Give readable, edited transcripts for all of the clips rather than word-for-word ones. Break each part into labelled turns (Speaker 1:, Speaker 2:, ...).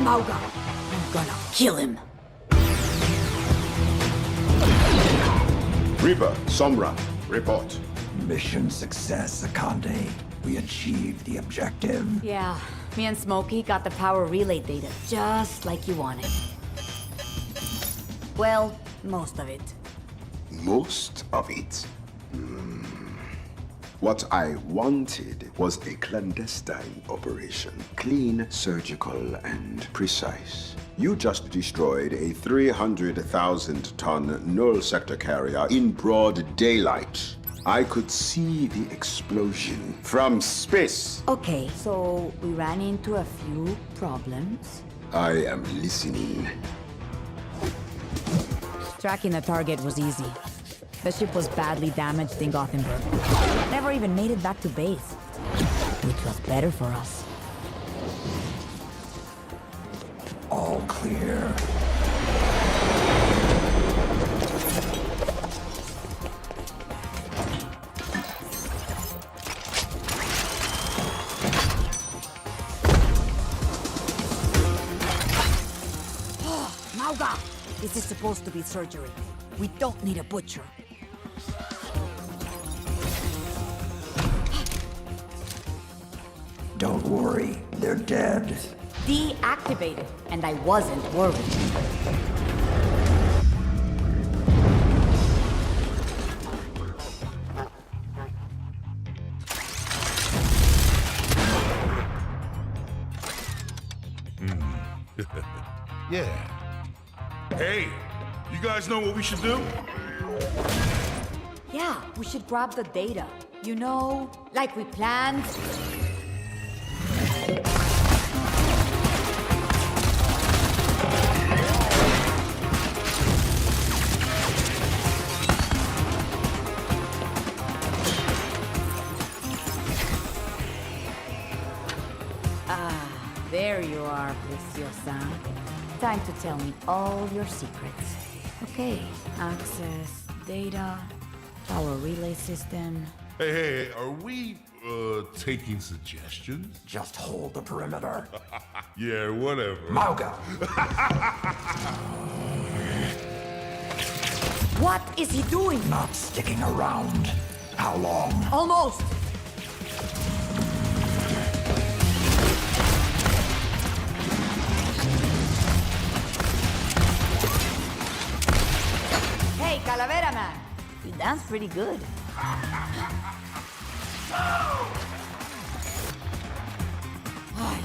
Speaker 1: Mauga. I'm gonna kill him.
Speaker 2: Reaper, Sombra, report.
Speaker 3: Mission success, Akande. We achieved the objective.
Speaker 1: Yeah, me and Smokey got the power relay data, just like you wanted. Well, most of it.
Speaker 2: Most of it. What I wanted was a clandestine operation. Clean, surgical, and precise. You just destroyed a 300,000-ton null sector carrier in broad daylight. I could see the explosion from space.
Speaker 1: Okay, so we ran into a few problems.
Speaker 2: I am listening.
Speaker 1: Tracking the target was easy. The ship was badly damaged in Gothenburg. Never even made it back to base. Which was better for us.
Speaker 3: All clear.
Speaker 1: Mauga! This is supposed to be surgery. We don't need a butcher.
Speaker 3: Don't worry, they're dead.
Speaker 1: Deactivated, and I wasn't worried.
Speaker 4: Yeah. Hey, you guys know what we should do?
Speaker 1: Yeah, we should grab the data. You know, like we planned. There you are, Preciosa. Time to tell me all your secrets. Okay, access, data, power relay system.
Speaker 4: Hey, are we, taking suggestions?
Speaker 3: Just hold the perimeter.
Speaker 4: Yeah, whatever.
Speaker 3: Mauga!
Speaker 1: What is he doing?
Speaker 3: Not sticking around. How long?
Speaker 1: Almost! Hey, Calavera Man! You dance pretty good. Ay.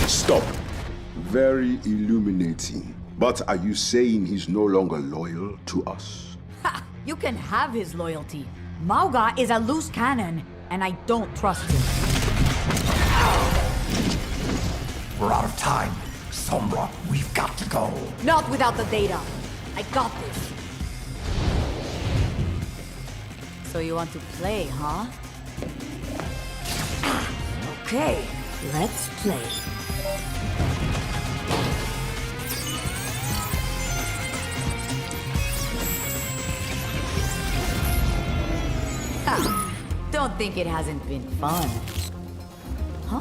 Speaker 2: Stop. Very illuminating. But are you saying he's no longer loyal to us?
Speaker 1: Ha! You can have his loyalty. Mauga is a loose cannon, and I don't trust him.
Speaker 3: We're out of time. Sombra, we've got to go.
Speaker 1: Not without the data. I got this. So you want to play, huh? Okay, let's play. Ah, don't think it hasn't been fun. Huh?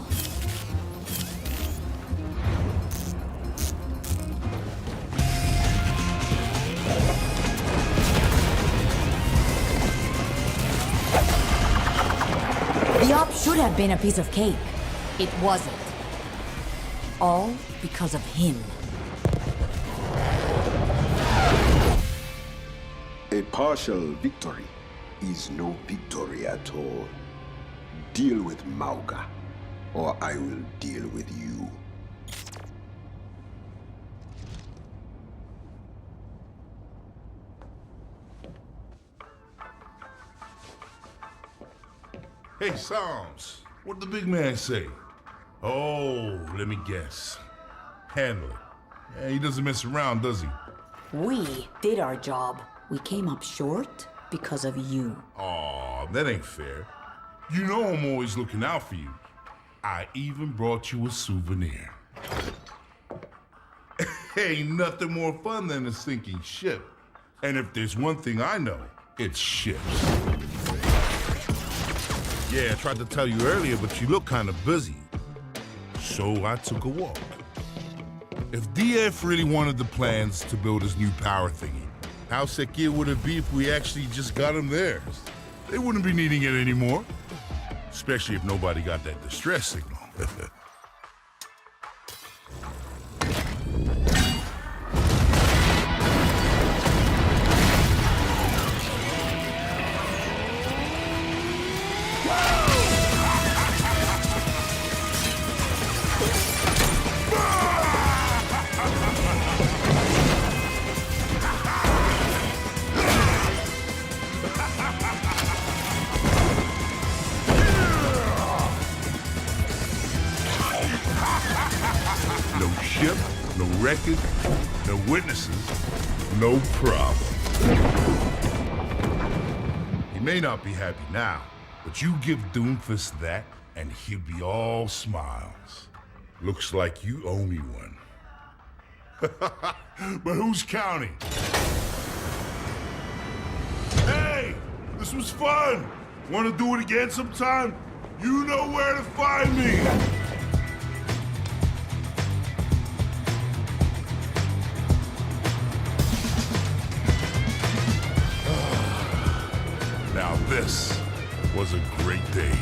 Speaker 1: The op should have been a piece of cake. It wasn't. All because of him.
Speaker 2: A partial victory is no victory at all. Deal with Mauga, or I will deal with you.
Speaker 4: Hey, Psalms, what did the big man say? Oh, let me guess. Handle it. Yeah, he doesn't mess around, does he?
Speaker 1: We did our job. We came up short because of you.
Speaker 4: Aw, that ain't fair. You know I'm always looking out for you. I even brought you a souvenir. Ain't nothing more fun than a sinking ship. And if there's one thing I know, it's ships. Yeah, I tried to tell you earlier, but you look kind of busy. So I took a walk. If DF really wanted the plans to build his new power thingy, how secure would it be if we actually just got him theirs? They wouldn't be needing it anymore. Especially if nobody got that distress signal. No ship, no record, no witnesses, no problem. He may not be happy now, but you give Doomfist that, and he'll be all smiles. Looks like you owe me one. But who's counting? Hey, this was fun. Want to do it again sometime? You know where to find me. Now this was a great day.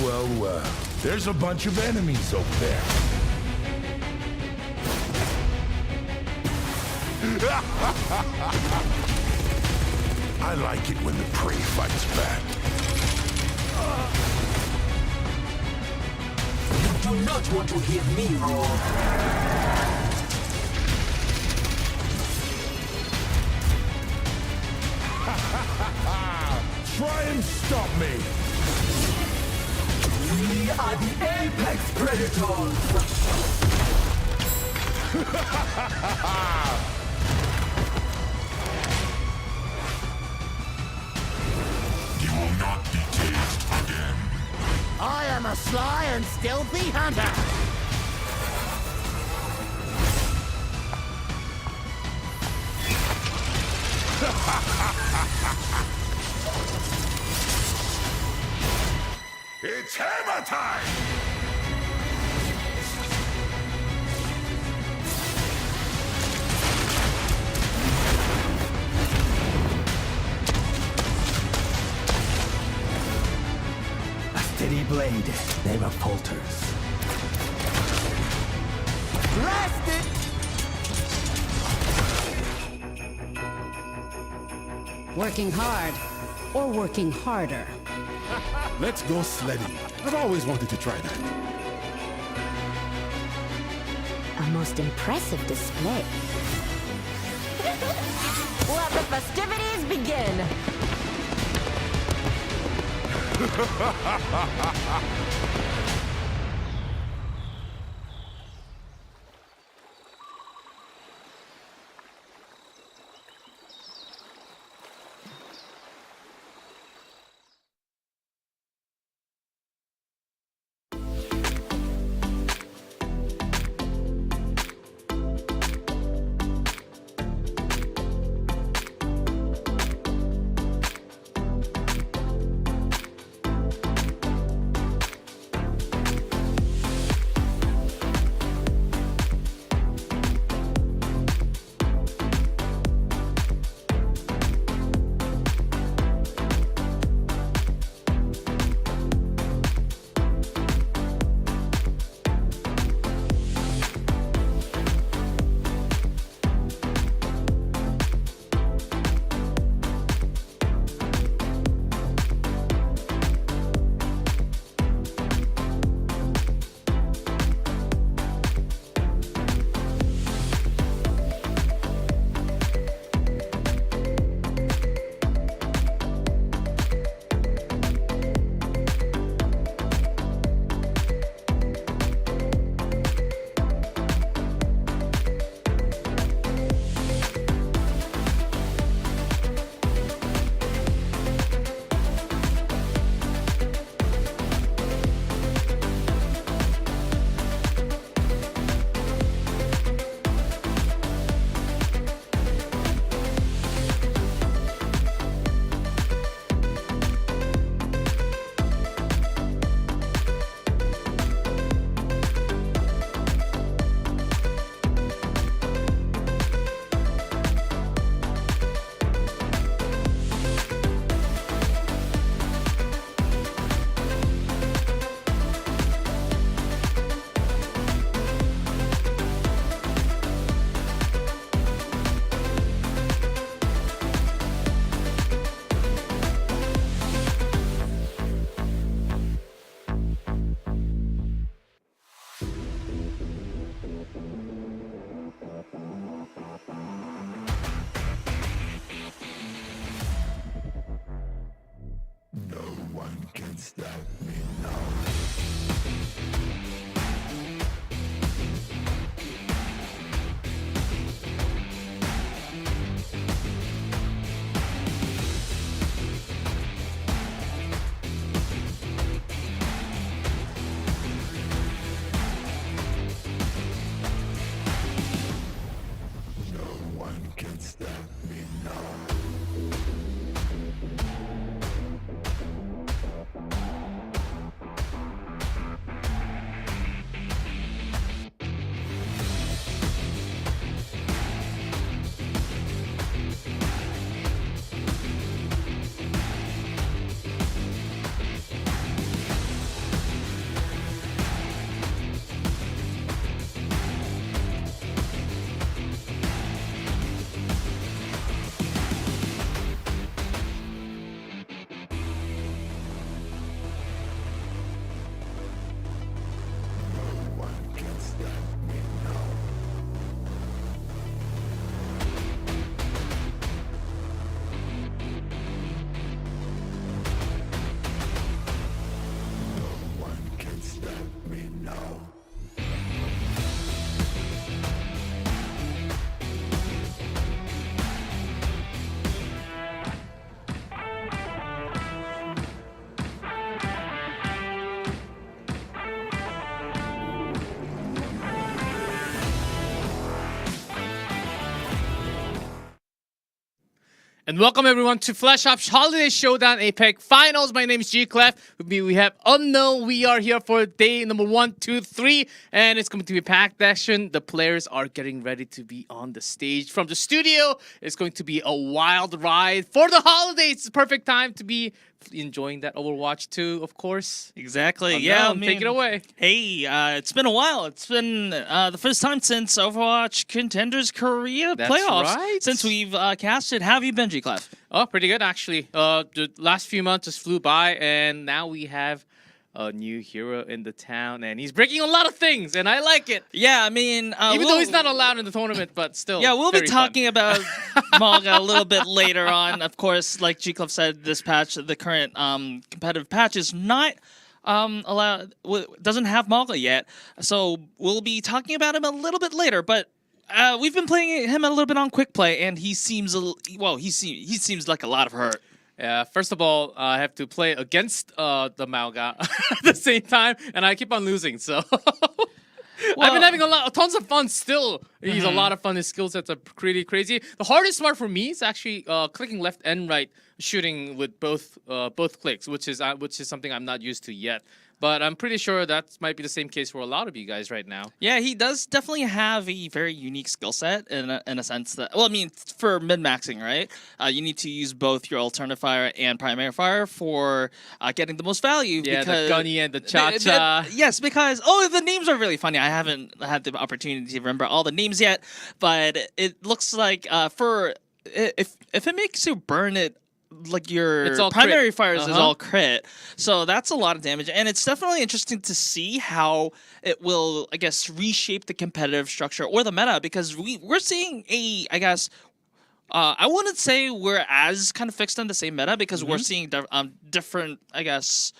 Speaker 4: Well. There's a bunch of enemies over there. I like it when the prey fights back.
Speaker 5: You do not want to hear me roar.
Speaker 4: Try and stop me!
Speaker 5: We are the Apex Predators!
Speaker 4: You will not be tased again.
Speaker 6: I am a sly and stealthy hunter.
Speaker 4: It's hammer time!
Speaker 3: A steady blade never falters.
Speaker 6: Blast it!
Speaker 1: Working hard or working harder?
Speaker 7: Let's go sledding. I've always wanted to try that.
Speaker 1: A most impressive display.
Speaker 6: Let the festivities begin!
Speaker 8: And welcome everyone to FlashOps Holiday Showdown APAC Finals. My name is G-Clef. With me we have Unknown. We are here for day number 1, 2, 3. And it's going to be a packed action. The players are getting ready to be on the stage from the studio. It's going to be a wild ride for the holidays. It's the perfect time to be enjoying that Overwatch 2, of course.
Speaker 9: Exactly.
Speaker 8: Unknown,
Speaker 9: yeah, I mean,
Speaker 8: take it away.
Speaker 9: Hey, it's been a while. It's been the first time since Overwatch Contenders Korea
Speaker 8: That's
Speaker 9: playoffs
Speaker 8: right.
Speaker 9: since we've casted. How have you been, G-Clef?
Speaker 8: Oh, pretty good actually. The last few months just flew by, and now we have a new hero in the town, and he's breaking a lot of things, and I like it.
Speaker 9: Yeah, I mean,
Speaker 8: Even though he's not allowed in the tournament, but still.
Speaker 9: Yeah, we'll be
Speaker 8: very
Speaker 9: talking
Speaker 8: fun.
Speaker 9: about Malga a little bit later on. Of course, like G-Clef said, this patch, the current competitive patch, is not doesn't have Malga yet, so we'll be talking about him a little bit later. But we've been playing him a little bit on quick play, and he seems he seems like a lot of hurt.
Speaker 8: Yeah, first of all, I have to play against the Malga at the same time, and I keep on losing, so... I've been having tons of fun still. He's a lot of fun. His skill sets are pretty crazy. The hardest part for me is actually clicking left and right, shooting with both clicks, which is something I'm not used to yet. But I'm pretty sure that might be the same case for a lot of you guys right now.
Speaker 9: Yeah, he does definitely have a very unique skill set in a sense that, well, I mean, for mid-maxing, right? You need to use both your alternate fire and primary fire for getting the most value.
Speaker 8: Yeah,
Speaker 9: because
Speaker 8: the gunny and the cha-cha.
Speaker 9: Yes, because, the names are really funny. I haven't had the opportunity to remember all the names yet, but it looks like if it makes you burn it, like your primary fires is all crit, so that's a lot of damage, and it's definitely interesting to see how it will, I guess, reshape the competitive structure or the meta, because we're seeing I wouldn't say we're as kind of fixed on the same meta, because we're seeing different, I guess,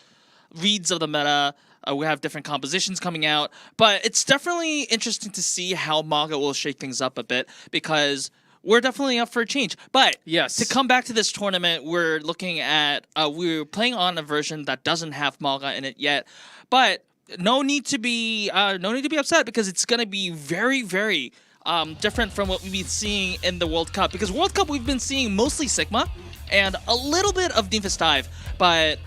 Speaker 9: reads of the meta. We have different compositions coming out, but it's definitely interesting to see how Malga will shake things up a bit, because we're definitely up for a change. But
Speaker 8: yes,
Speaker 9: to come back to this tournament, we're looking at we're playing on a version that doesn't have Malga in it yet. But no need to be upset, because it's going to be very, very different from what we've been seeing in the World Cup. Because World Cup, we've been seeing mostly Sigma and a little bit of Doomfist Dive, but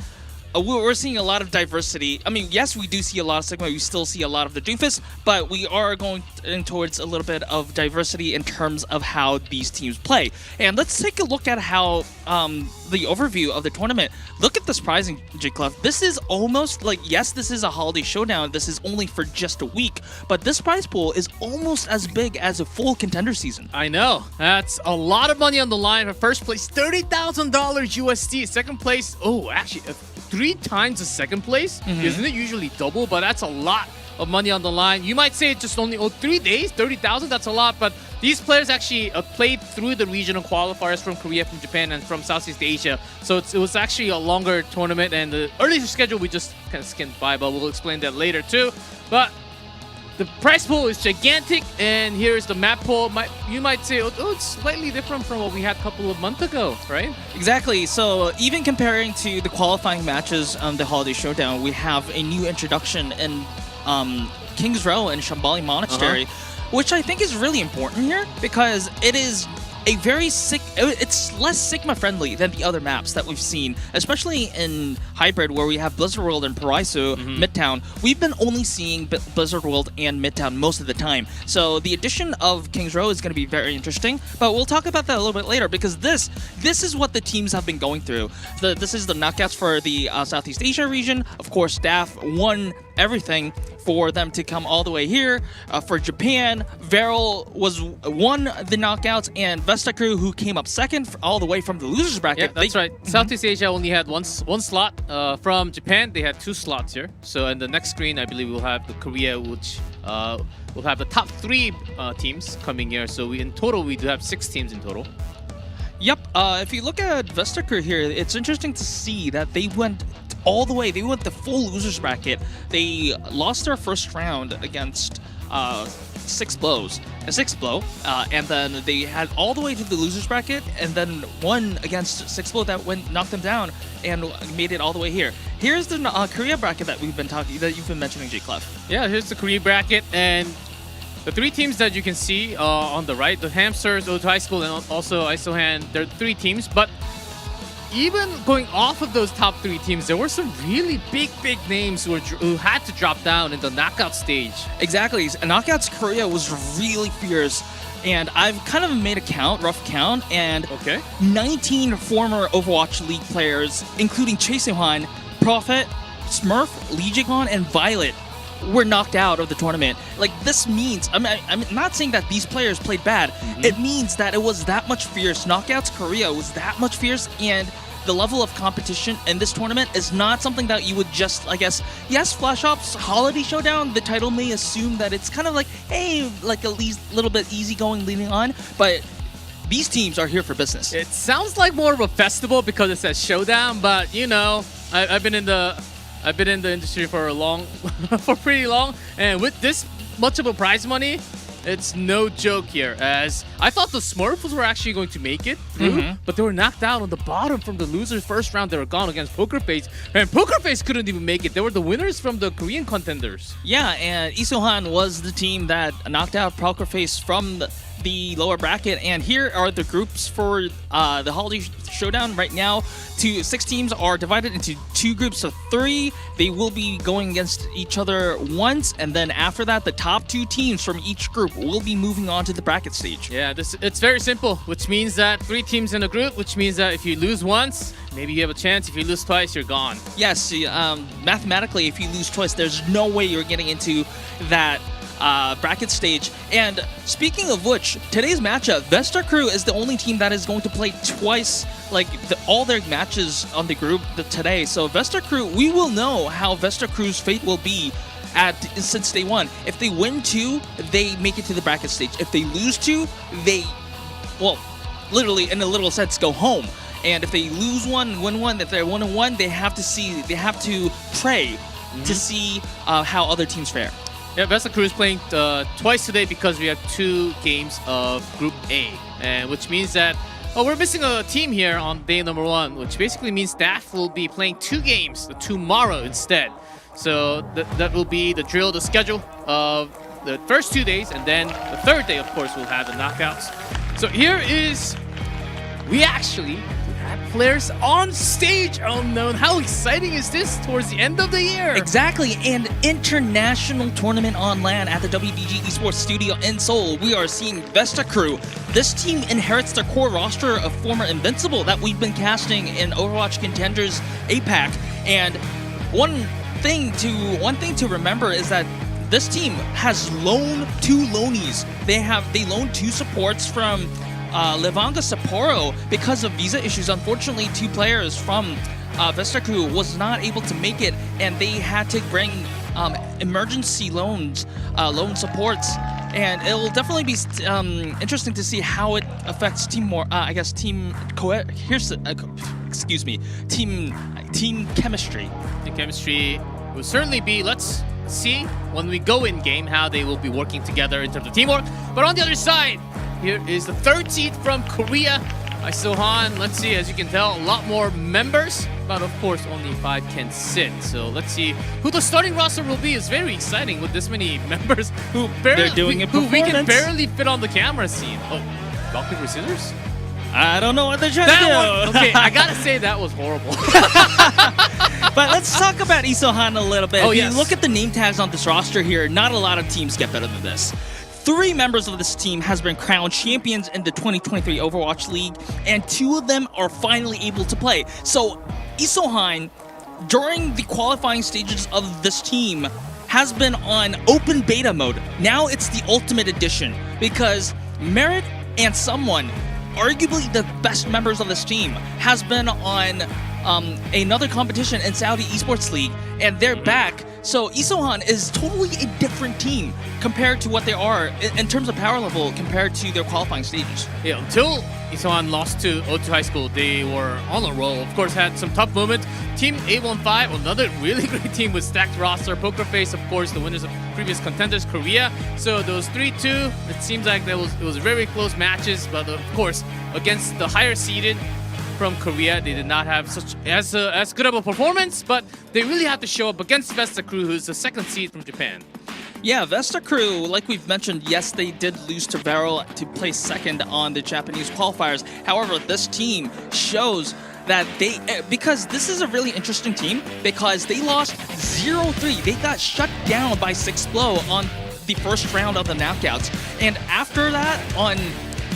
Speaker 9: we're seeing a lot of diversity. I mean, yes, we do see a lot of Sigma. We still see a lot of the Doomfist, but we are going towards a little bit of diversity in terms of how these teams play. And let's take a look at how the overview of the tournament. Look at this prizing, G-Clef. This is almost like, yes, this is a holiday showdown. This is only for just a week, but this prize pool is almost as big as a full contender season.
Speaker 8: I know. That's a lot of money on the line. For first place, $30,000 USD. Second place, actually, 3 times the second place. Isn't it usually double? But that's a lot of money on the line. You might say it's just only 3 days, 30,000. That's a lot, but these players actually played through the regional qualifiers from Korea, from Japan, and from Southeast Asia. So it was actually a longer tournament, and the earlier schedule we just kind of skimmed by, but we'll explain that later too. But the prize pool is gigantic, and here's the map pool. You might say, oh, it's slightly different from what we had a couple of months ago, right?
Speaker 9: Exactly. So even comparing to the qualifying matches on the Holiday Showdown, we have a new introduction in King's Row and Shambali Monastery, which I think is really important here because it is a very it's less Sigma friendly than the other maps that we've seen, especially in Hybrid where we have Blizzard World and Paraiso Midtown. We've been only seeing Blizzard World and Midtown most of the time. So the addition of King's Row is going to be very interesting, but we'll talk about that a little bit later because this is what the teams have been going through. This is the knockouts for the Southeast Asia region. Of course, DAF won everything for them to come all the way here. For Japan, Varel won the knockouts, and Vesta Crew, who came up second all the way from the losers bracket.
Speaker 8: Yeah, that's right. Southeast Asia only had one slot. From Japan, they had 2 slots here. So in the next screen, I believe we'll have the Korea, which will have the top 3 teams coming here. So in total, we do have 6 teams in total.
Speaker 9: Yep. If you look at Vesta Crew here, it's interesting to see that they went all the way. They went the full losers bracket. They lost their first round against Six Blow, and then they had all the way to the losers bracket, and then won against Six Blow that knocked them down and made it all the way here. Here's the Korea bracket that you've been mentioning, J. Clef.
Speaker 8: Yeah, here's the Korea bracket, and the 3 teams that you can see on the right, the Hamsters, O2 High School, and also Isohan, they're 3 teams, but even going off of those top 3 teams, there were some really big names who had to drop down in the knockout stage.
Speaker 9: Exactly. Knockouts Korea was really fierce, and I've kind of made a rough count, and 19 former Overwatch League players, including Choi Se-hwan, Prophet, Smurf, Lee Jae-gon, and Violet, were knocked out of the tournament. Like, this means, I'm not saying that these players played bad. It means that it was that much fierce. Knockouts Korea was that much fierce, and the level of competition in this tournament is not something that you would just, I guess, yes, FlashOps Holiday Showdown, the title may assume that it's kind of like, hey, like at least a little bit easygoing leading on, but these teams are here for business.
Speaker 8: It sounds like more of a festival because it says Showdown, but you know, I've been in the industry for pretty long, and with this much of a prize money, it's no joke here, as I thought the Smurfs were actually going to make it through, but they were knocked out on the bottom from the losers first round. They were gone against Poker Face, and Poker Face couldn't even make it. They were the winners from the Korean Contenders.
Speaker 9: Yeah, and Isohan was the team that knocked out Poker Face from the lower bracket, and here are the groups for the Holiday Showdown right now. 6 teams are divided into 2 groups of 3. They will be going against each other once, and then after that, the top 2 teams from each group will be moving on to the bracket stage.
Speaker 8: Yeah, it's very simple, which means that 3 teams in a group, which means that if you lose once, maybe you have a chance. If you lose twice, you're gone.
Speaker 9: Yes, mathematically, if you lose twice, there's no way you're getting into that bracket stage. And speaking of which, today's matchup, Vesta Crew is the only team that is going to play twice, like all their matches on the group today. So Vesta Crew, we will know how Vesta Crew's fate will be since day 1. If they win 2, they make it to the bracket stage. If they lose 2, they, well, literally in a literal sense, go home. And if they lose 1, win 1, if they're 1-1, they have to pray to see how other teams fare.
Speaker 8: Yeah, Vesta Crew is playing twice today because we have 2 games of Group A, and which means that we're missing a team here on day number 1, which basically means staff will be playing 2 games tomorrow instead. So that will be the drill, the schedule of the first 2 days, and then the 3rd day, of course, we'll have the knockouts. So here is, we actually have players on stage unknown. How exciting is this towards the end of the year?
Speaker 9: Exactly, and international tournament on land at the WDG Esports Studio in Seoul. We are seeing Vesta Crew. This team inherits the core roster of former Invincible that we've been casting in Overwatch Contenders APAC. And one thing to remember is that this team has loaned 2 loanies. They loaned 2 supports from Levanga Sapporo because of visa issues. Unfortunately, 2 players from Vesta Crew was not able to make it, and they had to bring emergency loan supports, and it will definitely be interesting to see how it affects team chemistry.
Speaker 8: The chemistry will certainly be. Let's see when we go in game how they will be working together in terms of teamwork. But on the other side, here is the third seed from Korea, Isohan. Let's see, as you can tell, a lot more members, but of course only 5 can sit. So let's see who the starting roster will be. It's very exciting with this many members who barely who we can barely fit on the camera scene. Oh, rock paper scissors?
Speaker 9: I don't know what they're trying to do.
Speaker 8: Okay, I gotta say that was horrible.
Speaker 9: But let's talk about Isohan a little bit.
Speaker 8: Oh,
Speaker 9: if
Speaker 8: yes.
Speaker 9: you look at the name tags on this roster here, not a lot of teams get better than this. 3 members of this team has been crowned champions in the 2023 Overwatch League, and 2 of them are finally able to play. So Isohan, during the qualifying stages of this team, has been on open beta mode. Now it's the Ultimate Edition, because Merit and someone, arguably the best members of this team, has been on another competition in Saudi Esports League, and they're back. So Isohan is totally a different team compared to what they are in terms of power level compared to their qualifying stages.
Speaker 8: Yeah, until Isohan lost to O2 High School, they were on a roll. Of course, had some tough moments. Team A15, another really great team with stacked roster. Poker Face, of course, the winners of previous Contenders, Korea. So those 3-2, it seems like it was very close matches. But of course, against the higher seeded from Korea, they did not have such as good of a performance. But they really had to show up against Vesta Crew, who's the second seed from Japan.
Speaker 9: Yeah, Vesta Crew, like we've mentioned, yes, they did lose to Varel to place second on the Japanese qualifiers. However, this team shows that because this is a really interesting team, because they lost 0-3. They got shut down by 6blow on the first round of the knockouts. And after that, on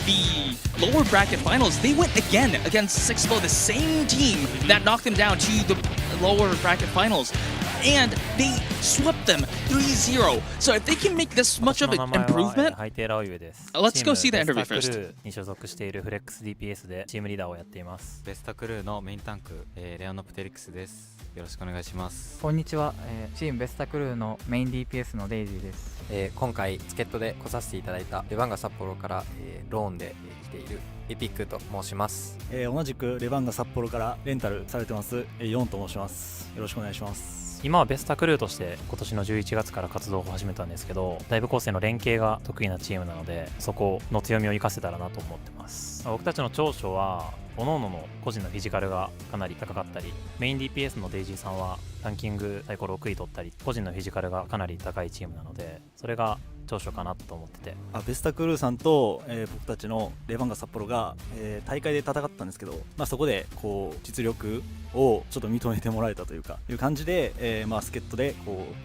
Speaker 9: the lower bracket finals, they went again against 6blow, the same team that knocked them down to the lower bracket finals. And they swept them 3-0. So if they can make this much of an improvement, let's go see the interview first.
Speaker 10: に所属しているフレックス DPS でチームリーダーをやっています。ベスタクルーのメインタンク、レオノプテリクスです。よろしくお願いします。
Speaker 11: こんにちは、チームベスタクルーのメイン DPS のデイジーです。
Speaker 10: 今回チケットで来させていただいたレバンガ札幌から、ローンで来ているエピックと申します。
Speaker 12: 同じくレバンガ札幌からレンタルされてますヨンと申します。よろしくお願いします。
Speaker 10: 今はベスタクルーとして今年の11月から活動を始めたんですけど、ライブ構成の連携が得意なチームなので、そこの強みを生かせたらなと思ってます。僕たちの長所は各々の個人のフィジカルがかなり高かったり、メイン DPS のデイジーさんはランキング最高6位取ったり、個人のフィジカルがかなり高いチームなので、それが長所かなと思ってて。
Speaker 12: ベスタクルーさんと、僕たちのレバンガ札幌が、大会で戦ったんですけど、そこでこう実力をちょっと認めてもらえたという感じで、助っ人で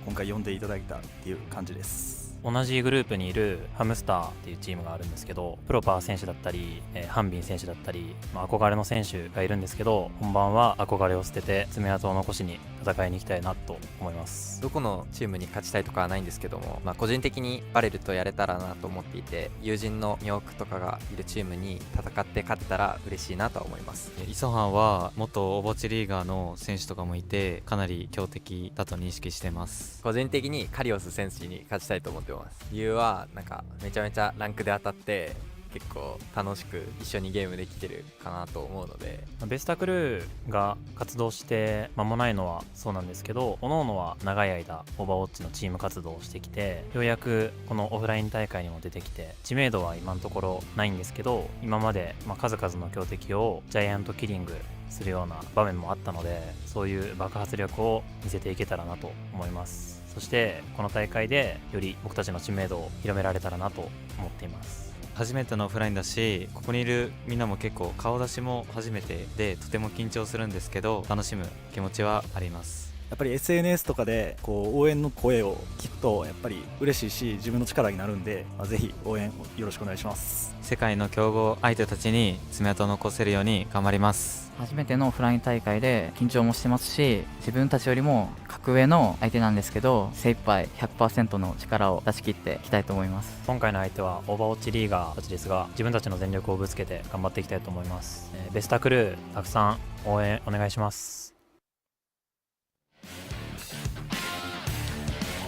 Speaker 12: 今回呼んでいただいたっていう感じです。
Speaker 10: 同じグループにいるハムスターっていうチームがあるんですけど、プロパー選手だったり、ハンビン選手だったり、憧れの選手がいるんですけど、本番は憧れを捨てて爪痕を残しに戦いに行きたいなと思います。
Speaker 13: どこのチームに勝ちたいとかはないんですけども、個人的にバレルとやれたらなと思っていて、友人のミョークとかがいるチームに戦って勝てたら嬉しいなとは思います。
Speaker 14: イソハンは元オーバーチリーガーの選手とかもいて、かなり強敵だと認識してます。
Speaker 13: 個人的にカリオス選手に勝ちたいと思ってます。理由はめちゃめちゃランクで当たって結構楽しく一緒にゲームできてるかなと思うので。
Speaker 10: ベスタクルーが活動して間もないのはそうなんですけど、各々は長い間オーバーウォッチのチーム活動をしてきて、ようやくこのオフライン大会にも出てきて、知名度は今のところないんですけど、今まで数々の強敵をジャイアントキリングするような場面もあったので、そういう爆発力を見せていけたらなと思います。そしてこの大会でより僕たちの知名度を広められたらなと思っています。
Speaker 14: 初めてのオフラインだし、ここにいるみんなも結構顔出しも初めてでとても緊張するんですけど、楽しむ気持ちはあります。
Speaker 12: やっぱり SNS とかで応援の声を聞くとやっぱり嬉しいし、自分の力になるんで、ぜひ応援よろしくお願いします。
Speaker 14: 世界の強豪相手たちに爪痕を残せるように頑張ります。
Speaker 11: 初めてのオフライン大会で緊張もしてますし、自分たちよりも格上の相手なんですけど、精一杯 100% の力を出し切っていきたいと思います。
Speaker 10: 今回の相手はオーバーウォッチリーガーたちですが、自分たちの全力をぶつけて頑張っていきたいと思います。ベスタクルーたくさん応援お願いします。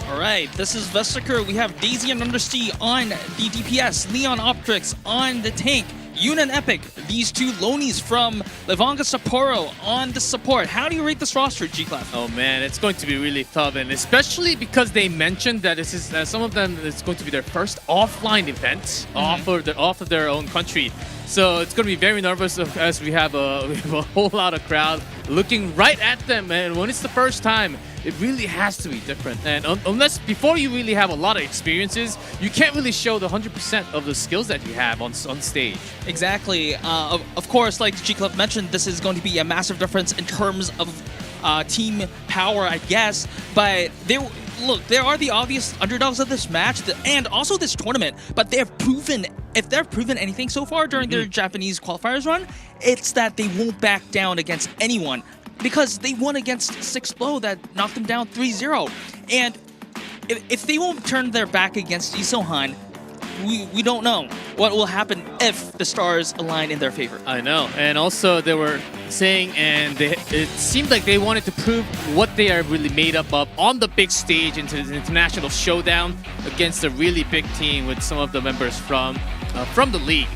Speaker 9: All right, this is Vesiker. We have Daisy and Undersea on the DPS, Leon Optrix on the tank, Yun and Epic, these two lonies from Levanga Sapporo on the support. How do you rate this roster, G-Class?
Speaker 8: Oh man, it's going to be really tough, and especially because they mentioned that this is some of them it's going to be their first offline event off of their own country. So it's going to be very nervous as we have a whole lot of crowd looking right at them, and when it's the first time, it really has to be different. And unless before you really have a lot of experiences, you can't really show the 100% of the skills that you have on stage.
Speaker 9: Exactly. Of course, like G-Club mentioned, this is going to be a massive difference in terms of team power, I guess. But there are the obvious underdogs of this match and also this tournament, but they have proven, if they've proven anything so far during their Japanese qualifiers run, it's that they won't back down against anyone, because they won against Six Blow that knocked them down 3-0. And if they won't turn their back against Isohan, we don't know what will happen if the stars align in their favor.
Speaker 8: I know. And also they were saying, and it seemed like they wanted to prove what they are really made up of on the big stage into the international showdown against a really big team with some of the members from the league.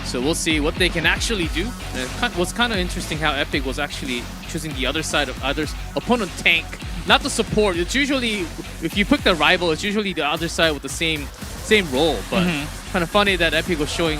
Speaker 8: So we'll see what they can actually do. And it was kind of interesting how Epic was actually choosing the other side of opponent tank, not the support. It's usually, if you pick the rival, it's usually the other side with the same role. But kind of funny that Epic was showing,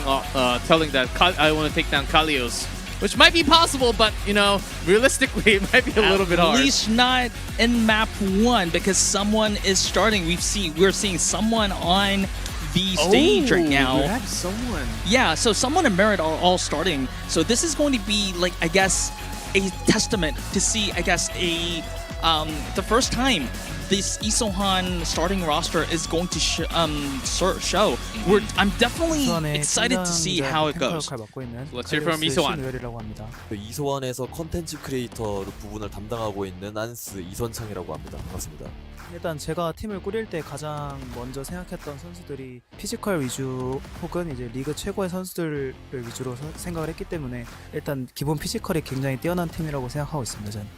Speaker 8: telling that I want to take down Kalios, which might be possible, but you know, realistically, it might be a little bit hard.
Speaker 9: At least not in map 1, because someone is starting. We're seeing someone on the stage right now.
Speaker 8: We have someone.
Speaker 9: Yeah, so someone and Merit are all starting. So this is going to be, like, I guess, a testament to see, I guess, the first time this Isohan starting roster is going to show. I'm definitely excited to see how it goes.
Speaker 8: Let's hear from Isohan.
Speaker 15: 이소환에서 컨텐츠 크리에이터 부분을 담당하고 있는 안스 이선창이라고 합니다. 반갑습니다.
Speaker 16: 일단 제가 팀을 꾸릴 때 가장 먼저 생각했던 선수들이 피지컬 위주 혹은 이제 리그 최고의 선수들을 위주로 생각을 했기 때문에 일단 기본 피지컬이 굉장히 뛰어난 팀이라고 생각하고 있습니다. 저는.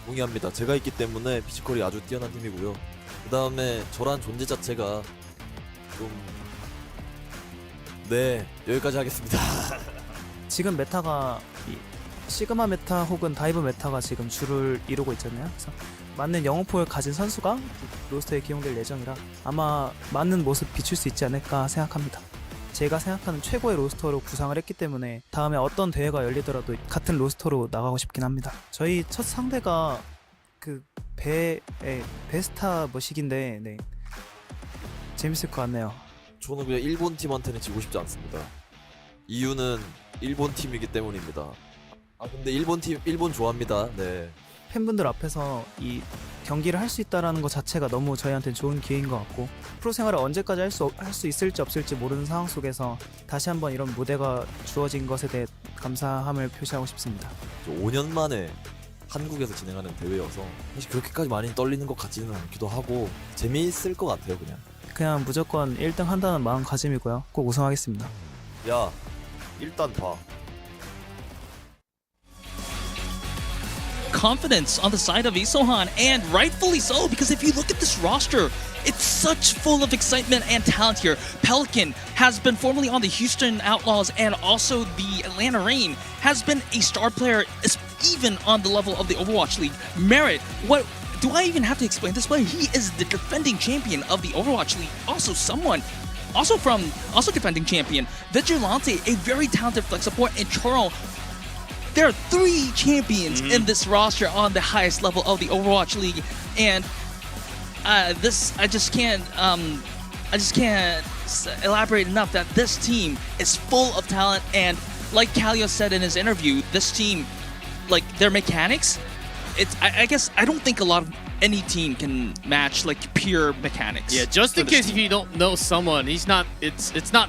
Speaker 15: 동의합니다. 제가 있기 때문에 피지컬이 아주 뛰어난 팀이고요. 그 다음에 저란 존재 자체가 좀... 네, 여기까지 하겠습니다.
Speaker 16: 지금 메타가 시그마 메타 혹은 다이브 메타가 지금 주를 이루고 있잖아요. 그래서 맞는 영웅포를 가진 선수가 로스터에 기용될 예정이라 아마 맞는 모습 비출 수 있지 않을까 생각합니다. 제가 생각하는 최고의 로스터로 구상을 했기 때문에 다음에 어떤 대회가 열리더라도 같은 로스터로 나가고 싶긴 합니다. 저희 첫 상대가 그 베스타 머식인데 네. 재밌을 것 같네요.
Speaker 15: 저는 그냥 일본 팀한테는 지고 싶지 않습니다. 이유는 일본 팀이기 때문입니다. 근데 일본 좋아합니다. 네.
Speaker 16: 팬분들 앞에서 이 경기를 할 수 있다는 것 자체가 너무 저희한테는 좋은 기회인 것 같고 프로 생활을 언제까지 할 수 있을지 없을지 모르는 상황 속에서 다시 한번 이런 무대가 주어진 것에 대해 감사함을 표시하고 싶습니다.
Speaker 15: 5년 만에 한국에서 진행하는 대회여서 사실 그렇게까지 많이 떨리는 것 같지는 않기도 하고 재미있을 것 같아요.
Speaker 16: 그냥 무조건 1등 한다는 마음가짐이고요. 꼭 우승하겠습니다.
Speaker 15: 야, 일단 봐.
Speaker 9: Confidence on the side of Isohan, and rightfully so, because if you look at this roster, it's such full of excitement and talent here. Pelican has been formerly on the Houston Outlaws and also the Atlanta Reign, has been a star player even on the level of the Overwatch League. Merit, what do I even have to explain this player? He is the defending champion of the Overwatch League. Also defending champion. Vigilante, a very talented flex support, and Choro. There are 3 champions in this roster on the highest level of the Overwatch League, and I just can't elaborate enough that this team is full of talent. And like Kalio said in his interview, this team, like their mechanics, I guess I don't think any team can match like pure mechanics.
Speaker 8: Yeah, just in case if you don't know someone, it's not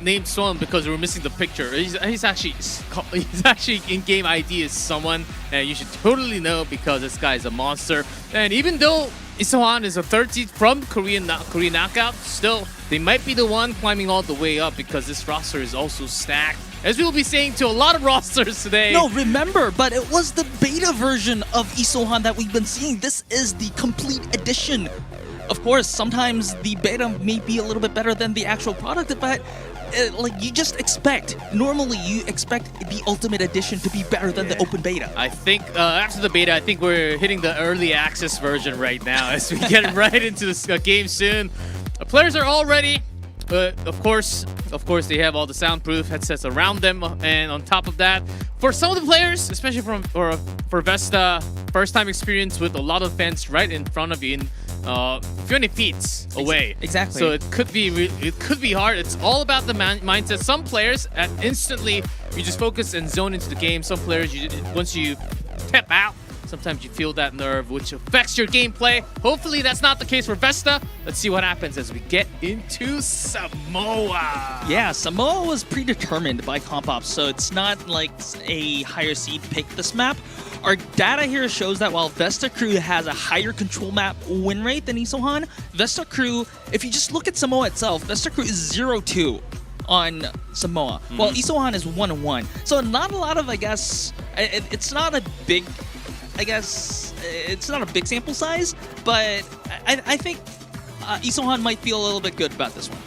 Speaker 8: named Swan because we're missing the picture. He's actually in-game ID is someone, and you should totally know because this guy is a monster. And even though Isohan is a 30 from Korean knockout, still they might be the one climbing all the way up because this roster is also stacked. As we'll be saying to a lot of rosters today.
Speaker 9: No, remember, but it was the beta version of Isohan that we've been seeing. This is the complete edition of course, sometimes the beta may be a little bit better than the actual product, but like you just expect. Normally, you expect the Ultimate Edition to be better than the open beta.
Speaker 8: I think after the beta, I think we're hitting the early access version right now as we get right into this game soon. Players are all ready. Of course, they have all the soundproof headsets around them, and on top of that, for some of the players, especially for Vesta, first-time experience with a lot of fans right in front of you, in 20 feet away.
Speaker 9: Exactly.
Speaker 8: So it could be hard. It's all about the mindset. Some players, instantly, you just focus and zone into the game. Some players, once you tap out, sometimes you feel that nerve, which affects your gameplay. Hopefully that's not the case for Vesta. Let's see what happens as we get into Samoa.
Speaker 9: Yeah, Samoa was predetermined by CompOps, so it's not like a higher seed picked this map. Our data here shows that while Vesta Crew has a higher control map win rate than Isohan, Vesta Crew, if you just look at Samoa itself, Vesta Crew is 0-2 on Samoa, while Isohan is 1-1. So not a lot of, I guess, it's not a big... it's not a big sample size, but I think Isohan might feel a little bit good about this one.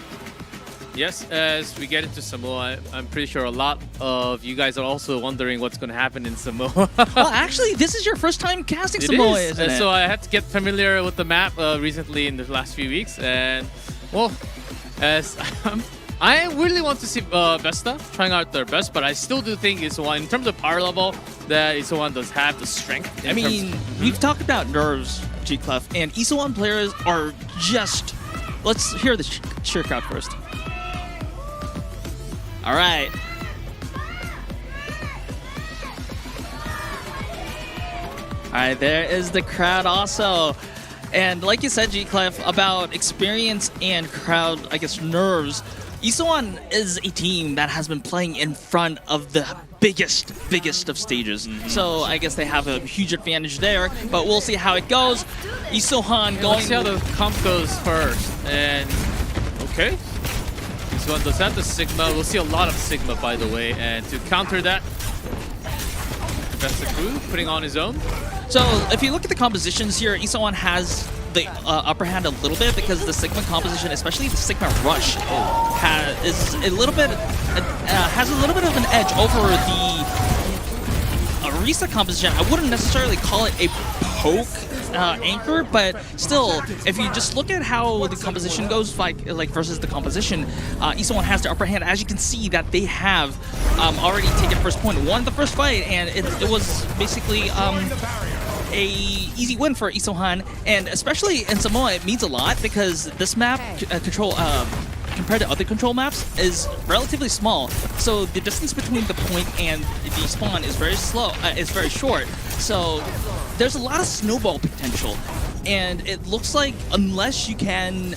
Speaker 8: Yes, as we get into Samoa, I'm pretty sure a lot of you guys are also wondering what's going to happen in Samoa.
Speaker 9: Well, actually, this is your first time casting Samoa, isn't it?
Speaker 8: So I had to get familiar with the map recently in the last few weeks, and well, as I really want to see Vesta trying out their best, but I still do think Isohan, in terms of power level, that Isohan does have the strength.
Speaker 9: I mean, we've talked about nerves, G-Clef, and Isohan players are just... Let's hear the cheer crowd first. All right. All right, there is the crowd also. And like you said, G-Clef, about experience and crowd, I guess, nerves, Isohan is a team that has been playing in front of the biggest of stages. So I guess they have a huge advantage there, but we'll see how it goes. Isohan going...
Speaker 8: Let's see how the comp goes first. And, okay. Isohan does have the Sigma. We'll see a lot of Sigma, by the way. And to counter that, that's the crew putting on his own.
Speaker 9: So if you look at the compositions here, Isohan has the upper hand a little bit because the Sigma composition, especially the Sigma Rush, has a little bit of an edge over the Arisa composition. I wouldn't necessarily call it a poke anchor, but still, if you just look at how the composition goes, like versus the composition, Isohan has the upper hand. As you can see, that they have already taken first point, won the first fight, and it was basically a easy win for Isohan, and especially in Samoa, it means a lot because this map compared to other control maps is relatively small. So the distance between the point and the spawn is very short. So there's a lot of snowball potential, and it looks like unless you can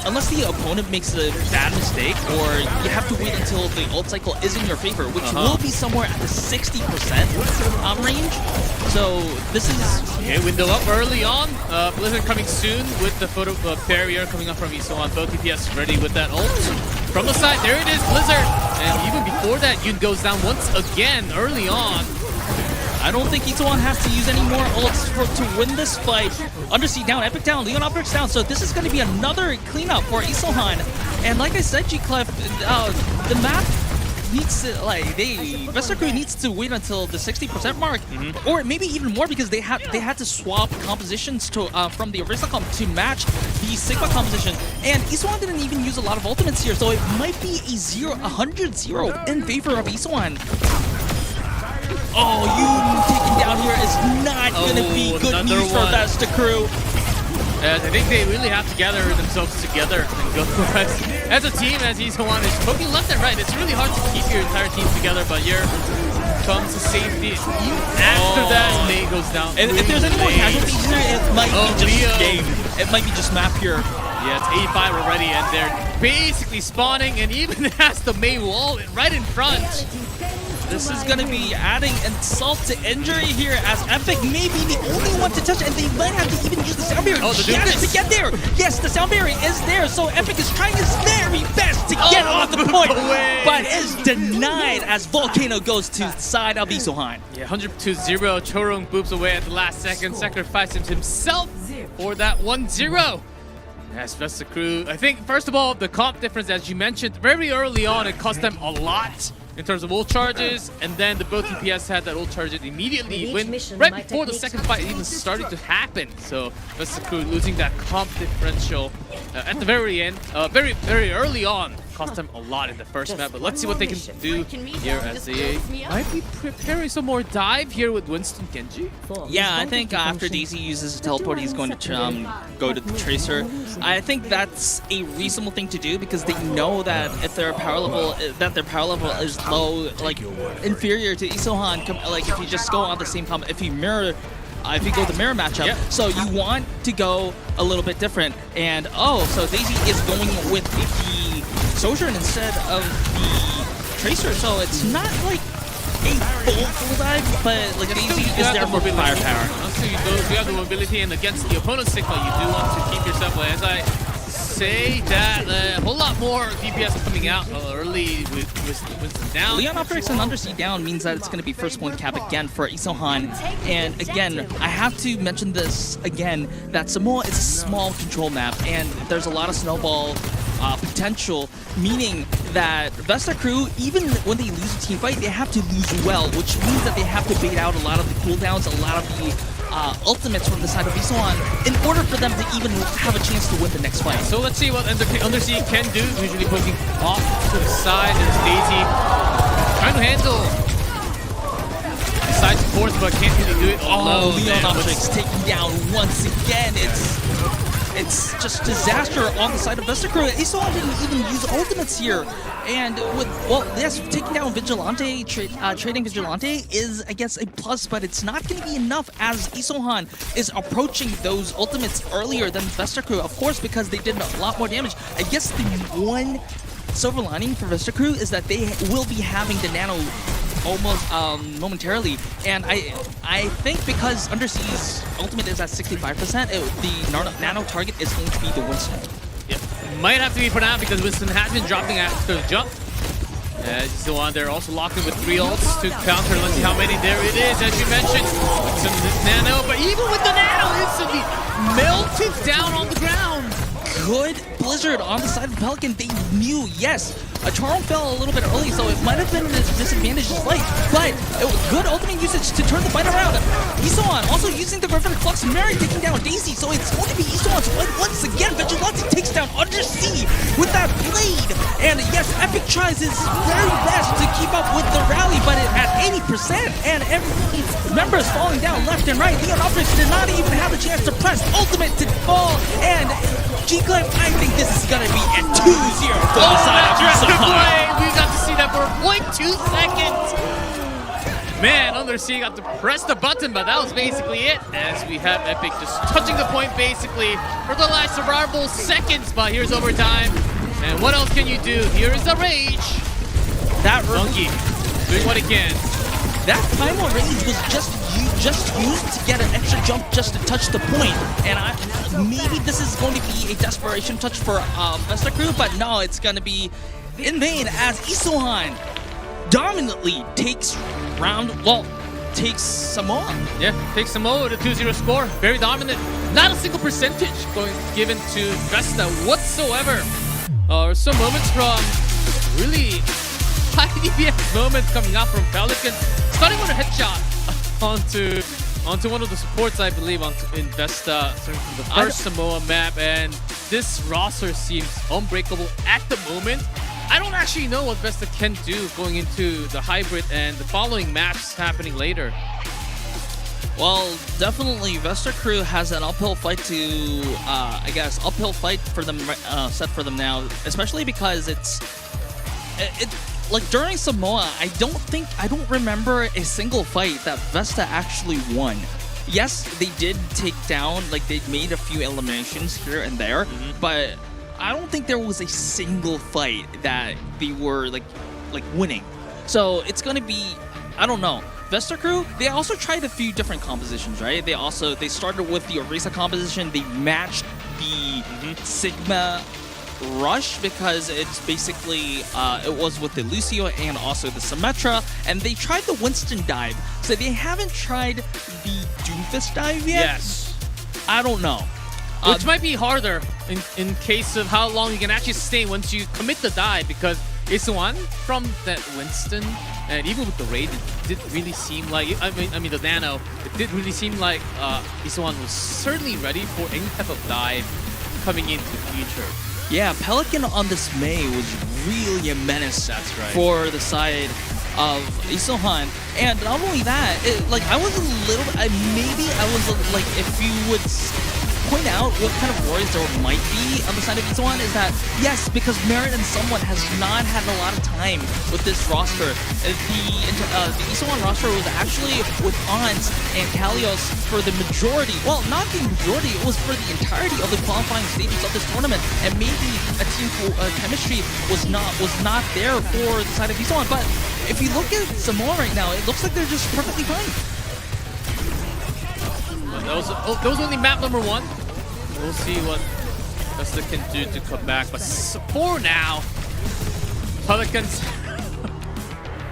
Speaker 9: unless the opponent makes a bad mistake, or you have to wait until the ult cycle is in your favor, which will be somewhere at the 60% range. So this is...
Speaker 8: Okay, window up early on. Blizzard coming soon with the photo barrier coming up from Isohan. Both DPS ready with that ult. From the side, there it is, Blizzard! And even before that, Yun goes down once again early on.
Speaker 9: I don't think Isohan has to use any more ults to win this fight. Undersea down, Epic down, Leon Optrix down, so this is going to be another cleanup for Isohan. And like I said, G-Clef, the map needs to, Vesta Crew needs to wait until the 60% mark, or maybe even more, because they had to swap compositions to from the Arisa comp to match the Sigma composition. And Isohan didn't even use a lot of ultimates here, so it might be a 100-0 in favor of Isohan. Oh, Yun taken down here is not going to be good news for Vesta Crew.
Speaker 8: I think they really have to gather themselves together and go as a team, as Isohan is poking left and right. It's really hard to keep your entire team together, but here comes the safety. After that, May goes down.
Speaker 9: And if there's any more casualties here, it might be just game. It might be just map here.
Speaker 8: Yeah, it's 85 already, and they're basically spawning, and even has the May wall right in front.
Speaker 9: This is going to be adding insult to injury here, as Epic may be the only one to touch it, and they might have to even use the sound barrier to get there. Yes, the sound barrier is there, so Epic is trying his very best to get on the point. but is denied as Volcano goes to the side of Isohan.
Speaker 8: Yeah, 100-0. Chorong boops away at the last second, sacrifices himself for that 1-0. Yes, Vesta Crew. I think, first of all, the comp difference, as you mentioned, very early on, it cost them a lot in terms of ult charges, and then the both TPS had that ult charge immediately right before the second fight even started to happen. So Vesta Crew losing that comp differential at the very end, very early on, cost them a lot in the first map. But let's see what they can do here as they might be preparing some more dive here with Winston Genji.
Speaker 9: Yeah, I think after Daisy uses a teleport, he's going to go to the Tracer. I think that's a reasonable thing to do because they know that if their power level is low, like inferior to Isohan, like if you just go on the same comp, if you go the mirror matchup, so you want to go a little bit different. And so Daisy is going with the Sojourn instead of the Tracer, so it's not like a full dive, but like Daisy is there for firepower.
Speaker 8: Also, you have the mobility, and against the opponent's Sigma, you do want to keep yourself, as I say, that a whole lot more DPS coming out early with down.
Speaker 9: Leon operates an Undersea down means that it's going to be first point cap again for Isohan. And again, I have to mention this again, that Samoa is a small control map, and there's a lot of snowball potential, meaning that Vesta Crew, even when they lose a team fight, they have to lose well, which means that they have to bait out a lot of the cooldowns, a lot of the ultimates from the side of Isohan in order for them to even have a chance to win the next fight.
Speaker 8: So let's see what Undersea can do, usually poking off to the side, and Daisy trying to handle the side support, but can't really do it alone.
Speaker 9: Leon Optrix taking down once again. It's just disaster on the side of Vesta Crew. Isohan didn't even use ultimates here. And taking down Vigilante, trading Vigilante is, I guess, a plus, but it's not going to be enough as Isohan is approaching those ultimates earlier than Vesta Crew, of course, because they did a lot more damage. I guess the one silver lining for Vesta Crew is that they will be having the nano almost momentarily, and I think because Undersea's ultimate is at 65%, the nano target is going to be the Winston.
Speaker 8: Yep, might have to be for now because Winston has been dropping after the jump. So on, they're also locked in with 3 ults to counter. Let's see how many there it is, as you mentioned. Winston nano, but even with the nano, instantly melted down on the ground.
Speaker 9: Good Blizzard on the side of Pelican. They knew, yes, Charm fell a little bit early, so it might have been a disadvantage fight, but it was good ultimate usage to turn the fight around. Isohan also using the Griffin Flux, Mary taking down Daisy, so it's going to be Isohan's fight once again. Vigilante takes down Undersea with that blade, and yes, Epic tries his very best to keep up with the rally, but at 80%, and members falling down left and right. Leon Optrix did not even have a chance to press ultimate to fall, and G-Clef, I think this is going to be a 2-0 for the side of Isohan.
Speaker 8: We got to see that for 0.2 seconds. Man, Undersea got to press the button, but that was basically it. As we have Epic just touching the point basically for the last survivable seconds. But here's overtime. And what else can you do? Here is the rage.
Speaker 9: That
Speaker 8: Monkey doing what he can.
Speaker 9: That primal rage was just used to get an extra jump just to touch the point. And maybe this is going to be a desperation touch for Vesta Crew, but no, it's going to be in vain as Isohan dominantly takes Samoa.
Speaker 8: Yeah, takes Samoa with a 2-0 score. Very dominant. Not a single percentage given to Vesta whatsoever. Some moments from really high DPS moments coming out from Pelican. Starting with a headshot onto one of the supports, I believe, in Vesta, starting from the first Samoa map, and this roster seems unbreakable at the moment. I don't actually know what Vesta can do going into the hybrid and the following maps happening later.
Speaker 9: Well, definitely Vesta Crew has an uphill fight to, uphill fight for them, set for them now, especially because like during Samoa, I don't remember a single fight that Vesta actually won. Yes, they did take down, like they made a few eliminations here and there, but I don't think there was a single fight that they were like winning. So it's gonna be, I don't know. Vesta Crew, they also tried a few different compositions, right? They started with the Orisa composition. They matched the Sigma rush because it's basically it was with the Lucio and also the Symmetra, and they tried the Winston dive, so they haven't tried the Doomfist dive yet.
Speaker 8: Yes.
Speaker 9: I don't know.
Speaker 8: Which might be harder in case of how long you can actually sustain once you commit the dive, because Isuan from that Winston, and even with the raid, it did really seem like, I mean the Nano, it did really seem like Isuan was certainly ready for any type of dive coming into the future.
Speaker 9: Yeah, Pelican on this May was really a menace.
Speaker 8: That's right.
Speaker 9: For the side of Isohan, and not only that, like I was a little, like, if you would point out what kind of warriors there might be on the side of Isohan is that, yes, because Merit and Someone has not had a lot of time with this roster. The Isohan roster was actually with Ons and Kalios for the majority, well, not the majority, it was for the entirety of the qualifying stages of this tournament, and maybe a team chemistry was not there for the side of Isohan, but if you look at Samoa right now, it looks like they're just perfectly fine.
Speaker 8: Well, that was only map number 1. We'll see what Vesta can do to come back. But for now, Pelicans.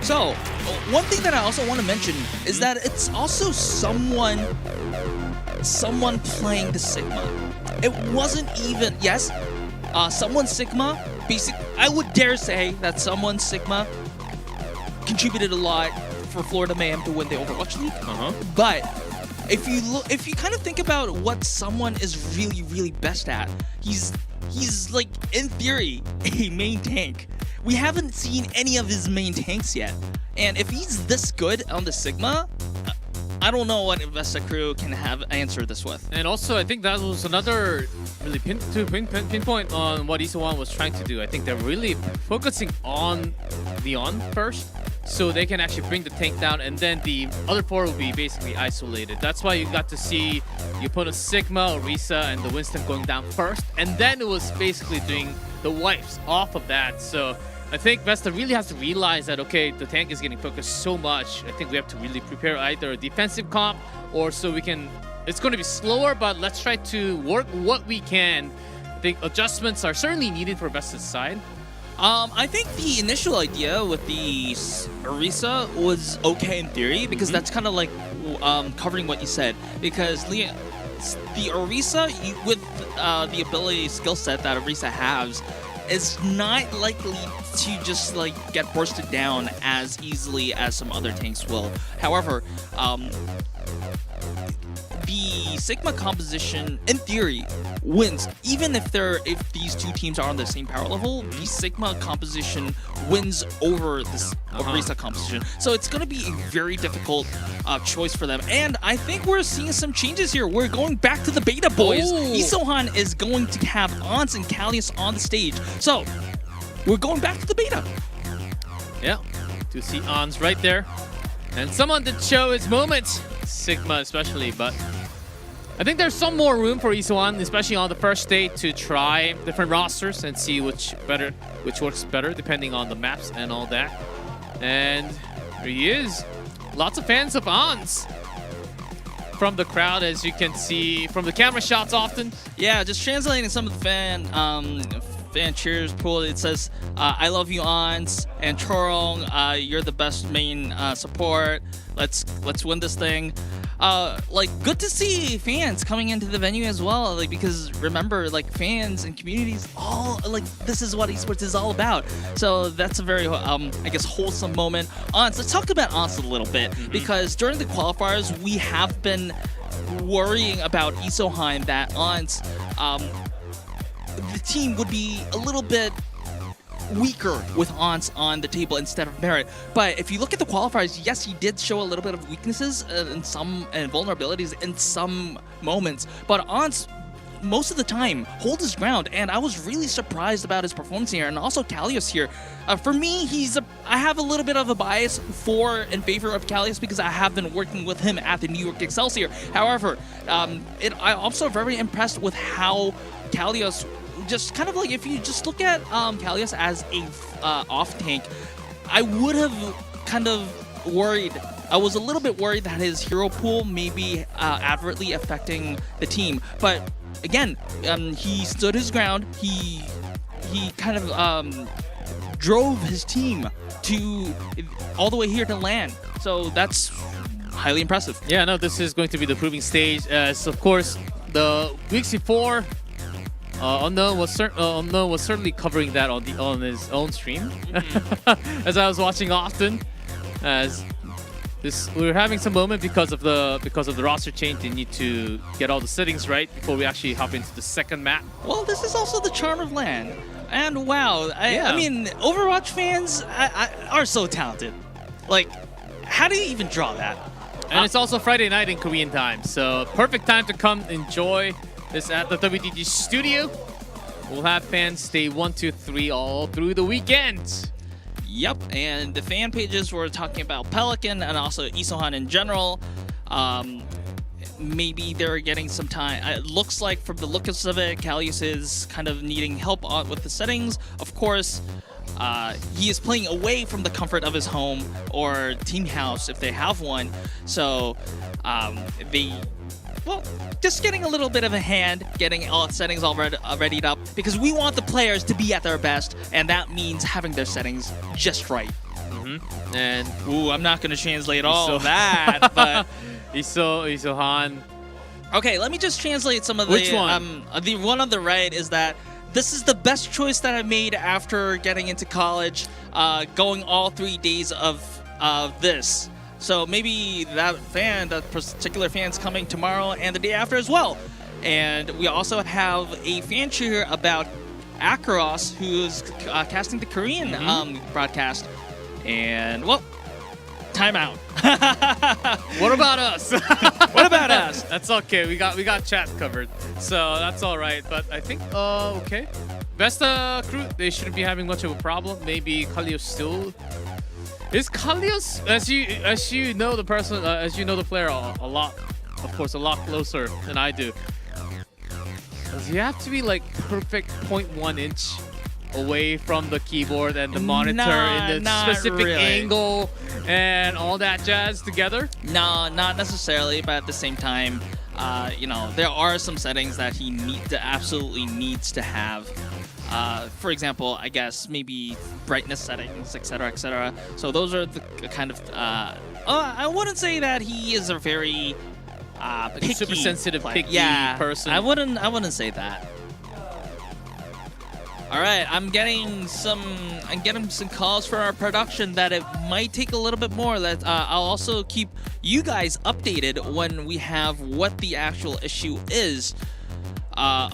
Speaker 9: So, one thing that I also want to mention is that it's also someone playing the Sigma. It wasn't even, yes, someone Sigma, I would dare say that someone Sigma contributed a lot for Florida Mayhem to win the Overwatch League. But if you kind of think about what someone is really, really best at, he's like, in theory, a main tank. We haven't seen any of his main tanks yet. And if he's this good on the Sigma, I don't know what Vesta crew can have answer this with.
Speaker 8: And also, I think that was another really pinpoint on what Isuan was trying to do. I think they're really focusing on the On first, so they can actually bring the tank down, and then the other 4 will be basically isolated. That's why you got to see the opponent Sigma, Orisa, and the Winston going down first, and then it was basically doing the wipes off of that. So I think Vesta really has to realize that, okay, the tank is getting focused so much. I think we have to really prepare either a defensive comp, or so we can, it's going to be slower, but let's try to work what we can. I think adjustments are certainly needed for Vesta's side.
Speaker 9: I think the initial idea with the Orisa was okay in theory, because that's kind of like covering what you said. Because the Orisa, with the ability skill set that Orisa has, is not likely to just like get bursted down as easily as some other tanks will. However, the Sigma composition, in theory, wins. Even if these two teams are on the same power level, the Sigma composition wins over this Orisa composition. So it's going to be a very difficult choice for them. And I think we're seeing some changes here. We're going back to the beta, boys. Isohan is going to have Ons and Kalius on the stage. So we're going back to the beta.
Speaker 8: Yeah, to see Ons right there. And someone did show his moment, Sigma especially, but I think there's some more room for Isuan, especially on the first day, to try different rosters and see which works better depending on the maps and all that. And here he is. Lots of fans of Ons from the crowd, as you can see from the camera shots often.
Speaker 9: Yeah, just translating some of the fan cheers pool. It says, I love you, Ons, and Chorong, you're the best main support. Let's win this thing. Like, good to see fans coming into the venue as well, like, because remember, like, fans and communities, all, like, this is what esports is all about. So that's a very I guess wholesome moment. Ons, let's talk about Ons a little bit, because during the qualifiers we have been worrying about Isohan that Ons the team would be a little bit weaker with Ons on the table instead of Merit. But if you look at the qualifiers, yes, he did show a little bit of weaknesses and vulnerabilities in some moments. But Ons, most of the time, hold his ground, and I was really surprised about his performance here, and also Kalius here. For me, I have a little bit of a bias in favor of Kalius because I have been working with him at the New York Excelsior. However, I'm also very impressed with how Kalius, just kind of like, if you just look at Kalius as a off tank, I would have kind of worried. I was a little bit worried that his hero pool may be adversely affecting the team. But again, he stood his ground. He he kind of drove his team to all the way here to land. So that's highly impressive.
Speaker 8: Yeah, no, this is going to be the proving stage. As of course, the weeks before, Unknown was certainly covering that on his own stream, as I was watching often. As we were having some moment because of the roster change. They need to get all the settings right before we actually hop into the second map.
Speaker 9: Well, this is also the charm of LAN. And wow, I mean, Overwatch fans are so talented. Like, how do you even draw that?
Speaker 8: And it's also Friday night in Korean time, so perfect time to come enjoy this at the WDG studio. We'll have fans stay 1, 2, 3 all through the weekend.
Speaker 9: Yep, and the fan pages were talking about Pelican and also Isohan in general. Maybe they're getting some time. It looks like from the looks of it, Callius is kind of needing help with the settings. Of course, he is playing away from the comfort of his home or team house if they have one. So just getting a little bit of a hand, getting all settings all readied up, because we want the players to be at their best, and that means having their settings just right.
Speaker 8: And
Speaker 9: I'm not going to translate all of that, but
Speaker 8: Isohan.
Speaker 9: Okay, let me just translate some of
Speaker 8: Which one?
Speaker 9: The one on the right is that this is the best choice that I made after getting into college, going all 3 days of this. So maybe that particular fan's coming tomorrow and the day after as well. And we also have a fan cheer about Akaros, who's casting the Korean broadcast. And, well, timeout.
Speaker 8: What about us?
Speaker 9: What about us?
Speaker 8: That's okay. We got chat covered, so that's all right. But I think okay. Vesta crew, they shouldn't be having much of a problem. Maybe Kalios still. Is Kalios, as you know the person, as you know the player a lot, of course, a lot closer than I do. Does he have to be like perfect 0.1 inch away from the keyboard and the monitor in the specific angle and all that jazz together?
Speaker 9: No, not necessarily, but at the same time, you know, there are some settings that he absolutely needs to have. For example, I guess maybe brightness settings, etc., etc. So those are the kind of. I wouldn't say that he is a very picky,
Speaker 8: super sensitive, picky person.
Speaker 9: I wouldn't say that. All right, I'm getting some calls for our production that it might take a little bit more. I'll also keep you guys updated when we have what the actual issue is.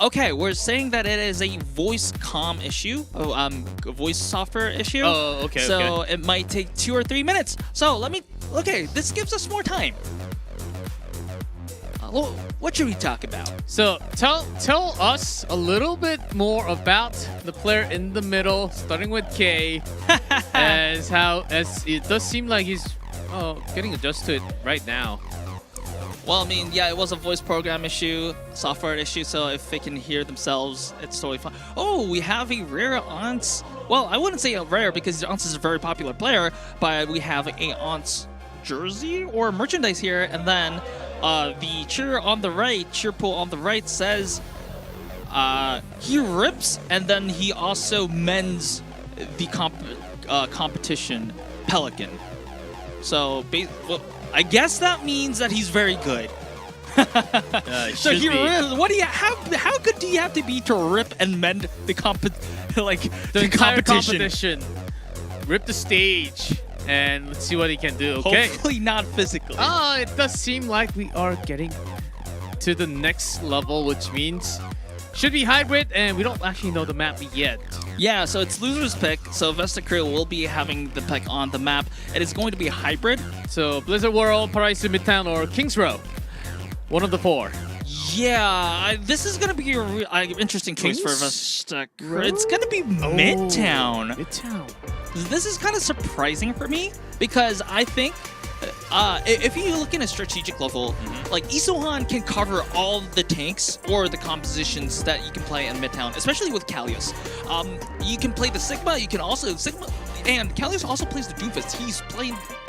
Speaker 9: Okay, we're saying that it is a voice comm issue, voice software issue.
Speaker 8: Oh, okay.
Speaker 9: So it might take 2 or 3 minutes. So this gives us more time. What should we talk about?
Speaker 8: So tell us a little bit more about the player in the middle, starting with K, as it does seem like he's getting adjusted to it right now.
Speaker 9: Well, I mean, yeah, it was a voice program issue, software issue, so if they can hear themselves, it's totally fine. Oh, we have a rare Aunts. Well, I wouldn't say a rare because Aunts is a very popular player, but we have a Aunts jersey or merchandise here, and then the cheer pool on the right says he rips, and then he also mends the competition Pelican. So, I guess that means that he's very good. So he rips. How good do you have to be to rip and mend the competition?
Speaker 8: Rip the stage, and let's see what he can do. Okay.
Speaker 9: Hopefully not physically.
Speaker 8: It does seem like we are getting to the next level, which means should be hybrid, and we don't actually know the map yet.
Speaker 9: Yeah, so it's loser's pick. So Vesta Crew will be having the pick on the map. It is going to be hybrid.
Speaker 8: So Blizzard World, Paraisu Midtown, or Kings Row. One of the 4.
Speaker 9: Yeah, this is going to be an interesting choice for Vesta Crew. It's going to be Midtown.
Speaker 8: Midtown.
Speaker 9: This is kind of surprising for me because I think if you look in a strategic level, like Isohan can cover all the tanks or the compositions that you can play in Midtown, especially with Callius. You can play the Sigma, and Callius also plays the Doomfist.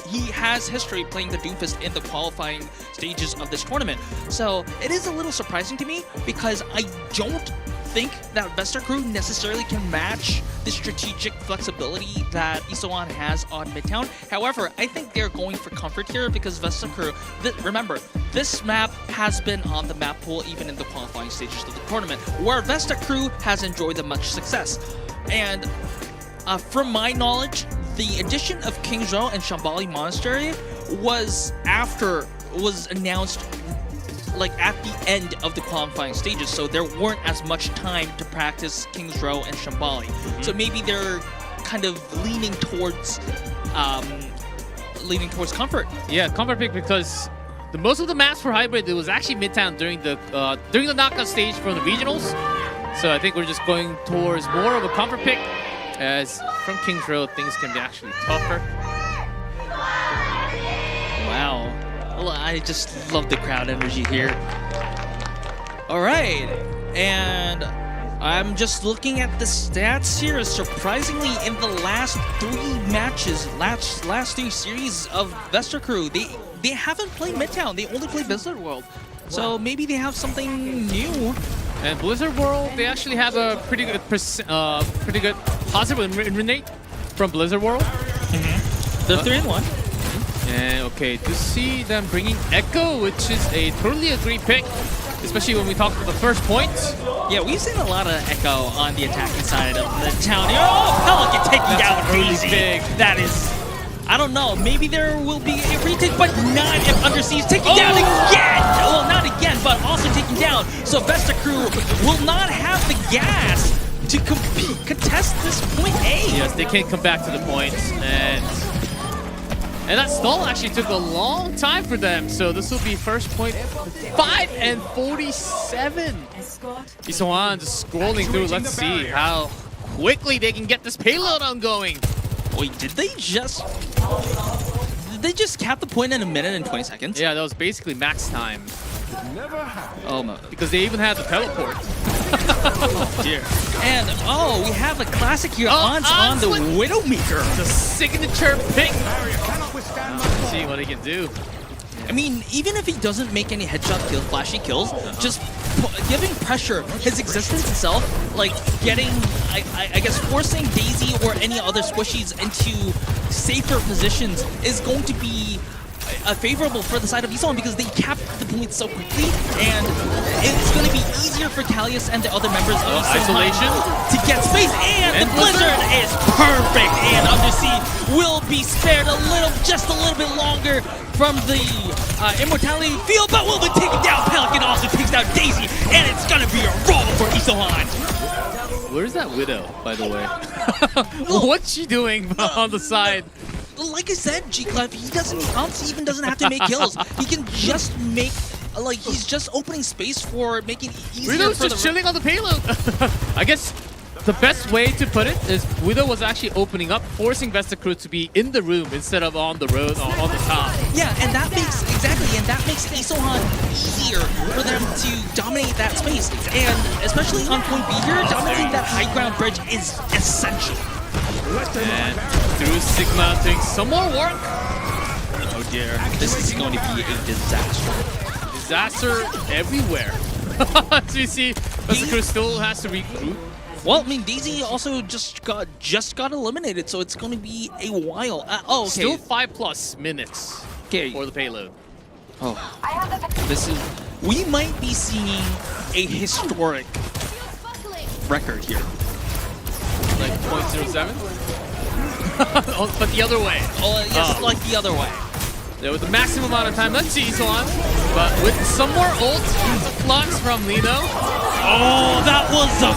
Speaker 9: He has history playing the Doomfist in the qualifying stages of this tournament. So it is a little surprising to me because I don't think that Vesta Crew necessarily can match the strategic flexibility that Isoan has on Midtown. However, I think they're going for comfort here because Vesta Crew, remember, this map has been on the map pool even in the qualifying stages of the tournament, where Vesta Crew has enjoyed the much success. And from my knowledge, the addition of King's Row and Shambali Monastery was announced like at the end of the qualifying stages, so there weren't as much time to practice King's Row and Shambali. So maybe they're kind of leaning towards comfort.
Speaker 8: Yeah, comfort pick because most of the maps for hybrid, it was actually Midtown during the knockout stage from the regionals. So I think we're just going towards more of a comfort pick, as from King's Row things can be actually tougher.
Speaker 9: Wow. Well, I just love the crowd energy here. All right, and I'm just looking at the stats here. Surprisingly, in the last 3 matches, last 3 series of Vesta Crew, they haven't played Midtown. They only play Blizzard World. So maybe they have something new.
Speaker 8: And Blizzard World, they actually have a pretty good positive win rate from Blizzard World.
Speaker 9: They're 3-1.
Speaker 8: And okay, to see them bringing Echo, which is a totally agreed pick, especially when we talk about the first point.
Speaker 9: Yeah, we've seen a lot of Echo on the attacking side of the town. Oh, Pelican taking down Daisy.
Speaker 8: Big.
Speaker 9: That is, I don't know, maybe there will be a retake, but not if Undersea's taking down again. Well, not again, but also taking down. So Vesta Crew will not have the gas to contest this point A.
Speaker 8: Yes, they can't come back to the point. And that stall actually took a long time for them, so this will be first point 5:47. Isoan just scrolling through. Let's see how quickly they can get this payload ongoing.
Speaker 9: Wait, did they just cap the point in 1 minute and 20 seconds?
Speaker 8: Yeah, that was basically max time.
Speaker 9: Oh no.
Speaker 8: Because they even had the teleport.
Speaker 9: Oh dear. And we have a classic here on the Widowmaker.
Speaker 8: The signature pick. Let's see what he can do.
Speaker 9: I mean, even if he doesn't make any headshot kills, flashy kills, just giving pressure, his existence itself, like getting, I guess, forcing Daisy or any other squishies into safer positions is going to be favorable for the side of Isoan because they capped the points so quickly, and it's going to be easier for Callius and the other members of
Speaker 8: Isolation
Speaker 9: to get space, and the Blizzard is perfect, and Undersea will be spared just a little bit longer from the Immortality field, but will be taken down. Pelican also takes down Daisy, and it's going to be a roll for Isoan.
Speaker 8: Where's that Widow, by the way? What's she doing on the side?
Speaker 9: Like I said, G-Clef, he even doesn't have to make kills. He can just make, he's just opening space for making it easier.
Speaker 8: Widow's just chilling on the payload. I guess the best way to put it is Widow was actually opening up, forcing Vesta Crew to be in the room instead of on the road, on the top.
Speaker 9: Yeah, and that makes, Isoan easier for them to dominate that space. And especially on point B here, dominating that high ground bridge is essential.
Speaker 8: And through Sigma doing some more work.
Speaker 9: Oh dear, this is going to be a disaster.
Speaker 8: Disaster everywhere. As we see, Vesta Crew still has to regroup.
Speaker 9: Well, I mean, Daisy also just got eliminated, so it's going to be a while. Okay.
Speaker 8: Still 5+ minutes for the payload.
Speaker 9: Oh, we might be seeing a historic record here.
Speaker 8: Like 0.07? But the other way.
Speaker 9: Oh, yes, like the other way.
Speaker 8: There was the maximum amount of time. Let's see Isoan, but with some more ult flux from Lino.
Speaker 9: Oh, that was a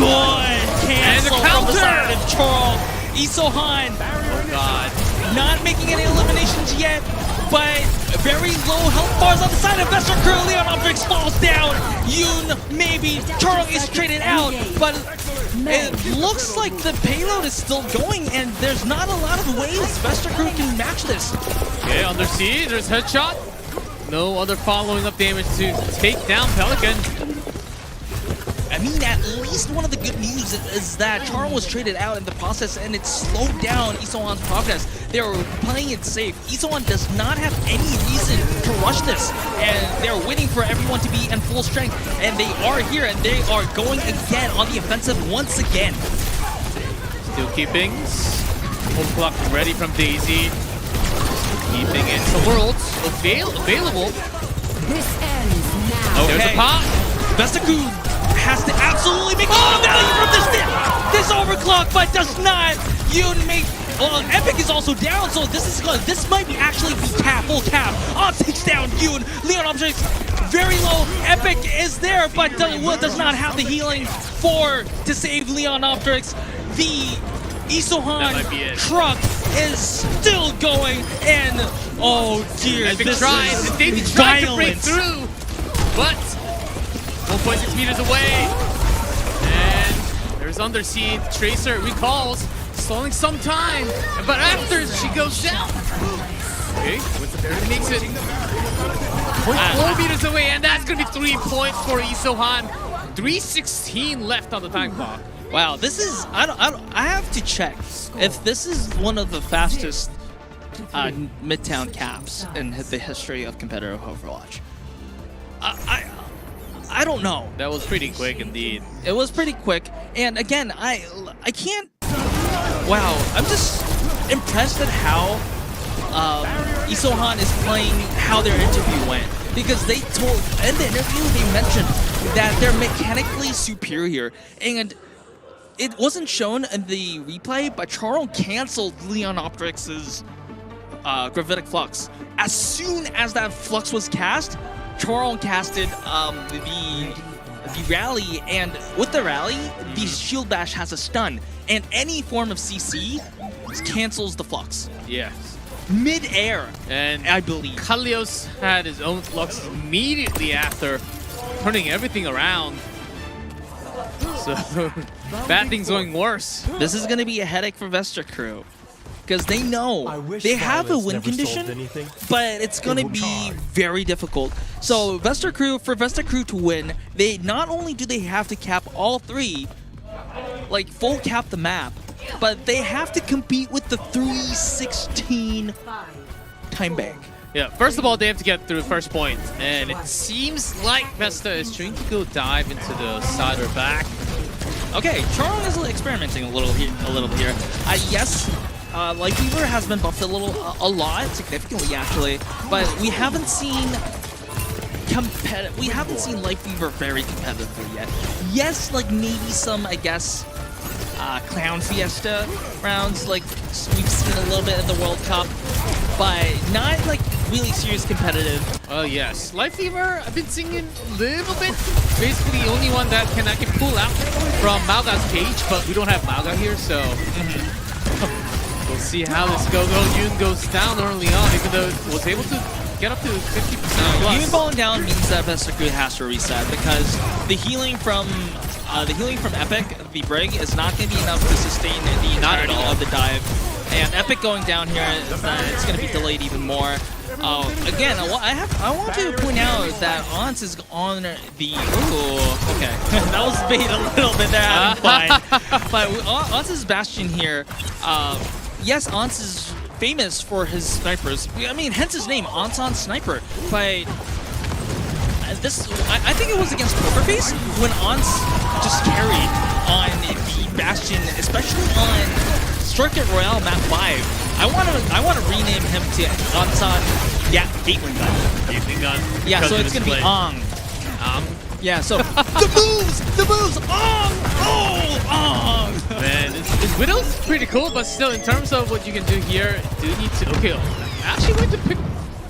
Speaker 9: good cancel from the side of Charles. Isoan.
Speaker 8: Oh god.
Speaker 9: Not making any eliminations yet, but very low health bars on the side of Vesta Crew. Leon Umbrix falls down. Yoon, maybe. Charles is traded out, but it looks like the payload is still going, and there's not a lot of ways Vesta Crew can match this.
Speaker 8: Okay, Undersea, there's headshot. No other following up damage to take down Pelican.
Speaker 9: I mean, at least one of the good news is that Char was traded out in the process, and it slowed down Isohan's progress. They were playing it safe. Isohan does not have any reason to rush this, and they're waiting for everyone to be in full strength, and they are here, and they are going again on the offensive once again.
Speaker 8: Still keeping. Overclock ready from Daisy. Keeping it. The world's available.
Speaker 1: This ends now.
Speaker 8: There's a pop.
Speaker 9: Vestaku has to absolutely make all the value from this overclock, but does not. Yoon make. Well, Epic is also down, so this might be actually be full cap. Takes down Yoon. Leon Objects very low. Epic is there, but does not have the healing to save Leon Objects. The Isohan truck is still going, and oh dear,
Speaker 8: Epic
Speaker 9: this
Speaker 8: tries.
Speaker 9: is
Speaker 8: Daisy tried to break
Speaker 9: violent.
Speaker 8: through, but 1.6 meters away, and there's Underseed. Tracer recalls, stalling some time, but after she goes down. Okay, Winston makes it 0.4 meters away, and that's gonna be 3 points for Isohan. 3:16 left on the time clock.
Speaker 9: Wow, this is I have to check if this is one of the fastest Midtown caps in the history of competitive Overwatch. I don't know.
Speaker 8: That was pretty quick indeed.
Speaker 9: It was pretty quick, and again, I can't. Wow, I'm just impressed at how Isohan is playing, how their interview went, because they told in the interview they mentioned that they're mechanically superior, and it wasn't shown in the replay, but Charo canceled Leon Optrix's Gravitic Flux. As soon as that Flux was cast, Charo casted the Rally, and with the Rally, the Shield Bash has a stun, and any form of CC cancels the Flux.
Speaker 8: Yes.
Speaker 9: Mid-air,
Speaker 8: and
Speaker 9: I believe.
Speaker 8: Kalios had his own Flux immediately after, turning everything around. So, bad things going worse.
Speaker 9: This is going to be a headache for Vesta Crew, because they know they have a win condition, but it's going to be very difficult. So for Vesta Crew to win, they not only do they have to cap all three, like full cap the map, but they have to compete with the 3:16 time bank.
Speaker 8: Yeah, first of all, they have to get through the first point, and it seems like Vesta is trying to go dive into the side or back.
Speaker 9: Okay, Charon is experimenting a little here. Yes, Light Fever has been buffed a lot, significantly actually, but we haven't seen Light Fever very competitively yet. Yes, like maybe some, I guess, Clown Fiesta rounds, like we've seen a little bit in the World Cup, but not like really serious competitive.
Speaker 8: Oh yes, Light Fever, I've been seeing it a little bit. Basically the only one that I can pull out from Malga's cage, but we don't have Malga here, so we'll see how this goes. Oh, Yoon goes down early on, even though it was able to get up to 50%.
Speaker 9: Yoon falling down means that Vesta Crew has to reset, because the healing from Epic, the Brig, is not going to be enough to sustain the entirety of the dive. And Epic going down here, it's going to be delayed even more. Again, I want to point out that Ons is on the. Ooh, okay, that was bait a little bit there, having fun. But Ons' Bastion here. Yes, Ons is famous for his snipers. I mean, hence his name, Onson Sniper. But I think it was against Pokerface when Ons just carried on the Bastion, especially on Circuit Royale map 5. I want to rename him to Onson. Yeah, Gatewing Gun.
Speaker 8: Gatewing Gun.
Speaker 9: Yeah, so it's gonna be Ong. Yeah, so the moves, Ong, Ong.
Speaker 8: Man, this Widow's pretty cool, but still, in terms of what you can do here, do you need to? Okay, actually, went to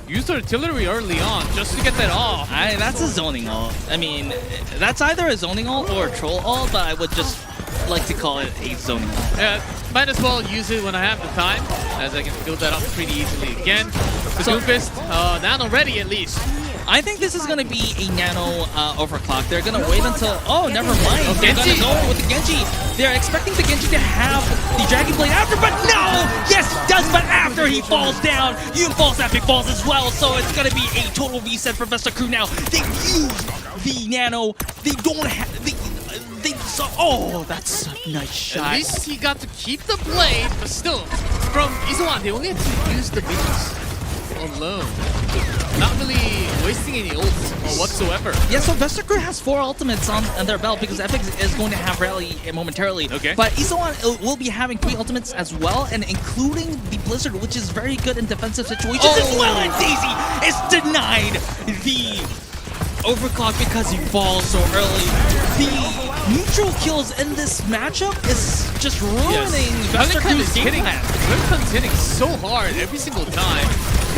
Speaker 8: use artillery early on just to get that off.
Speaker 9: That's a zoning ult. I mean, that's either a zoning ult or a troll ult, but I would just like to call it a zoning ult.
Speaker 8: Yeah, might as well use it when I have the time, as I can build that up pretty easily again. The Doomfist, Nano ready at least.
Speaker 9: I think this is going to be a Nano overclock. They're going to wait until... Oh, never mind.
Speaker 8: Oh,
Speaker 9: they're going to go with the Genji. They're expecting the Genji to have the Dragon Blade after, but no! Yes, he does, but after he falls down, Yoon falls, Epic falls as well, so it's going to be a total reset for Vesta Crew now. They used the Nano. They don't have... So, oh, that's a nice shot.
Speaker 8: At least he got to keep the blade, but still, from Isoan, they only had to use the minions alone. Not really wasting any ults whatsoever.
Speaker 9: Yeah, so Vestercrew has 4 ultimates on their belt because Epic is going to have rally momentarily.
Speaker 8: Okay.
Speaker 9: But Isoan will be having 3 ultimates as well, and including the Blizzard, which is very good in defensive situations as well. And Daisy is denied the overclock because he falls so early. The neutral kills in this matchup is just ruining Vestercrew's game plan.
Speaker 8: Glimcon's hitting so hard every single time.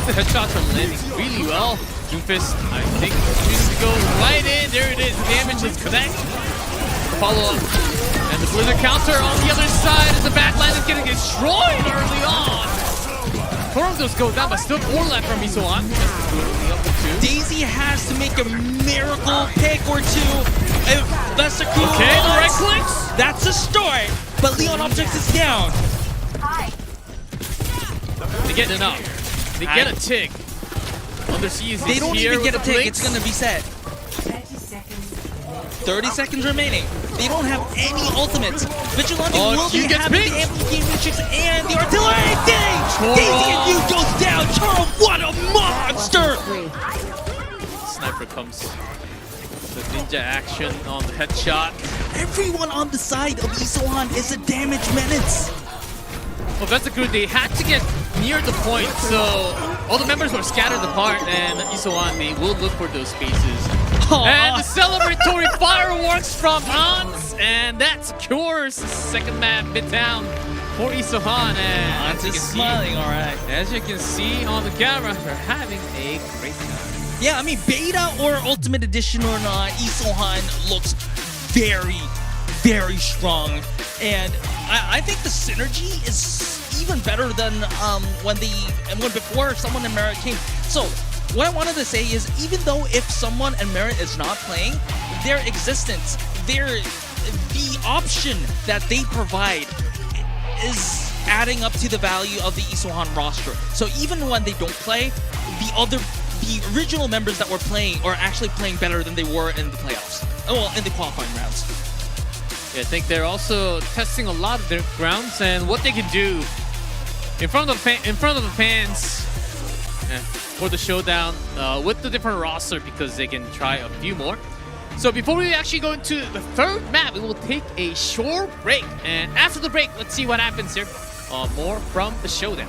Speaker 8: The headshots are landing really well. Doomfist, I think, chooses to go right in. There it is. The damage is connect. Follow up. And the Blizzard counter on the other side as the backline is getting destroyed early on. Torndos go down, but still overlap from Isoan.
Speaker 9: Daisy has to make a miracle pick or two. Vestercrew.
Speaker 8: Okay, the right clicks.
Speaker 9: That's a start. But Leon Objects is down.
Speaker 8: They get enough. They get a tick. Underseas
Speaker 9: They don't
Speaker 8: here
Speaker 9: even get a
Speaker 8: with the
Speaker 9: tick.
Speaker 8: blinks.
Speaker 9: It's going to be set. 30 seconds remaining. They don't have any ultimates. Vigilante will be having the Amplification Matrix and the Artillery. Daisy and you goes down. Choro, what a monster!
Speaker 8: Sniper comes. The ninja action on the headshot.
Speaker 9: Everyone on the side of Isoan is a damage menace.
Speaker 8: Well, Vestercrew, they had to get near the point, so all the members were scattered apart, and Isoan, they will look for those spaces. And the celebratory fireworks from Hans, and that secures the second map midtown for Isoan. And
Speaker 9: Hans is smiling, all right.
Speaker 8: As you can see on the camera, they're having a great time.
Speaker 9: Yeah, I mean, beta or Ultimate Edition or not, Isoan looks very, very strong. And I think the synergy is even better than when before someone in Merit came. So what I wanted to say is, even though if someone in Merit is not playing, their existence, the option that they provide is adding up to the value of the Isohan roster. So even when they don't play, the original members that were playing are actually playing better than they were in the playoffs. Well, in the qualifying rounds.
Speaker 8: Yeah, I think they're also testing a lot of their grounds and what they can do in front of the fans for the showdown with the different roster, because they can try a few more. So before we actually go into the third map, we will take a short break, and after the break, let's see what happens here. More from the showdown.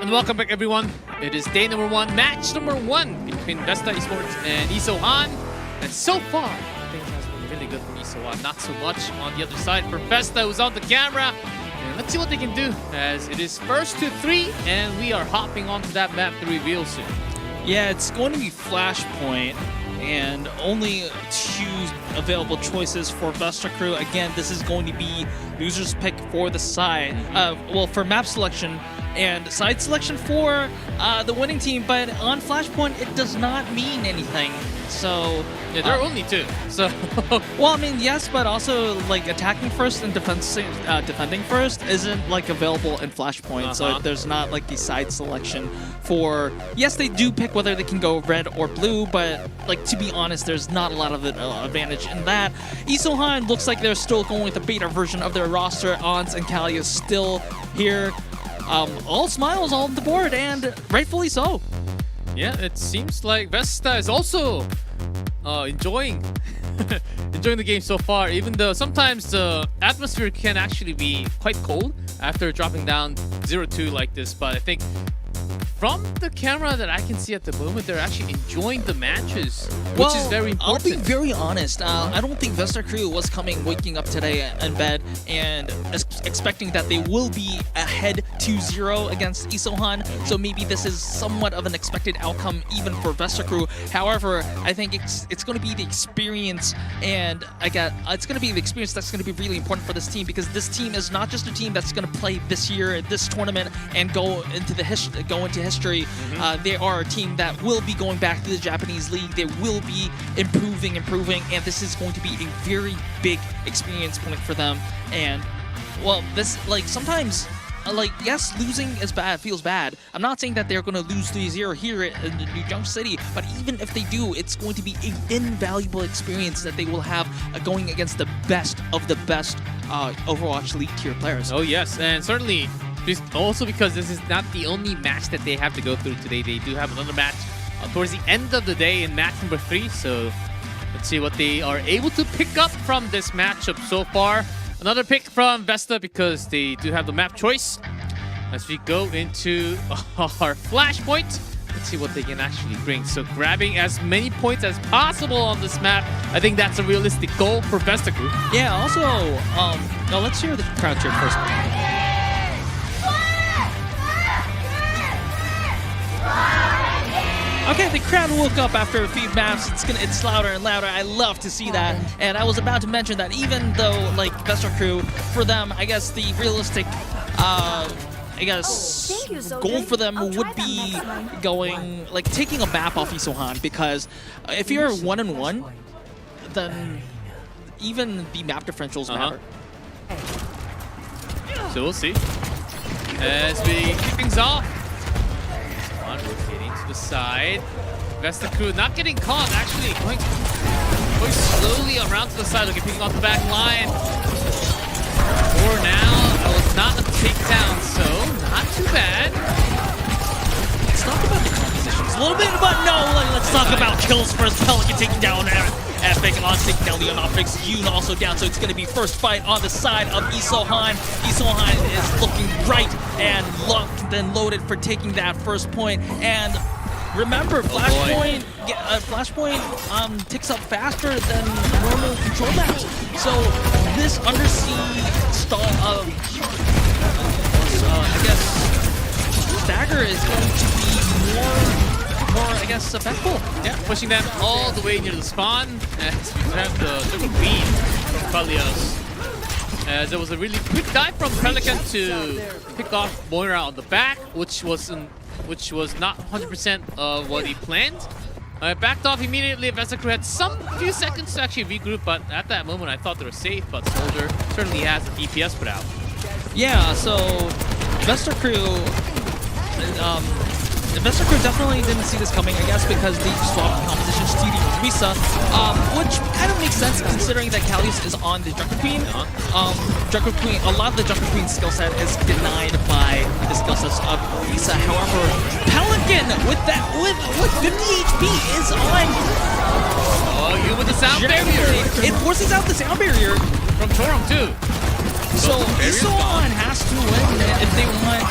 Speaker 8: And welcome back, everyone. It is day number 1, match number 1 between Vesta Esports and Isohan. And so far, things has been really good for Isohan. Not so much on the other side for Vesta, who's on the camera. And let's see what they can do, as it is first to 3, and we are hopping onto that map to reveal soon.
Speaker 9: Yeah, it's going to be Flashpoint, and only 2 available choices for Vesta Crew. Again, this is going to be loser's pick for the side, for map selection and side selection for the winning team. But on Flashpoint, it does not mean anything. So
Speaker 8: yeah, there are only 2. So
Speaker 9: well, I mean, yes, but also like attacking first and defending first isn't like available in Flashpoint. So there's not like the side selection for. Yes, they do pick whether they can go red or blue, but like to be honest, there's not a lot of advantage in that. Isohan looks like they're still going with the beta version of their roster. Ons and Kali is still here. All smiles on the board, and rightfully so.
Speaker 8: Yeah, it seems like Vesta is also enjoying the game so far, even though sometimes the atmosphere can actually be quite cold after dropping down 0-2 like this. But I think from the camera that I can see at the moment, they're actually enjoying the matches, which is very important.
Speaker 9: I'll be very honest. I don't think Vesta Crew was waking up today in bed and expecting that they will be ahead 2-0 against Isohan. So maybe this is somewhat of an expected outcome even for Vesta Crew. However, I think it's going to be the experience, and it's going to be the experience that's going to be really important for this team, because this team is not just a team that's going to play this year, this tournament, and go into history. They are a team that will be going back to the Japanese league. They will be improving, and this is going to be a very big experience point for them. And well, this sometimes yes, losing is bad, feels bad. I'm not saying that they're going to lose 3-0 here in the New Junk City, but even if they do, it's going to be an invaluable experience that they will have going against the best of the best Overwatch League tier players.
Speaker 8: Oh yes, and certainly also because this is not the only match that they have to go through today. They do have another match towards the end of the day in match number 3. So let's see what they are able to pick up from this matchup so far. Another pick from Vesta because they do have the map choice. As we go into our Flashpoint, let's see what they can actually bring. So grabbing as many points as possible on this map, I think that's a realistic goal for Vesta Crew.
Speaker 9: Yeah, also, now let's hear the crowd cheer first. Okay, the crowd woke up after a few maps. It's louder and louder. I love to see that. And I was about to mention that even though like Vesta Crew, for them, I guess the realistic goal for them would be taking a map off Isohan, because if you're 1-1, then even the map differentials matter.
Speaker 8: So we'll see. As we kick things off. Rotating to the side. Vesta Crew not getting caught, actually going slowly around to the side, looking picking off the back line. For now, that was not a takedown, so not too bad.
Speaker 9: Let's talk about the compositions a little bit, but let's talk about kills first. Pelican taking down Epic, and Ons taking down Leonophics. Yoon also down, so it's going to be first fight on the side of Isohan. Isohan is looking right and locked and loaded for taking that first point. And remember, Flashpoint ticks up faster than normal control maps. So this undersea stall stagger is going to be more, I guess, effectful.
Speaker 8: Yeah, pushing them all the way near the spawn. As we have the triple beam from Kalios. As there was a really quick dive from Pelican to pick off Moira on the back, which was not 100% of what he planned. Backed off immediately. Vesicrew had some few seconds to actually regroup, but at that moment I thought they were safe. But Soldier certainly has an DPS put out.
Speaker 9: Yeah, so Vesicrew definitely didn't see this coming, I guess, because they swapped compositions to the Orisa, which kind of makes sense considering that Callius is on the Junker Queen. Junker Queen, a lot of the Junker Queen skill set is denied by the skill sets of Orisa. However, Pelican with 50 HP is on.
Speaker 8: Oh, you with the sound barrier.
Speaker 9: It forces out the sound barrier
Speaker 8: from Torum too.
Speaker 9: So Isohan has to win if they want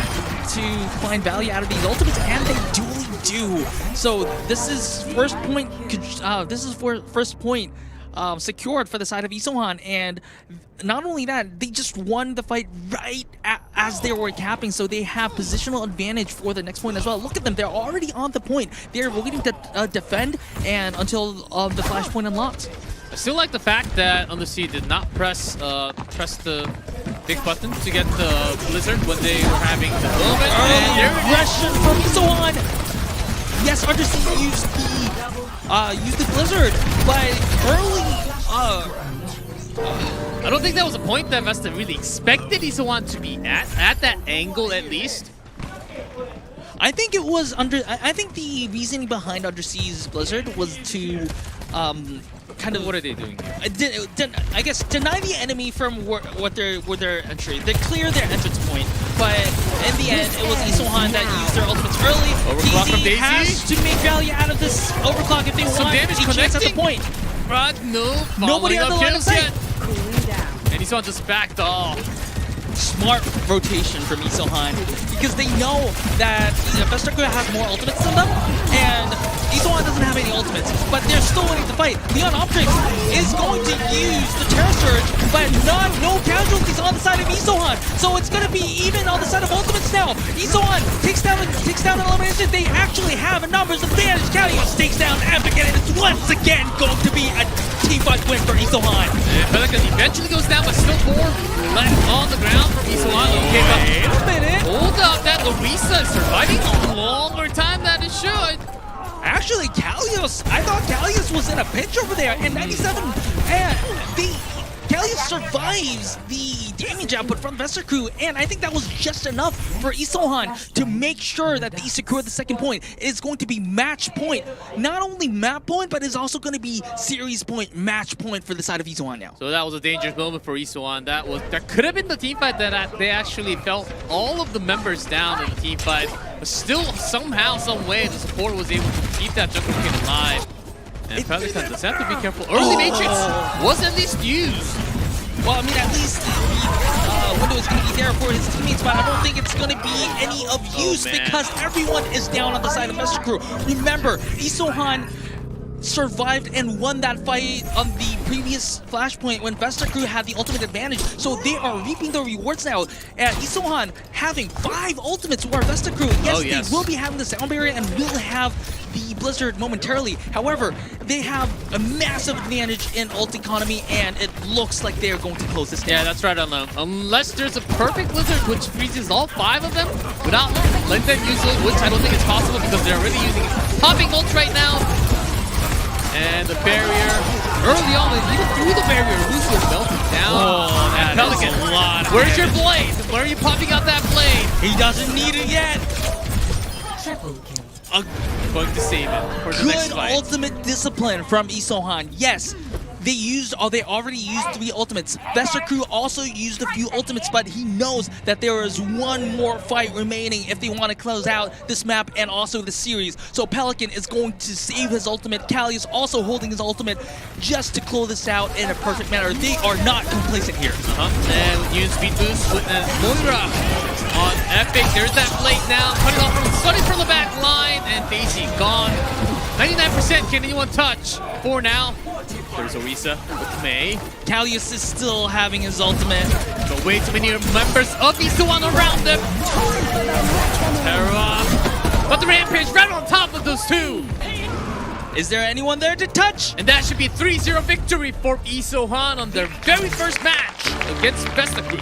Speaker 9: to find value out of these ultimates, and they duly do. So this is first point. First point secured for the side of Isohan, and not only that, they just won the fight right as they were capping, so they have positional advantage for the next point as well. Look at them; they're already on the point. They're waiting to defend and until the flash point unlocks.
Speaker 8: I still like the fact that Undersea did not press the big button to get the Blizzard when they were having the moment.
Speaker 9: And aggression from Isohan. Yes, Undersea used the Blizzard, but early.
Speaker 8: I don't think that was a point that Vesta really expected Isohan to be at that angle at least.
Speaker 9: I think it was I think the reasoning behind Undersea's Blizzard was to kind of,
Speaker 8: what are they doing?
Speaker 9: I guess deny the enemy from what their entry. They clear their entrance point, but in the end, it was Isohan that used their ultimates early.
Speaker 8: Overclock from Daisy
Speaker 9: has to make value out of this overclock if they want.
Speaker 8: Damage
Speaker 9: chance at the point.
Speaker 8: But no,
Speaker 9: nobody on the line of sight.
Speaker 8: And Isohan just backed off.
Speaker 9: Smart rotation from Isohan because they know that Vesicrew has more ultimates than them, and Isohan doesn't have any ultimates, but they're still winning the fight. Leon Optrix is going to use the Terror Surge, but no casualties on the side of Isohan, so it's going to be even on the side of ultimates now. Isohan takes down an elimination. They actually have a numbers advantage. Callios takes down Epic, and it's once again going to be a team fight win for Isohan.
Speaker 8: And Pelican eventually goes down, but still 4 left on the ground from Isohan. Okay,
Speaker 9: wait a minute.
Speaker 8: Hold up, that Orisa is surviving a longer time than it should.
Speaker 9: Actually, Callios, I thought Callios was in a pinch over there, and 97, and Callios survives the damage output from Vesicrew, and I think that was just enough for Isohan to make sure that they secure the second point. It is going to be match point. Not only map point, but it's also going to be series point, match point for the side of Isohan now.
Speaker 8: So that was a dangerous moment for Isohan. That could have been the team fight that they actually felt all of the members down in the team fight, but still somehow, some way, the support was able to keep that Jungle King alive. And Pelican does have to be careful. Early Matrix was at least used.
Speaker 9: Well, I mean, at least the window is going to be there for his teammates, but I don't think it's going to be any of use because everyone is down on the side of Vesicrew. Remember, Isohan survived and won that fight on the previous Flashpoint when Vesicrew had the ultimate advantage, so they are reaping the rewards now. And Isohan having 5 ultimates where Vesicrew, yes, they will be having the sound barrier and will have the Blizzard momentarily. However, they have a massive advantage in ult economy, and it looks like they're going to close this down.
Speaker 8: Yeah, that's right, unless there's a perfect Blizzard which freezes all 5 of them without letting them use ult, which I don't think is possible because they're already using popping ults right now. And the barrier, early on, even through the barrier, Lucio melted down.
Speaker 9: Oh, that
Speaker 8: Pelican,
Speaker 9: is a lot of
Speaker 8: where's
Speaker 9: damage.
Speaker 8: your blade? Where are you popping out that blade?
Speaker 9: He doesn't need it yet.
Speaker 8: Going to save it for the next
Speaker 9: Good
Speaker 8: fight.
Speaker 9: ultimate discipline from Isohan. Yes, they already used 3 ultimates. Vesicrew also used a few ultimates, but he knows that there is one more fight remaining if they want to close out this map and also the series. So Pelican is going to save his ultimate. Callius also holding his ultimate just to close this out in a perfect manner. They are not complacent here.
Speaker 8: And use speed boost with Moira on Epic. There's that blade now. Cutting off from Sunny from the back line, and Daisy gone. 99% can anyone touch for now. There's Orisa with May.
Speaker 9: Callius is still having his ultimate.
Speaker 8: But way too many members of Isohan around them. Terra. But the Rampage right on top of those 2.
Speaker 9: Is there anyone there to touch?
Speaker 8: And that should be a 3-0 victory for Isohan on their very first match against Vesicrew.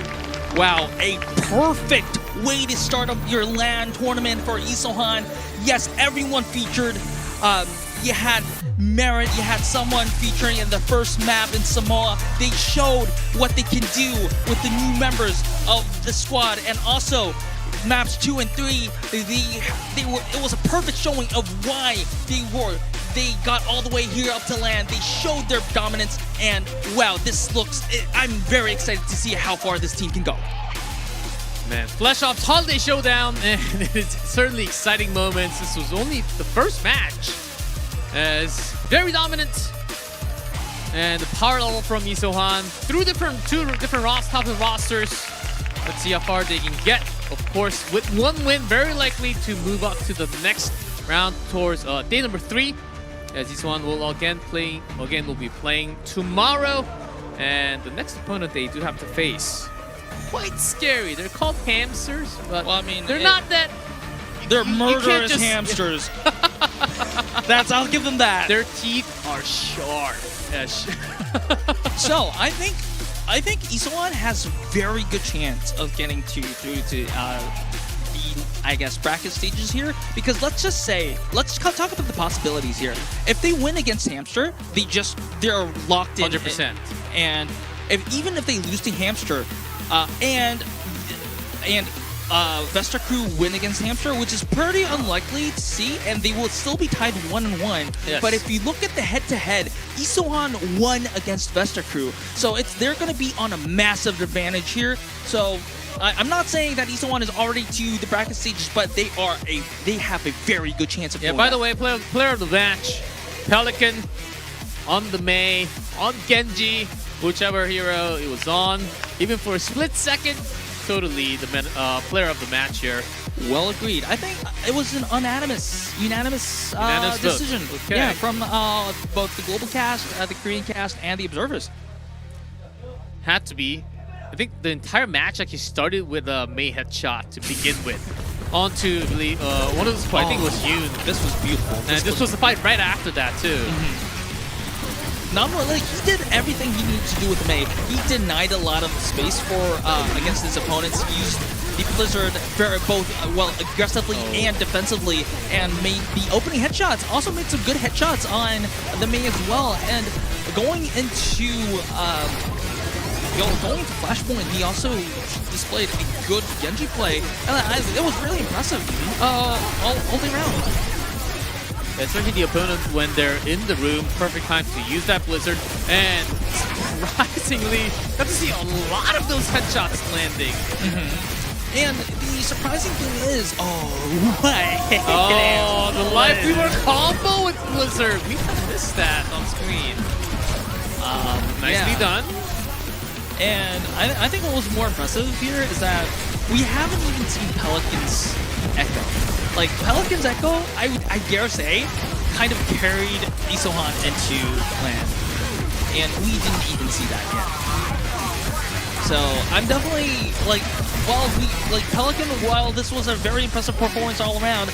Speaker 9: Wow, a perfect way to start up your LAN tournament for Isohan. Yes, everyone featured. You had Merit, you had someone featuring in the first map in Samoa. They showed what they can do with the new members of the squad, and also maps 2 and 3. It was a perfect showing of why they got all the way here up to land. They showed their dominance, and wow, I'm very excited to see how far this team can go.
Speaker 8: Man, FlashOps Holiday Showdown, and it's certainly exciting moments. This was only the first match. It's very dominant. And the power level from Isohan through two different top of rosters. Let's see how far they can get. Of course, with one win, very likely to move up to the next round towards day number 3. As Isohan will will be playing tomorrow. And the next opponent they do have to face, quite scary. They're called hamsters, but
Speaker 9: well, I mean,
Speaker 8: they're not that.
Speaker 9: They're murderous hamsters. I'll give them that.
Speaker 8: Their teeth are sharp.
Speaker 9: So I think Isohan has a very good chance of getting through to the bracket stages here, because let's talk about the possibilities here. If they win against Hamster, they're locked in
Speaker 8: 100%.
Speaker 9: And even if they lose to Hamster, and Vesta Crew win against Hamster, which is pretty unlikely to see, and they will still be tied 1-1.
Speaker 8: Yes.
Speaker 9: But if you look at the head-to-head, Isohan won against Vesta Crew, so they're going to be on a massive advantage here. So I'm not saying that Isohan is already to the bracket stages, but they have a very good chance of doing
Speaker 8: by the
Speaker 9: that.
Speaker 8: way, player of the match, Pelican on the Mei, on Genji, whichever hero it was on, even for a split second. Totally the player of the match here.
Speaker 9: Well agreed. I think it was an unanimous decision.
Speaker 8: Okay.
Speaker 9: Yeah, from both the global cast, the Korean cast, and the observers.
Speaker 8: Had to be. I think the entire match actually started with a Mei headshot to begin with. Onto one of those, I think it was Yoon.
Speaker 9: This was beautiful.
Speaker 8: And this was the fight right after that too.
Speaker 9: Not more like he did everything he needed to do with Mei. He denied a lot of space against his opponents. He used the Blizzard both aggressively and defensively, and made the opening headshots. Also made some good headshots on the Mei as well. And going into Flashpoint, he also displayed a good Genji play, and it was really impressive all day round.
Speaker 8: Especially the opponent when they're in the room, perfect time to use that Blizzard, and surprisingly, got to see a lot of those headshots landing.
Speaker 9: And the surprising thing is,
Speaker 8: the Lifeweaver combo with Blizzard. We kind of missed that on screen. Nicely done.
Speaker 9: And I think what was more impressive here is that we haven't even seen Pelican's Echo. Like, Pelican's Echo, I dare say, kind of carried Isohan into land. And we didn't even see that yet. So, I'm definitely, Pelican, while this was a very impressive performance all around,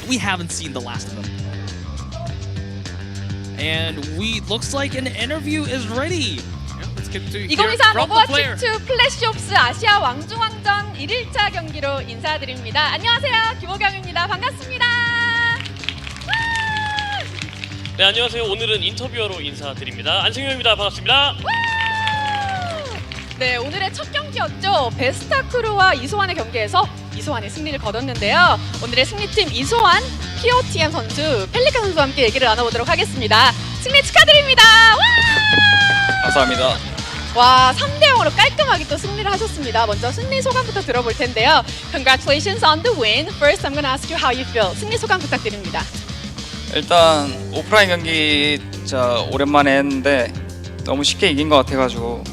Speaker 9: we haven't seen the last of them. And looks like an interview is ready. Let's get to
Speaker 17: 2023 오버워치 2 플래시옵스 아시아 왕중왕전 1일차 경기로 인사드립니다. 안녕하세요. 김호경입니다. 반갑습니다.
Speaker 18: 네, 안녕하세요. 오늘은 인터뷰어로 인사드립니다. 안승용입니다. 반갑습니다.
Speaker 17: 네, 오늘의 첫 경기였죠. 베스타 크루와 이소환의 경기에서 이소환이 승리를 거뒀는데요. 오늘의 승리팀 이소환, POTM 선수, 펠리칸 선수와 함께 얘기를 나눠보도록 하겠습니다. 승리 축하드립니다.
Speaker 19: 감사합니다.
Speaker 17: 와, 3대0으로 깔끔하게 또 승리를 하셨습니다. 먼저 승리 소감부터 들어볼 텐데요. Congratulations on the win. First, I'm gonna ask you how you feel. 승리 소감 부탁드립니다.
Speaker 19: 일단 오프라인 경기 진짜 오랜만에 했는데 너무 쉽게 이긴 것 같아가지고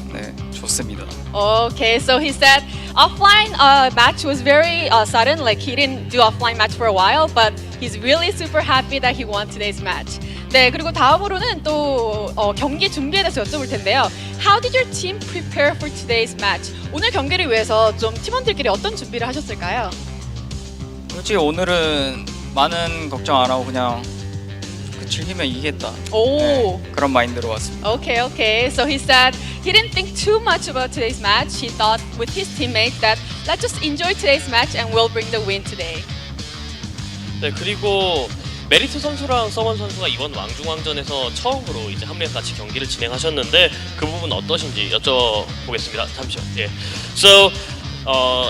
Speaker 19: 좋습니다.
Speaker 17: Okay, so he said offline match was very sudden. Like he didn't do offline match for a while, but he's really super happy that he won today's match. 네, 그리고 다음으로는 또 경기 준비에 대해서 여쭤볼 텐데요. How did your team prepare for today's match? 오늘 경기를 위해서 좀 팀원들끼리 어떤 준비를 하셨을까요?
Speaker 19: 솔직히 오늘은 많은 걱정 안 하고 그냥 즐기면 이기겠다. 그런 마인드로 왔습니다.
Speaker 17: Okay. So he said he didn't think too much about today's match. He thought with his teammates that let's just enjoy today's match and we'll bring the win today.
Speaker 18: 네, 그리고 메리트 선수랑 서먼 선수가 이번 왕중왕전에서 처음으로 이제 합류해서 같이 경기를 진행하셨는데 그 부분 어떠신지 여쭤보겠습니다. 잠시만. 예. So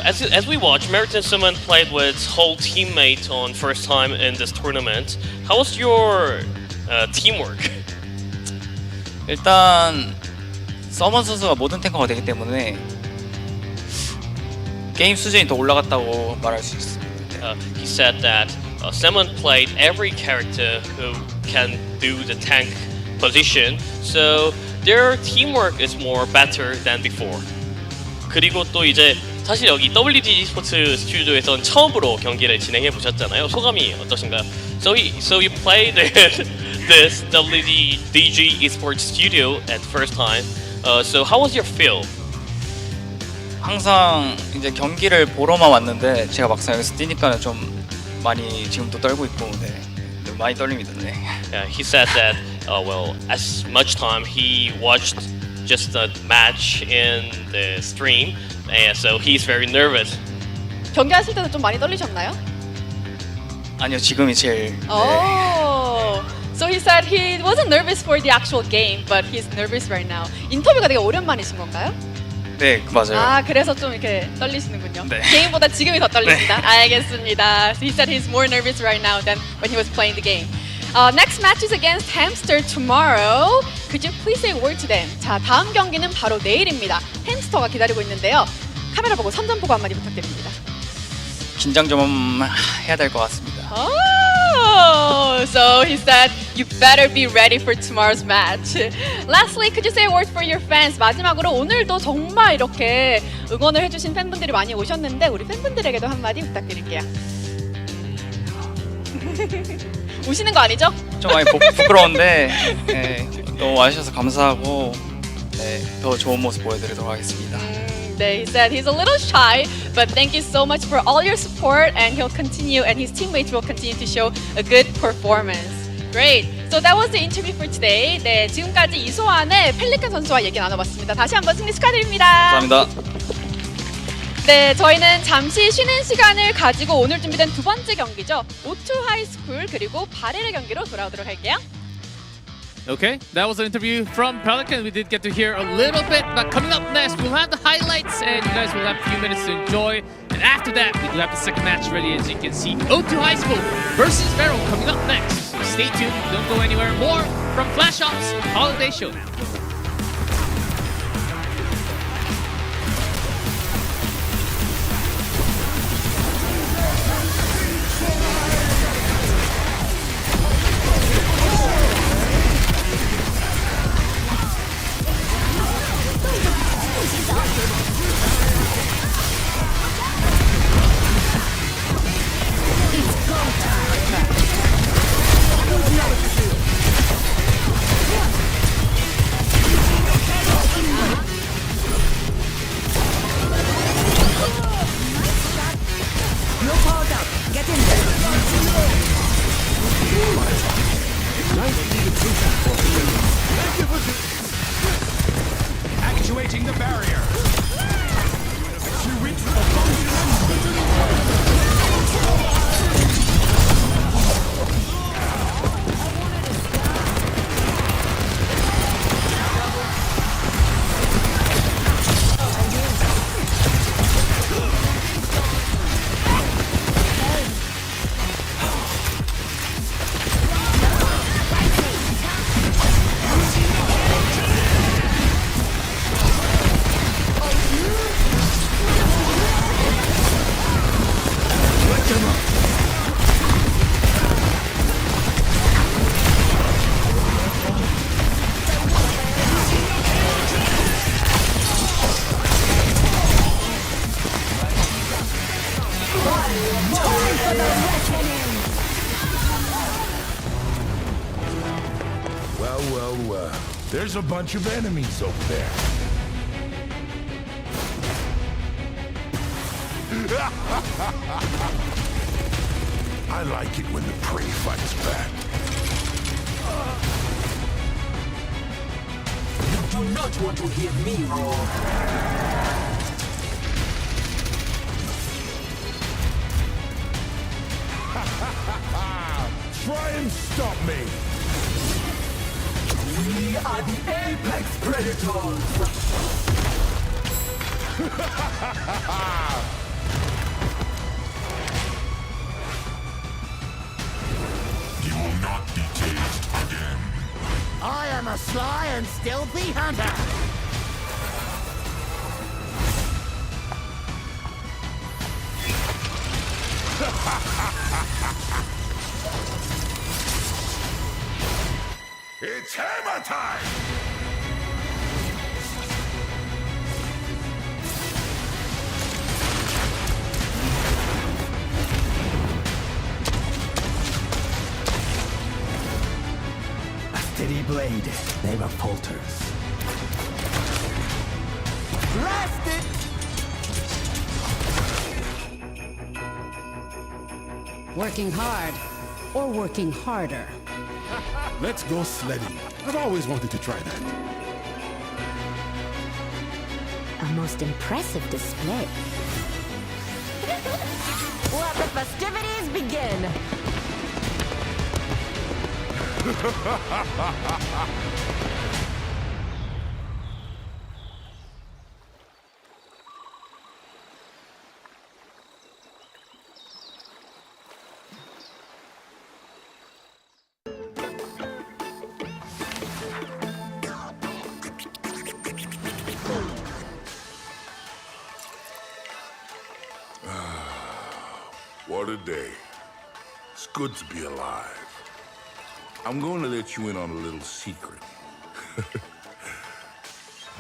Speaker 18: as we watch, Merit and Summon played with whole teammate on first time in this tournament. How was your teamwork?
Speaker 19: 일단 서먼 선수가 모든 탱커가 되기 때문에 게임 수준이 더 올라갔다고 말할 수 있습니다.
Speaker 18: He said that Summon played every character who can do the tank position, so their teamwork is more better than before. 그리고 또 이제 사실 여기 WD e스포츠 스튜디오에선 처음으로 경기를 진행해 보셨잖아요. 소감이 어떠신가요? So you played this WDG esports studio at first time. So how was your feel?
Speaker 19: 항상 이제 경기를 보러만 왔는데 제가 막상 여기서 뛰니까는 좀 많이 지금 또 떨고 있고 네. 많이 떨립니다. 네.
Speaker 18: Yeah, he said that well, as much time he watched just the match in the stream, and so he's very nervous.
Speaker 17: 경기하실 때도 좀 많이 떨리셨나요?
Speaker 19: 아니요, 지금이 제일.
Speaker 17: Oh, so he said he wasn't nervous for the actual game, but he's nervous right now. 인터뷰가 되게 오랜만이신 건가요?
Speaker 19: 네, 맞아요.
Speaker 17: 아, 그래서 좀 이렇게 떨리시는군요.
Speaker 19: 네.
Speaker 17: 게임보다 지금이 더 떨리신다. 네. 알겠습니다. So he said he's more nervous right now than when he was playing the game. Next match is against Hamster tomorrow. Could you please say a word to them? 자, 다음 경기는 바로 내일입니다. 햄스터가 기다리고 있는데요. 카메라 보고 선전 보고 한마디 부탁드립니다.
Speaker 19: 긴장 좀 해야 될 것 같습니다.
Speaker 17: Oh, so he said you better be ready for tomorrow's match. Lastly, could you say a word for your fans? 마지막으로 오늘도 정말 이렇게 응원을 해주신 팬분들이 많이 오셨는데 우리 팬분들에게도 한마디 부탁드릴게요. 우시는 거 아니죠?
Speaker 19: 좀 많이 부끄러운데 네, 너무 와주셔서 감사하고 네, 더 좋은 모습 보여드리도록 하겠습니다.
Speaker 17: 네, he said he's a little shy, but thank you so much for all your support, and he'll continue, and his teammates will continue to show a good performance. Great. So that was the interview for today. 네, 지금까지 이소환의 펠리칸 선수와 얘기 나눠봤습니다. 다시 한번 승리 축하드립니다.
Speaker 19: 감사합니다.
Speaker 17: 네, 저희는 잠시 쉬는 시간을 가지고 오늘 준비된 두 번째 경기죠. O2 하이스쿨 그리고 바렐의 경기로 돌아오도록 할게요.
Speaker 8: Okay, that was an interview from Pelican. We did get to hear a little bit, but coming up next, we'll have the highlights and you guys will have a few minutes to enjoy. And after that, we do have the second match ready, as you can see. O2 High School versus Vero coming up next. So stay tuned, don't go anywhere. More from FlashOps Holiday Showdown.
Speaker 5: Actuating the barrier. To reach the
Speaker 4: Well, there's a bunch of enemies over there. I like it when the prey fights back.
Speaker 5: You do not want to hear me roar.
Speaker 4: Try and stop me!
Speaker 3: We are the Apex Predators!
Speaker 4: You will not be tased again.
Speaker 6: I am a sly and stealthy hunter.
Speaker 4: It's hammer time!
Speaker 3: A steady blade never falters.
Speaker 6: Blast it!
Speaker 1: Working hard or working harder?
Speaker 7: Let's go sledding. I've always wanted to try that.
Speaker 1: A most impressive display.
Speaker 6: Let the festivities begin!
Speaker 4: What a day. It's good to be alive. I'm going to let you in on a little secret.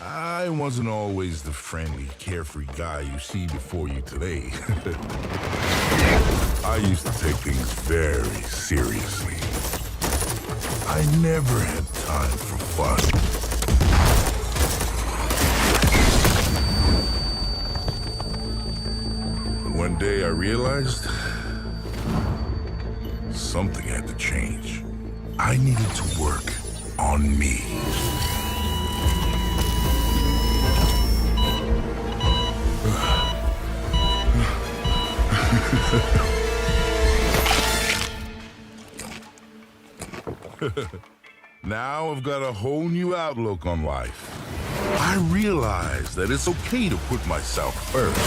Speaker 4: I wasn't always the friendly, carefree guy you see before you today. I used to take things very seriously. I never had time for fun. One day I realized something had to change. I needed to work on me. Now I've got a whole new outlook on life. I realized that it's okay to put myself first.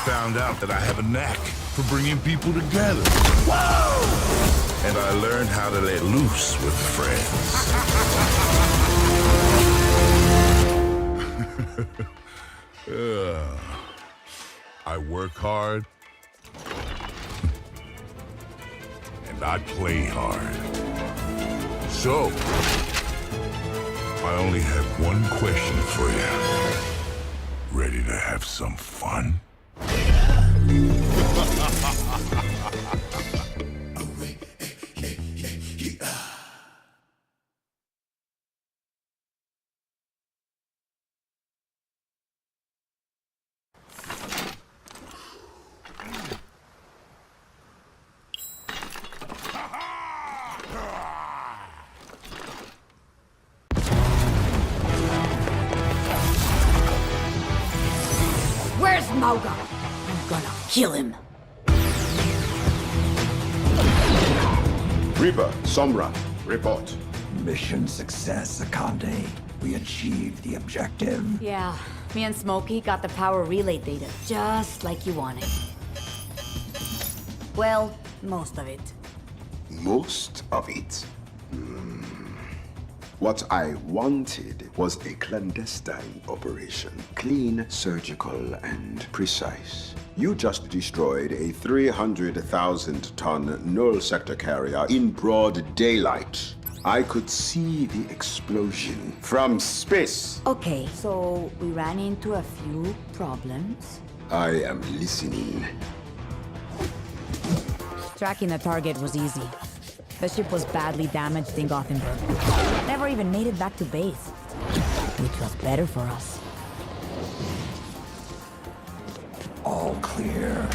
Speaker 4: Found out that I have a knack for bringing people together. Whoa! And I learned how to let loose with friends. I work hard. And I play hard. So, I only have one question for you. Ready to have some fun?
Speaker 1: Where's Mauga? I'm gonna kill him.
Speaker 2: Reaper, Sombra, report.
Speaker 3: Mission success, Akande. We achieved the objective.
Speaker 1: Yeah, me and Smokey got the power relay data just like you wanted. Well, most of it.
Speaker 2: Most of it? What I wanted was a clandestine operation. Clean, surgical, and precise. You just destroyed a 300,000-ton null sector carrier in broad daylight. I could see the explosion from space.
Speaker 1: Okay, so we ran into a few problems.
Speaker 2: I am listening.
Speaker 1: Tracking the target was easy. The ship was badly damaged in Gothenburg. Never even made it back to base, which was better for us.
Speaker 3: All clear.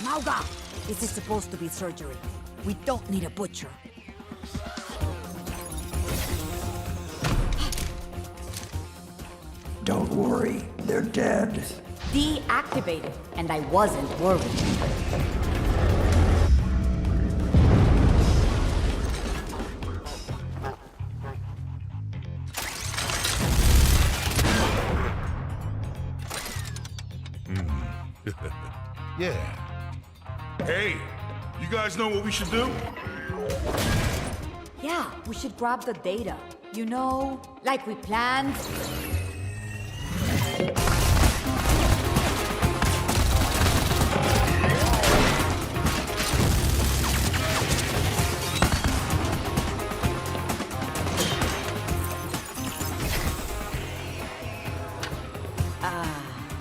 Speaker 1: Mauga! Is this supposed to be surgery. We don't need a butcher.
Speaker 3: Don't worry, they're dead.
Speaker 1: Deactivated, and I wasn't worried.
Speaker 4: Yeah. Hey, you guys know what we should do?
Speaker 1: Yeah, we should grab the data. You know, like we planned.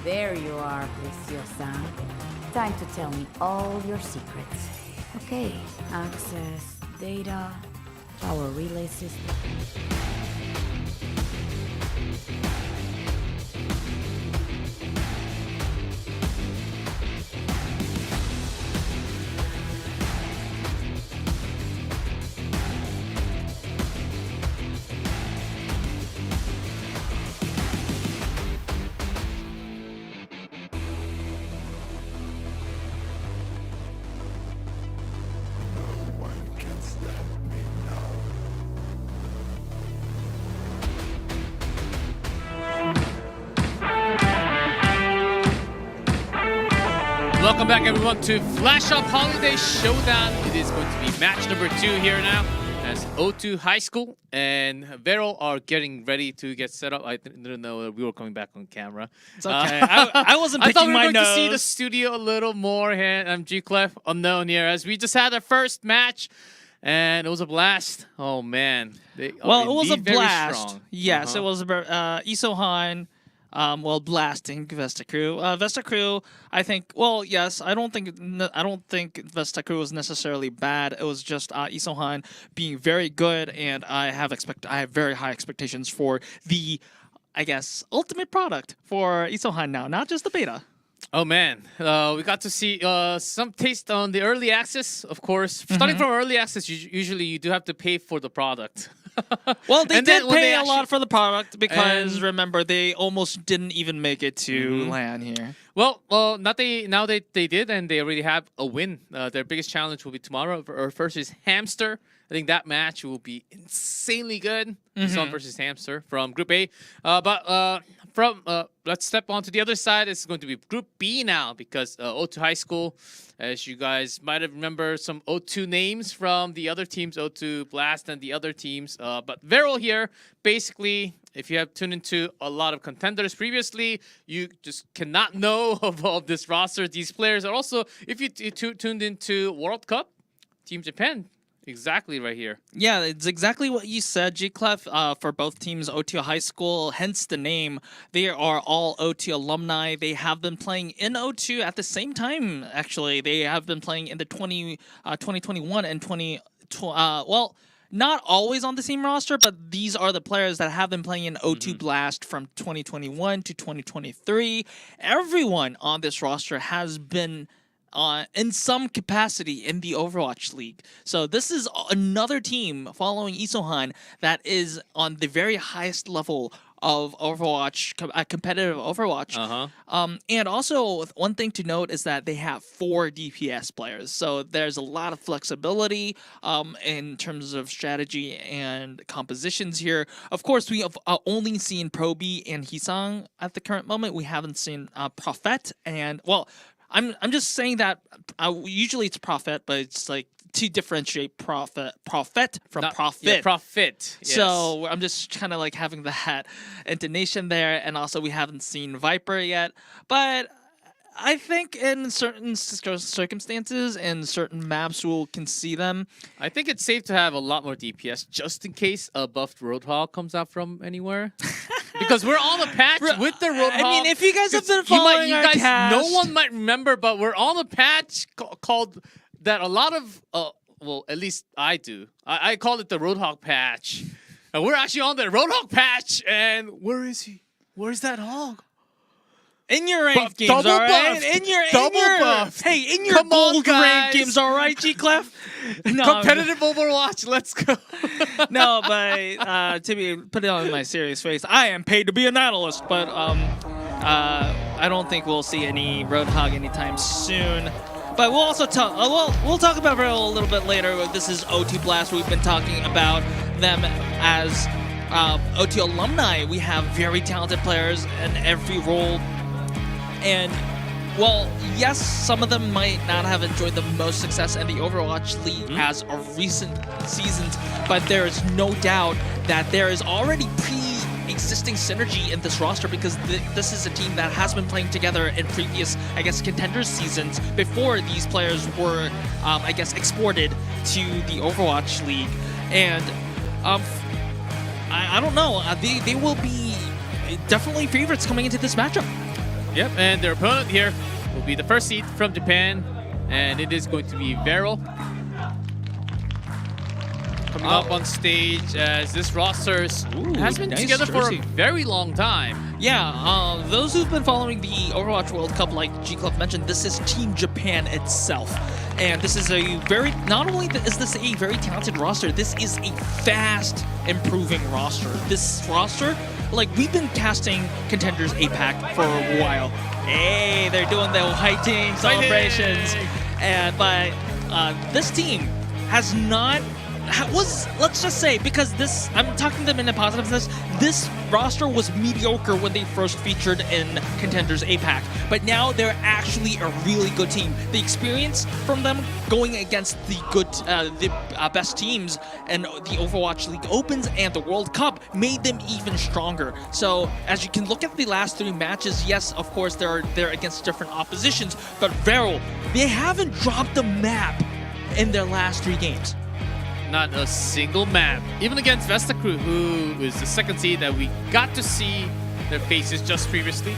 Speaker 1: There you are, Preciosa. Time to tell me all your secrets. Okay, access, data, power relay system.
Speaker 8: Welcome back, everyone, to FlashOps Holiday Showdown. It is going to be match number 2 here now, as O2 High School and Vero are getting ready to get set up. I didn't know that we were coming back on camera.
Speaker 9: It's okay. I wasn't picking
Speaker 8: I thought we were
Speaker 9: my
Speaker 8: going
Speaker 9: nose.
Speaker 8: to see the studio a little more here. I'm G-Clef, unknown here, as we just had our first match. And it was a blast. Oh, man. They
Speaker 9: Well,
Speaker 8: are
Speaker 9: it was a
Speaker 8: indeed very
Speaker 9: blast.
Speaker 8: strong.
Speaker 9: Yes, it was Isohan. Blasting Vesta Crew. Vesta Crew, I think. Well, yes, I don't think Vesta Crew was necessarily bad. It was just Isohan being very good, and I have very high expectations for the, I guess, ultimate product for Isohan now, not just the beta.
Speaker 8: Oh man, we got to see some taste on the early access, of course. Starting from early access, usually you do have to pay for the product.
Speaker 9: Well, they
Speaker 8: And
Speaker 9: did
Speaker 8: then when
Speaker 9: pay
Speaker 8: they
Speaker 9: a lot
Speaker 8: actually-
Speaker 9: for the product because,
Speaker 8: And-
Speaker 9: remember, they almost didn't even make it to LAN here.
Speaker 8: Well, now they did, and they already have a win. Their biggest challenge will be tomorrow versus Hamster. I think that match will be insanely good. Son versus Hamster from Group A. Let's step on to the other side. It's going to be Group B now, because O2 High School, as you guys might have remembered some O2 names from the other teams, O2 Blast and the other teams. But Vero here, basically, if you have tuned into a lot of Contenders previously, you just cannot know of this roster. These players are also, if you tuned into World Cup, Team Japan, exactly right here.
Speaker 9: Yeah, it's exactly what you said, G-Clef, for both teams, OT High School, hence the name. They are all OT alumni. They have been playing in O2 at the same time, actually. They have been playing in the 2021 and well, not always on the same roster, but these are the players that have been playing in O2 Blast from 2021 to 2023. Everyone on this roster has been in some capacity in the Overwatch League. So this is another team following Isohan that is on the very highest level of Overwatch, competitive Overwatch. And also, one thing to note is that they have 4 DPS players. So there's a lot of flexibility in terms of strategy and compositions here. Of course, we have only seen Proby and Hisang at the current moment. We haven't seen Prophet and, well, I'm just saying that usually it's Prophet, but it's like to differentiate Prophet from Profit.
Speaker 8: Yeah, Profit. Yes.
Speaker 9: So I'm just kind of like having that intonation there, and also we haven't seen Viper yet, but I think in certain circumstances and certain maps we can see them.
Speaker 8: I think it's safe to have a lot more DPS just in case a buffed Roadhog comes out from anywhere. Because we're on a patch with the Roadhog.
Speaker 9: I mean, if you guys have been following our cast,
Speaker 8: no one might remember, but we're on a patch called that a lot of, well, at least I do. I call it the Roadhog patch. And we're actually on the Roadhog patch, and where is he? Where's that hog?
Speaker 9: In your ranked games,
Speaker 8: double
Speaker 9: all right?
Speaker 8: buffed.
Speaker 9: In your
Speaker 8: buffed.
Speaker 9: hey, in your
Speaker 8: Come on,
Speaker 9: gold ranked
Speaker 8: guys.
Speaker 9: games, all right, G Clef? No,
Speaker 8: Competitive Overwatch, let's go.
Speaker 9: no, but put it on my serious face, I am paid to be an analyst, but I don't think we'll see any Roadhog anytime soon. But we'll also talk. We'll talk about Viral a little bit later. This is OT Blast. We've been talking about them as OT alumni. We have very talented players in every role, and well, yes, some of them might not have enjoyed the most success in the Overwatch League as of recent seasons, but there is no doubt that there is already pre-existing synergy in this roster because this is a team that has been playing together in previous, I guess, Contenders seasons before these players were, I guess, exported to the Overwatch League. And I don't know, they will be definitely favorites coming into this matchup.
Speaker 8: Yep, and their opponent here will be the first seed from Japan, and it is going to be Viral. Coming up on stage as this roster has been
Speaker 9: nice
Speaker 8: together
Speaker 9: jersey.
Speaker 8: for a very long time.
Speaker 9: Yeah, those who've been following the Overwatch World Cup, like G-Club mentioned, this is Team Japan itself. And this is a very, not only is this a very talented roster, this is a fast improving roster. This roster, like we've been casting Contenders APAC for a while. Hey, they're doing the white team celebrations. And but this team has not, let's just say, because this, I'm talking to them in a positive sense, this roster was mediocre when they first featured in Contenders APAC, but now they're actually a really good team. The experience from them going against the best teams and the Overwatch League Opens and the World Cup made them even stronger. So as you can look at the last 3 matches, yes, of course they're against different oppositions, but Viral, they haven't dropped the map in their last 3 games.
Speaker 8: Not a single map. Even against Vesta Crew, who is the second seed that we got to see their faces just previously.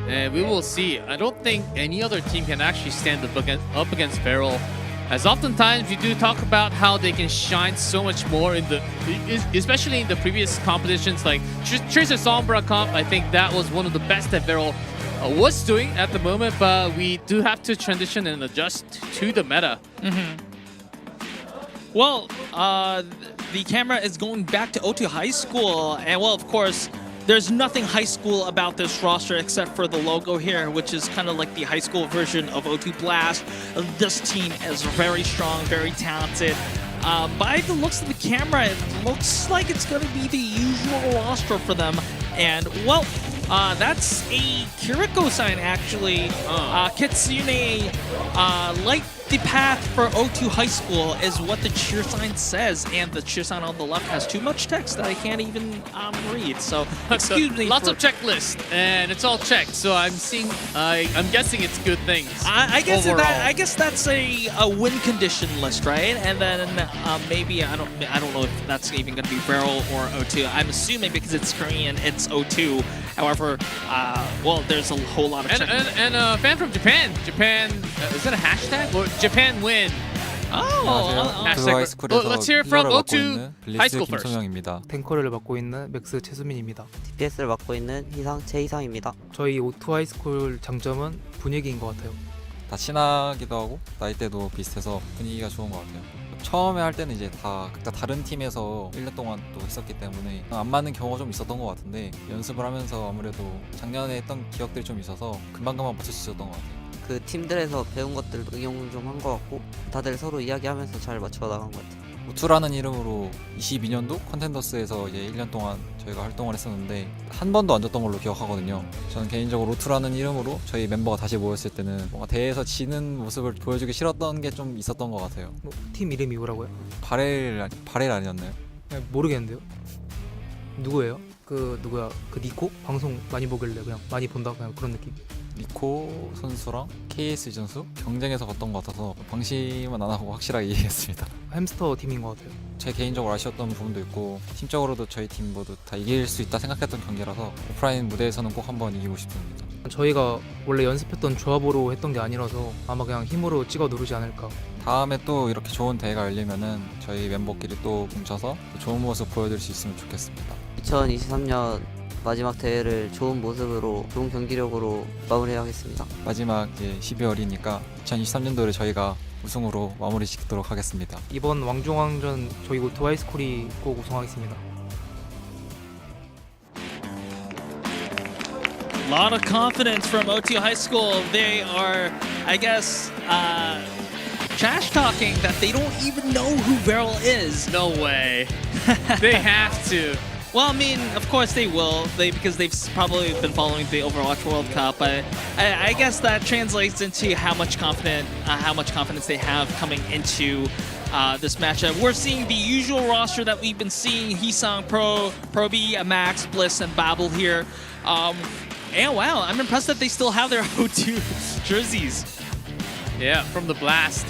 Speaker 8: And we will see. I don't think any other team can actually stand up against Viral. As oftentimes we do talk about how they can shine so much more in the, especially in the previous competitions like Tracer Sombra comp. I think that was one of the best that Viral was doing at the moment, but we do have to transition and adjust to the meta.
Speaker 9: Well, the camera is going back to O2 High School, and well, of course, there's nothing high school about this roster except for the logo here, which is kind of like the high school version of O2 Blast. This team is very strong, very talented. By the looks of the camera, it looks like it's going to be the usual roster for them. And, well, that's a Kiriko sign, actually. Kitsune light the path for O2 High School is what the cheer sign says, and the cheer sign on the left has too much text that I can't even read. So excuse me.
Speaker 8: Lots of checklists, and it's all checked. So I'm guessing it's good things.
Speaker 9: I guess
Speaker 8: overall.
Speaker 9: I guess that's a win condition list, right? And then maybe I don't know if that's even going to be Viral or O2. I'm assuming because it's Korean, it's O2. However, well, there's a whole lot of
Speaker 8: and a fan from Japan. Is that a hashtag or Japan win? Let's hear from O2 High School first.
Speaker 20: 탱커를 맡고 있는 맥스 최수민입니다.
Speaker 21: DPS를 맡고 있는 최희상입니다.
Speaker 20: 저희 O2 하이스쿨 장점은 분위기인 것 같아요.
Speaker 13: 다 친하기도 하고 나이대도 비슷해서 분위기가 좋은 것 같아요. 처음에 할 때는 이제 다 각자 다른 팀에서 1년 동안 또 했었기 때문에 안 맞는 경우가 좀 있었던 것 같은데 연습을 하면서 아무래도 작년에 했던 기억들이 좀 있어서 금방금방 맞출 수 있었던 것 같아요.
Speaker 21: 그 팀들에서 배운 것들 응용 좀 한 것 같고 다들 서로 이야기하면서 잘 맞춰 나간 것 같아요.
Speaker 13: 오투라는 이름으로 22년도 컨텐더스에서 이제 1년 동안 저희가 활동을 했었는데 한 번도 안 졌던 걸로 기억하거든요. 저는 개인적으로 오투라는 이름으로 저희 멤버가 다시 모였을 때는 뭔가 대회에서 지는 모습을 보여주기 싫었던 게 좀 있었던 것 같아요.
Speaker 20: 팀 이름이 뭐라고요?
Speaker 13: 바렐 아니었나요?
Speaker 20: 모르겠는데요. 누구예요? 그 니코? 방송 많이 보길래 그냥 많이 본다 그냥 그런 느낌.
Speaker 13: 니코 선수랑 KS 이전수 경쟁에서 봤던 것 같아서 방심은 안 하고 확실하게 이기겠습니다.
Speaker 20: 햄스터 팀인 것 같아요.
Speaker 13: 제 개인적으로 아쉬웠던 부분도 있고 팀적으로도 저희 팀 모두 다 이길 수 있다 생각했던 경기라서 오프라인 무대에서는 꼭 한번 이기고 싶습니다.
Speaker 20: 저희가 원래 연습했던 조합으로 했던 게 아니라서 아마 그냥 힘으로 찍어 누르지 않을까.
Speaker 13: 다음에 또 이렇게 좋은 대회가 열리면은 저희 멤버끼리 또 뭉쳐서 좋은 모습 보여드릴 수 있으면 좋겠습니다.
Speaker 21: 2023년 마지막 대회를 좋은 모습으로 좋은 경기력으로 마무리하겠습니다.
Speaker 13: 마지막 이제 12월이니까 2023년도를 저희가 우승으로 마무리 짓도록 하겠습니다.
Speaker 20: 이번 왕중왕전 저희 오토 하이스쿨이 꼭 우승하겠습니다.
Speaker 9: A lot of confidence from OT High School. They are, I guess, trash talking that they don't even know who Beryl is.
Speaker 8: No way. They have to.
Speaker 9: Well, I mean, of course they will, because they've probably been following the Overwatch World Cup. But I guess that translates into how much confidence they have coming into this matchup. We're seeing the usual roster that we've been seeing: Heesang, Proby, Max, Bliss, and Babel here. And wow, I'm impressed that they still have their O2 jerseys.
Speaker 8: Yeah, from the blast.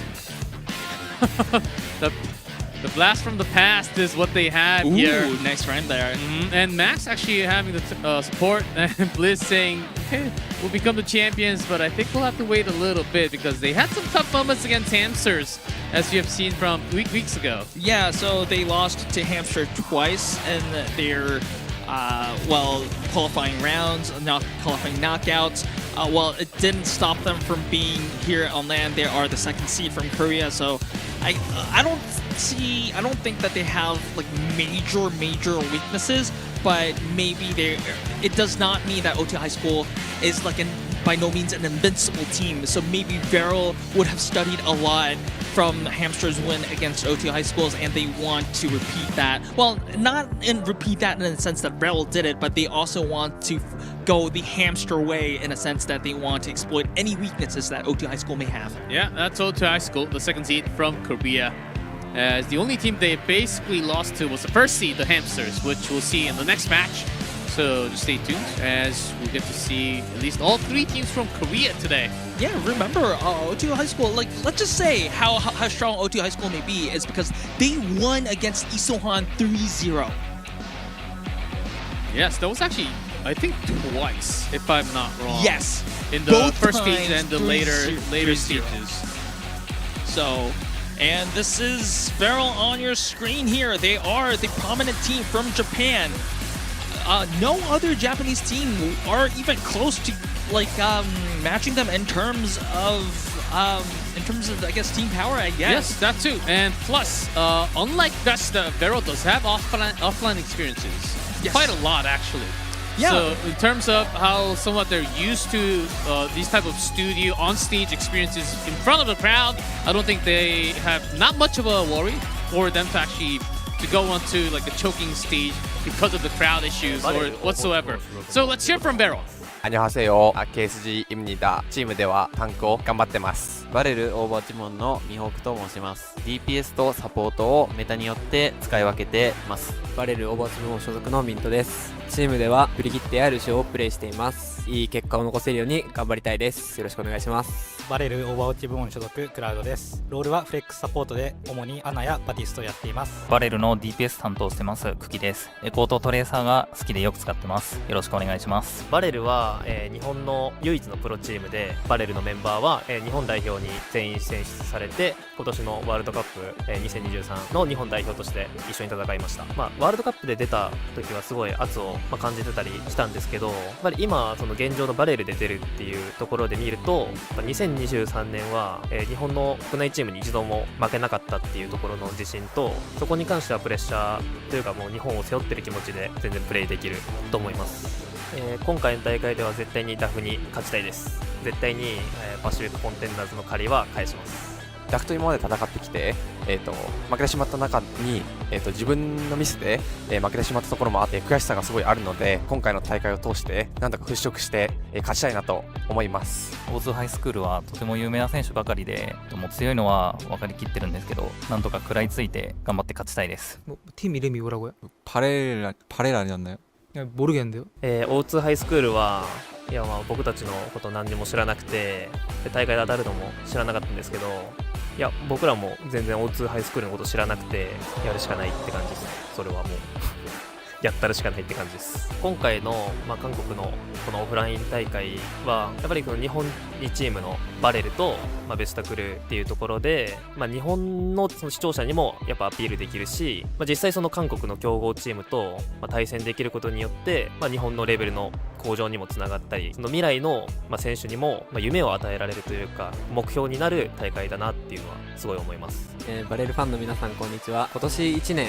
Speaker 8: The blast from the past is what they have here.
Speaker 9: Ooh, nice rhyme there.
Speaker 8: And Max actually having the support, and Bliss saying, hey, we'll become the champions, but I think we'll have to wait a little bit because they had some tough moments against Hamsters, as you have seen from weeks ago.
Speaker 9: Yeah, so they lost to Hamster twice in their qualifying rounds, qualifying knockouts. Well, it didn't stop them from being here on land. They are the second seed from Korea, so I don't think that they have like major weaknesses, but maybe it does not mean that OT High School is like by no means an invincible team. So maybe Beryl would have studied a lot from Hamster's win against OT High Schools, and they want to repeat that. Well, repeat that in the sense that Beryl did it, but they also want to go the Hamster way in a sense that they want to exploit any weaknesses that OT High School may have.
Speaker 8: Yeah, that's OT High School, the second seed from Korea. As the only team they basically lost to was the first seed, the Hamsters, which we'll see in the next match. So just stay tuned as we'll get to see at least all three teams from Korea today.
Speaker 9: Yeah, remember, OT High School, like, let's just say how strong OT High School may be is because they won against Isohan 3-0.
Speaker 8: Yes, that was actually, I think, twice, if I'm not wrong.
Speaker 9: Yes.
Speaker 8: In the
Speaker 9: Both
Speaker 8: first stage
Speaker 9: times
Speaker 8: and the later stages.
Speaker 9: So, and this is Beryl on your screen here. They are the prominent team from Japan. No other Japanese team are even close to like matching them in terms of I guess team power. I guess.
Speaker 8: Yes, that too. And plus, unlike Vesta, Beryl does have offline experiences.
Speaker 9: Yes.
Speaker 8: Quite a lot actually.
Speaker 9: Yeah.
Speaker 8: So in terms of how somewhat they're used to these type of studio on-stage experiences in front of the crowd, I don't think they have not much of a worry for them to actually go onto like a choking stage because of the crowd issues or whatsoever. So let's hear from Beryl.
Speaker 12: 안녕하세요. KSG입니다. チームではタンクを頑張ってます。
Speaker 21: バレルオーバーチモンのミホークと申します。 DPS とサポートをメタによって使い分けています。バレルオーバーチモン所属のミントです。チームでは振り切ってやルシオをプレイしています。いい結果を残せるように頑張りたいです。よろしくお願いします。
Speaker 22: バレルオーバーウォッチ部門所属クラウドです。ロールはフレックスサポートで主にアナやバティストをやっています。
Speaker 10: バレルの DPS 担当してますクキです。エコーとトレーサーが好きでよく使ってます。よろしくお願いします。
Speaker 23: バレルは、日本の唯一のプロチームで、バレルのメンバーは、日本代表に全員選出されて、今年のワールドカップ、2023の日本代表として一緒に戦いました。ワールドカップで出た時はすごい圧を、感じてたりしたんですけど、やっぱり今その現状のバレルで出るっていうところで見ると、2023年は、日本の国内チームに一度も負けなかったっていうところの自信と、そこに関してはプレッシャーというかもう日本を背負ってる気持ちで全然プレイできると思います。今回の大会では絶対にダフに勝ちたいです。絶対に、パシフィックコンテンダーズの借りは返します。
Speaker 12: ダフと今まで戦ってきて、負けてしまった中に、自分のミスで、負けてしまったところもあって悔しさがすごいあるので、今回の大会を通してなんとか払拭して、勝ちたいなと思います。
Speaker 10: 大津ハイスクールはとても有名な選手ばかりで、もう強いのは分かりきってるんですけど、なんとか食らいついて頑張って勝ちたいです。
Speaker 20: 팀 이름이 뭐라고요?
Speaker 13: 바렐 아니었나요?
Speaker 20: 모르겠는데요.
Speaker 23: 大津ハイスクールはいや僕たちのこと何にも知らなくて、大会で当たるのも知らなかったんですけど、いや僕らも全然大津ハイスクールのこと知らなくて、やるしかないって感じです。それはもうやったるしかないって感じです。今回の、韓国のこのオフライン大会はやっぱりこの日本2チームのバレルと、ベスタクルっていうところで、日本のその視聴者にもやっぱアピールできるし、実際その韓国の強豪チームと、対戦できることによって、日本のレベルの向上にもつながったり、その未来の、選手にも、夢を与えられるというか目標になる大会だなっていうのはすごい思います。
Speaker 21: バレルファンの皆さんこんにちは。今年1年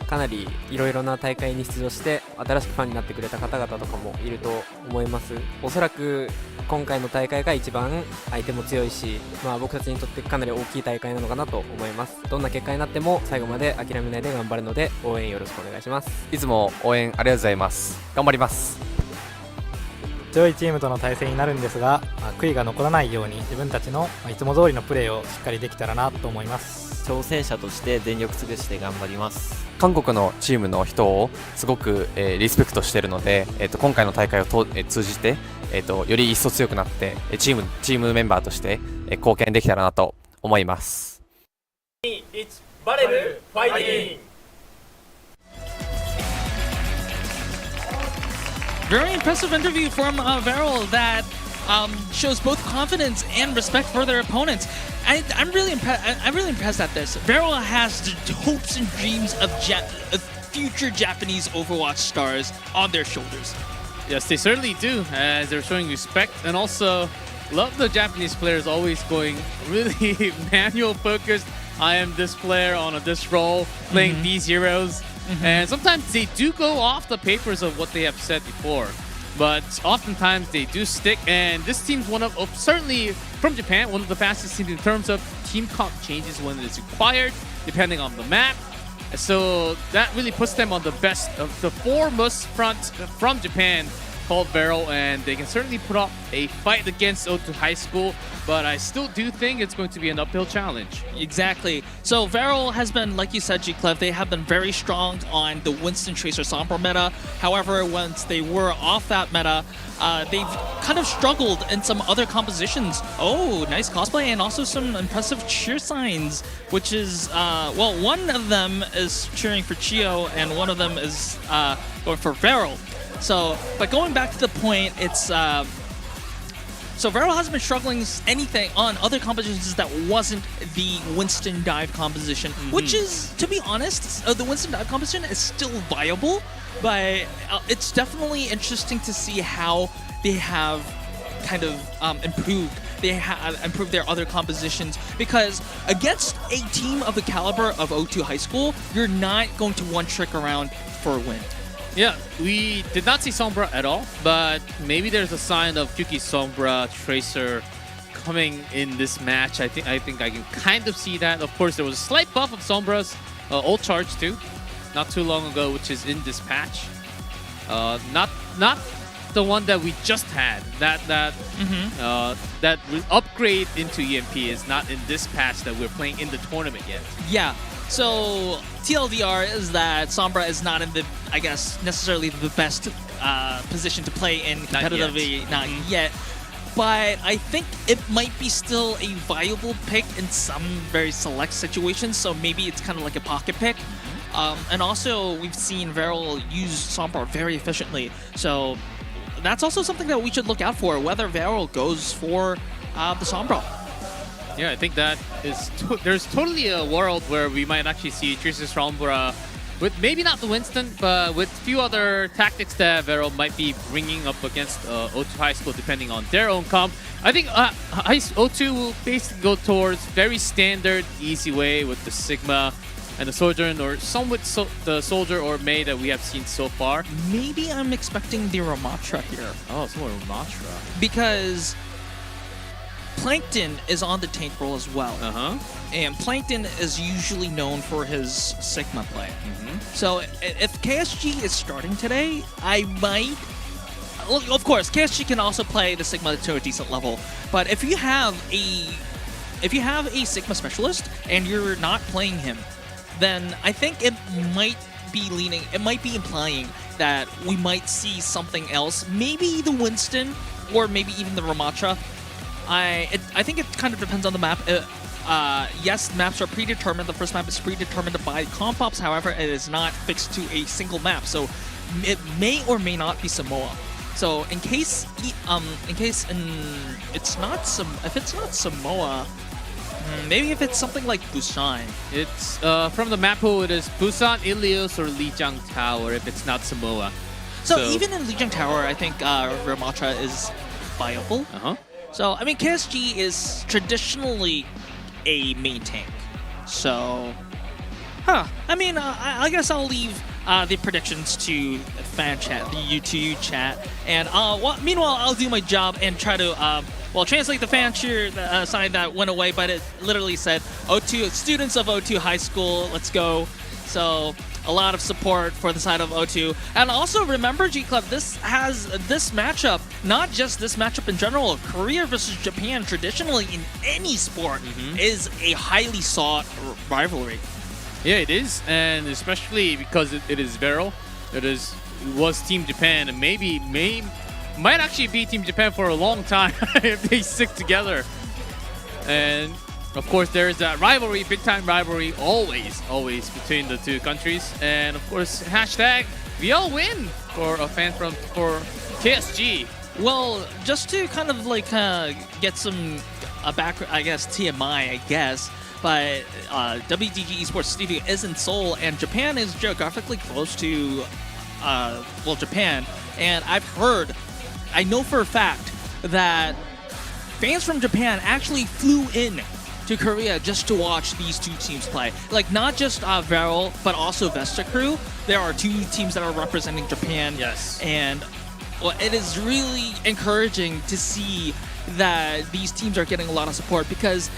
Speaker 21: かなりいろいろな大会に出場して新しくファンになってくれた方々とかもいると思います。おそらく今回の大会が一番相手も強いし、僕たちにとってかなり大きい大会なのかなと思います。どんな結果になっても最後まで諦めないで頑張るので応援よろしくお願いします。
Speaker 12: いつも応援ありがとうございます。頑張ります。
Speaker 22: 強いチームとの対戦になるんですが、悔いが残らないように自分たちのいつも通りのプレーをしっかりできたらなと思います。
Speaker 21: 挑戦者として全力尽くして頑張ります。
Speaker 12: 韓国のチームの人をすごく、リスペクトしているので、今回の大会を通じて、より一層強くなってチームメンバーとして、貢献できたらなと思います。
Speaker 23: 1バレルファイティング。
Speaker 9: Very impressive interview from Varel that shows both confidence and respect for their opponents. I'm really impressed at this. Varel has the hopes and dreams of future Japanese Overwatch stars on their shoulders.
Speaker 8: Yes, they certainly do, as they're showing respect, and also love the Japanese players always going really manual focused. I am this player on this role, playing these heroes. And sometimes they do go off the papers of what they have said before, but oftentimes they do stick. And this team's one of certainly from Japan, one of the fastest teams in terms of team comp changes when it is required, depending on the map. So that really puts them on the best of the foremost front from Japan, called Varel, and they can certainly put up a fight against O2 High School, but I still do think it's going to be an uphill challenge.
Speaker 9: Exactly. So Varel has been, like you said, G-Clev, they have been very strong on the Winston Tracer Sombra meta. However, once they were off that meta, they've kind of struggled in some other compositions. Oh, nice cosplay, and also some impressive cheer signs, which is, well, one of them is cheering for Chio, and one of them is going for Varel. So, but going back to the point, it's so Varel has been struggling anything on other compositions that wasn't the Winston dive composition, which is, to be honest, the Winston dive composition is still viable, but it's definitely interesting to see how they have kind of improved. They have improved their other compositions, because against a team of the caliber of O2 High School, you're not going to one trick around for a win.
Speaker 8: Yeah, we did not see Sombra at all, but maybe there's a sign of Kyuki Sombra Tracer coming in this match. I think I can kind of see that. Of course, there was a slight buff of Sombra's ult charge too, not too long ago, which is in this patch. Not the one that we just had. That upgrade into EMP is not in this patch that we're playing in the tournament yet.
Speaker 9: Yeah. So TLDR is that Sombra is not in the, I guess, necessarily the best position to play in competitively, not yet. But I think it might be still a viable pick in some very select situations. So maybe it's kind of like a pocket pick. And also we've seen Varel use Sombra very efficiently. So that's also something that we should look out for, whether Varel goes for the Sombra.
Speaker 8: Yeah, I think that is there's totally a world where we might actually see Tracer Sombra with maybe not the Winston, but with a few other tactics that Varel might be bringing up against O2 High School, depending on their own comp. I think O2 will basically go towards very standard, easy way with the Sigma and the Soldier, or somewhat the Soldier or Mei that we have seen so far.
Speaker 9: Maybe I'm expecting the Ramatra here.
Speaker 8: Oh, somewhat Ramatra.
Speaker 9: Because Plankton is on the tank role as well. And Plankton is usually known for his Sigma play. So if KSG is starting today, I might... Well, of course, KSG can also play the Sigma to a decent level. But if you have a Sigma specialist and you're not playing him, then I think it might be implying that we might see something else. Maybe the Winston, or maybe even the Ramatra. I think it kind of depends on the map. Yes, maps are predetermined. The first map is predetermined by comp ops. However, it is not fixed to a single map. So it may or may not be Samoa. So in case it's not Samoa, maybe if it's something like Busan.
Speaker 8: It's from the map pool. It is Busan, Ilios, or Lijiang Tower. If it's not Samoa.
Speaker 9: So even in Lijiang Tower, I think Ramatra is viable. So I mean, KSG is traditionally a main tank. So, I mean, I guess I'll leave the predictions to fan chat, the YouTube chat, and meanwhile I'll do my job and try to translate the fan cheer sign that went away, but it literally said O2 students of O2 High School, let's go. So a lot of support for the side of O2. And also remember, G Club, this matchup, not just this matchup in general, Korea versus Japan traditionally in any sport is a highly sought rivalry.
Speaker 8: Yeah, it is, and especially because it is Vero. It was Team Japan, and might actually be Team Japan for a long time if they stick together. And of course, there is that rivalry, big-time rivalry, always between the two countries. And of course, hashtag we all win for a fan for KSG.
Speaker 9: Well, just to kind of like get some background, I guess TMI, I guess. But WDG Esports Studio is in Seoul, and Japan is geographically close to Japan. And I know for a fact that fans from Japan actually flew in to Korea just to watch these two teams play. Like, not just Varel, but also Vesta Crew. There are two teams that are representing Japan.
Speaker 8: Yes.
Speaker 9: And it is really encouraging to see that these teams are getting a lot of support, because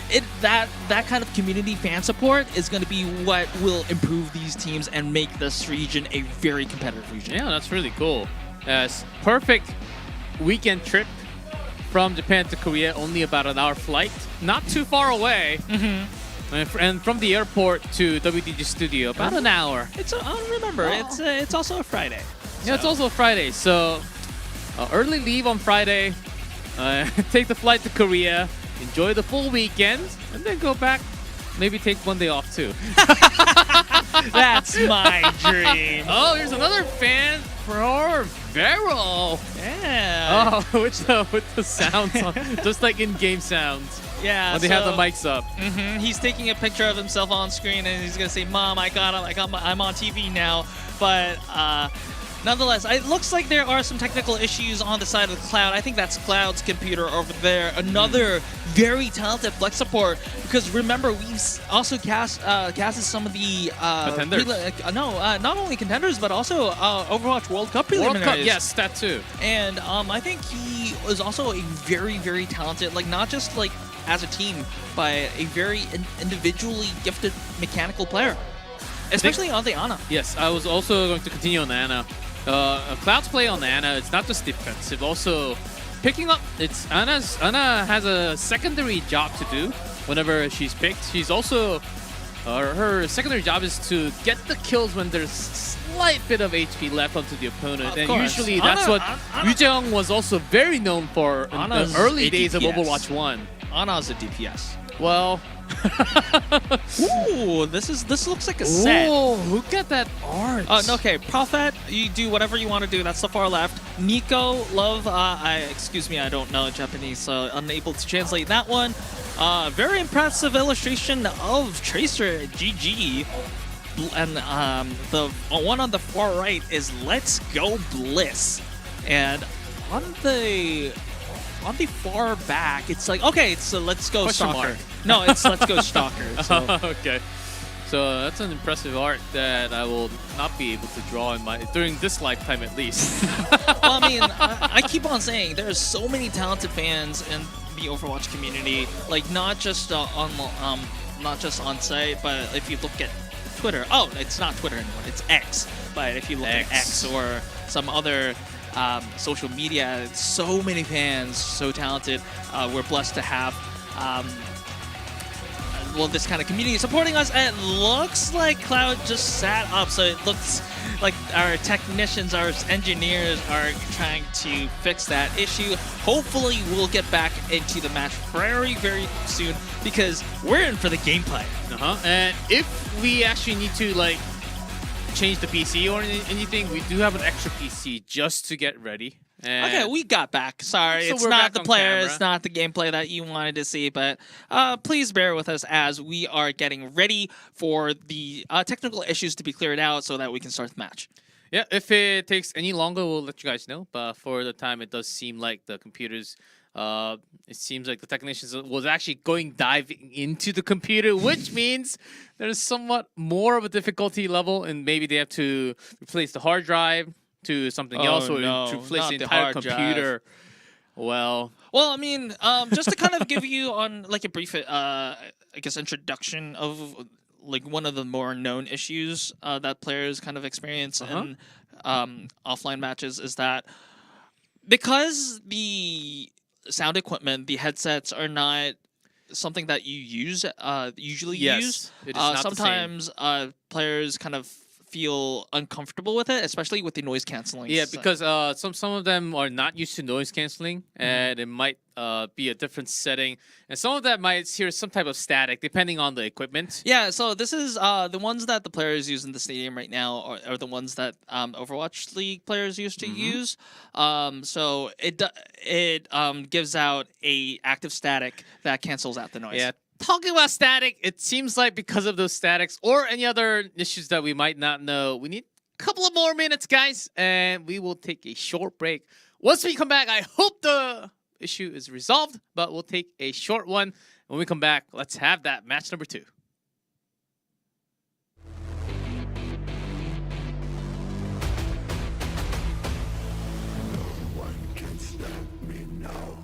Speaker 9: that kind of community fan support is going to be what will improve these teams and make this region a very competitive region.
Speaker 8: Yeah, that's really cool. Perfect weekend trip from Japan to Korea, only about an hour flight, not too far away. And from the airport to WDG Studio, about an hour.
Speaker 9: I don't remember. It's also a Friday.
Speaker 8: Yeah, it's also a Friday. So early leave on Friday. Take the flight to Korea, enjoy the full weekend, and then go back. Maybe take one day off too.
Speaker 9: That's my dream.
Speaker 8: Oh, here's another fan for Vero.
Speaker 9: Yeah.
Speaker 8: Oh, with the sounds on, just like in-game sounds.
Speaker 9: Yeah.
Speaker 8: When they have the mics up.
Speaker 9: He's taking a picture of himself on screen, and he's gonna say, "Mom, I'm on TV now." But nonetheless, it looks like there are some technical issues on the side of Cloud. I think that's Cloud's computer over there. Another very talented flex support, because remember, we've also casted some of the
Speaker 8: Contenders.
Speaker 9: Not only Contenders, but also Overwatch World Cup preliminaries.
Speaker 8: World Cup, yes, that too.
Speaker 9: And I think he was also a very, very talented, like, not just like as a team, but a very individually gifted mechanical player, especially on the Ana.
Speaker 8: Yes, I was also going to continue on Ana. Cloud's play on Ana, it's not just defensive, also picking up. Ana has a secondary job to do whenever she's picked. She's also her secondary job is to get the kills when there's slight bit of HP left onto the opponent, and usually that's what Yu Jeong was also very known for in the early days of Overwatch 1.
Speaker 9: Ana's a DPS.
Speaker 8: Well,
Speaker 9: ooh, this looks like a set.
Speaker 8: Ooh, look at that art.
Speaker 9: Okay, Prophet, you do whatever you want to do. That's the far left. Nico, Love, excuse me, I don't know Japanese, so unable to translate that one. Very impressive illustration of Tracer, GG. And the one on the far right is Let's Go Bliss. And on the far back, it's like, okay, so Let's Go Stalker. No, it's Let's Go Stalker. So.
Speaker 8: Okay. So that's an impressive art that I will not be able to draw during this lifetime at least.
Speaker 9: Well, I mean, I keep on saying there's so many talented fans in the Overwatch community, like not just on site, but if you look at Twitter. Oh, it's not Twitter anymore. It's X. But if you look at X or some other social media, so many fans, so talented. We're blessed to have this kind of community supporting us. And it looks like Cloud just sat up, so it looks like our technicians, our engineers are trying to fix that issue. Hopefully we'll get back into the match very, very soon, because we're in for the gameplay.
Speaker 8: And if we actually need to change the PC or anything, we do have an extra PC just to get ready.
Speaker 9: Okay, we got back. Sorry,
Speaker 8: So
Speaker 9: it's
Speaker 8: we're
Speaker 9: not
Speaker 8: back
Speaker 9: the
Speaker 8: on
Speaker 9: player,
Speaker 8: camera.
Speaker 9: it's not the gameplay that you wanted to see, but please bear with us as we are getting ready for the technical issues to be cleared out so that we can start the match.
Speaker 8: Yeah, if it takes any longer, we'll let you guys know. But for the time, it does seem like the computers, it seems like the technicians was actually diving into the computer, which means there's somewhat more of a difficulty level, and maybe they have to replace the hard drive to something else, or to replace the entire
Speaker 9: hard
Speaker 8: computer. Well,
Speaker 9: I mean, just to kind of give you on like a brief, I guess, introduction of like one of the more known issues that players kind of experience in offline matches is that because the sound equipment, the headsets are not something that you usually use.
Speaker 8: It is not the same.
Speaker 9: Sometimes players kind of feel uncomfortable with it, especially with the noise canceling.
Speaker 8: Yeah, because some of them are not used to noise canceling, and it might be a different setting, and some of that might hear some type of static depending on the equipment.
Speaker 9: Yeah, so this is the ones that the players use in the stadium right now are the ones that Overwatch League players used to use. So it gives out a active static that cancels out the noise.
Speaker 8: Yeah. Talking about static, it seems like because of those statics or any other issues that we might not know, we need a couple of more minutes, guys, and we will take a short break. Once we come back, I hope the issue is resolved, but we'll take a short one. When we come back, let's have that match number 2.
Speaker 2: No one can stop me now.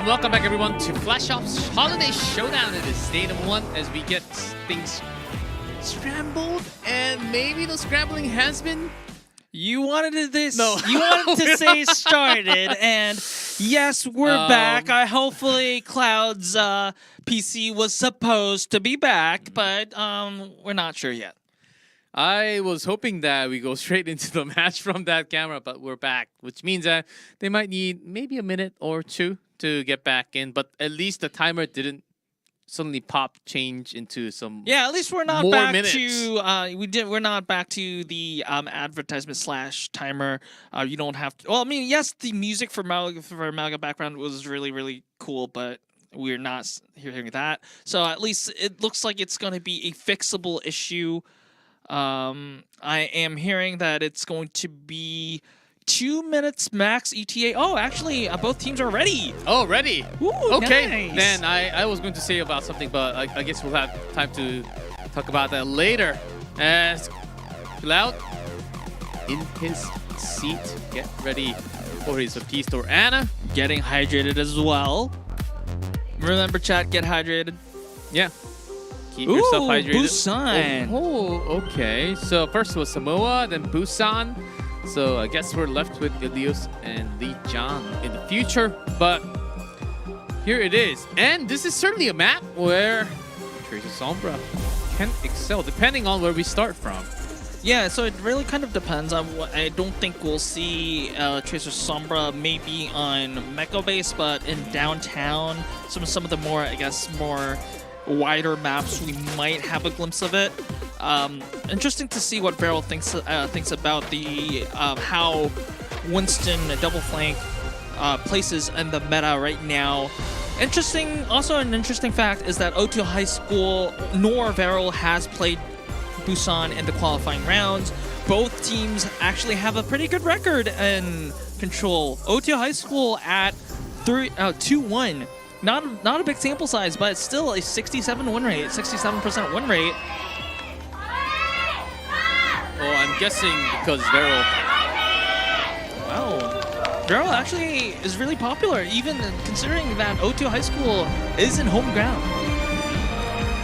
Speaker 8: and welcome back everyone to FlashOps Holiday Showdown. It is day number 1 as we get things scrambled, and maybe the scrambling has been...
Speaker 9: You wanted this.
Speaker 8: No.
Speaker 9: You wanted to say started, and yes, we're back. Hopefully Cloud's PC was supposed to be back, but we're not sure yet.
Speaker 8: I was hoping that we go straight into the match from that camera, but we're back, which means that they might need maybe a minute or two to get back in, but at least the timer didn't suddenly change into some
Speaker 9: at least we're not
Speaker 8: more
Speaker 9: back
Speaker 8: minutes.
Speaker 9: to we're not back to the advertisement / timer. You don't have to. Well, I mean, yes, the music for Malga background was really cool, but we're not hearing that. So at least it looks like it's going to be a fixable issue. I am hearing that it's going to be 2 minutes max ETA. Oh, actually, both teams are ready.
Speaker 8: Oh, ready.
Speaker 9: Ooh,
Speaker 8: okay,
Speaker 9: nice.
Speaker 8: then I was going to say about something, but I guess we'll have time to talk about that later. As Cloud in his seat, get ready for his Baptiste or Anna.
Speaker 9: Getting hydrated as well. Remember, chat, get hydrated.
Speaker 8: Yeah. Keep yourself hydrated.
Speaker 9: Busan.
Speaker 8: Oh, okay. So first was Samoa, then Busan. So I guess we're left with Ilios and Lee John in the future. But here it is. And this is certainly a map where Tracer Sombra can excel, depending on where we start from.
Speaker 9: Yeah, so it really kind of depends on what. I don't think we'll see Tracer Sombra maybe on Mecha Base, but in downtown, some of the more, I guess, more wider maps, we might have a glimpse of it. Interesting to see what Varel thinks about the how Winston double flank places in the meta right now. Also an interesting fact is that O2 High School nor Varel has played Busan in the qualifying rounds. Both teams actually have a pretty good record in Control. O2 High School at 2-1. Not a big sample size, but it's still a 67% win rate.
Speaker 8: Oh, I'm guessing because Varel.
Speaker 9: Wow. Varel actually is really popular, even considering that O2 High School is in home ground.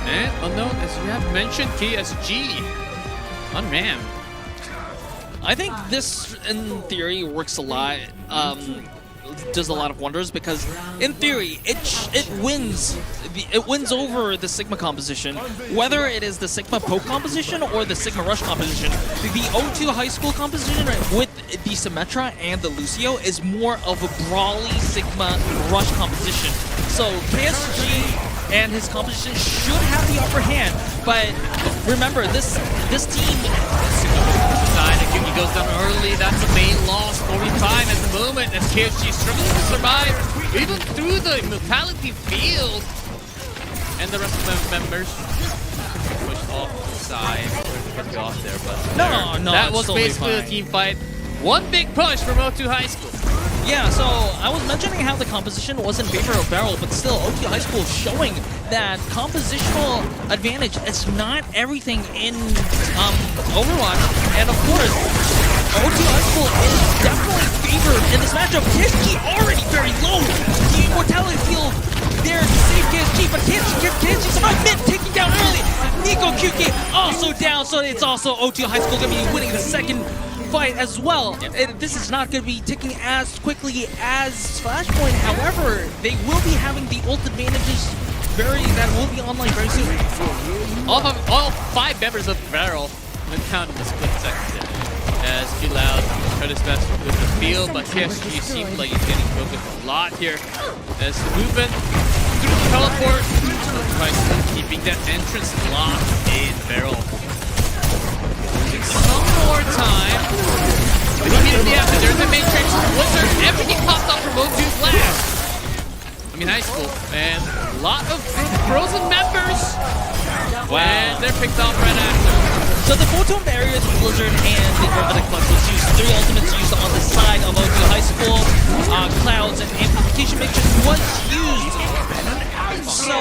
Speaker 8: And unknown, as you have mentioned, KSG. Unmanned.
Speaker 9: I think this, in theory, works a lot. Does a lot of wonders because, in theory, it wins over the Sigma composition, whether it is the Sigma Poke composition or the Sigma Rush composition. The O2 High School composition with the Symmetra and the Lucio is more of a brawly Sigma Rush composition. So KSG and his composition should have the upper hand, but remember this team.
Speaker 8: He goes down early. That's the main loss. 45 at the moment as KSG is struggling to survive even through the immortality field. And the rest of the members pushed off to the side. Cut off there, but
Speaker 9: no,
Speaker 8: that was
Speaker 9: totally
Speaker 8: basically
Speaker 9: fine.
Speaker 8: a team fight. One big push from O2 High School.
Speaker 9: Yeah, so I was mentioning how the composition was in favor of Varel, but still O2 High School showing that compositional advantage is not everything in Overwatch. And of course, O2 High School is definitely favored in this matchup. KSG already very low. The immortality field there to save KSG, but KSG survived mid, taking down early. Nico QK also down, so it's also O2 High School going to be winning the second fight as well. And this is not going to be ticking as quickly as Flashpoint. However, they will be having the ult advantages that will be online very soon.
Speaker 8: All 5 members of Varel went down in the split second there. As Loud tried his best with the field, but KSG seems like he's getting focused a lot here. As the movement through the teleport, keeping that entrance locked in Varel. Some more time. Immediately after, there's a Matrix, Blizzard, everything popped up from O2 Flash. High School, and a lot of Frozen members. Wow. And they're picked off right after.
Speaker 9: So the photon barrier, the Blizzard, and the Hermetic Flux was used. 3 ultimates used on the side of O2 High School. Clouds and Amplification Matrix was used. So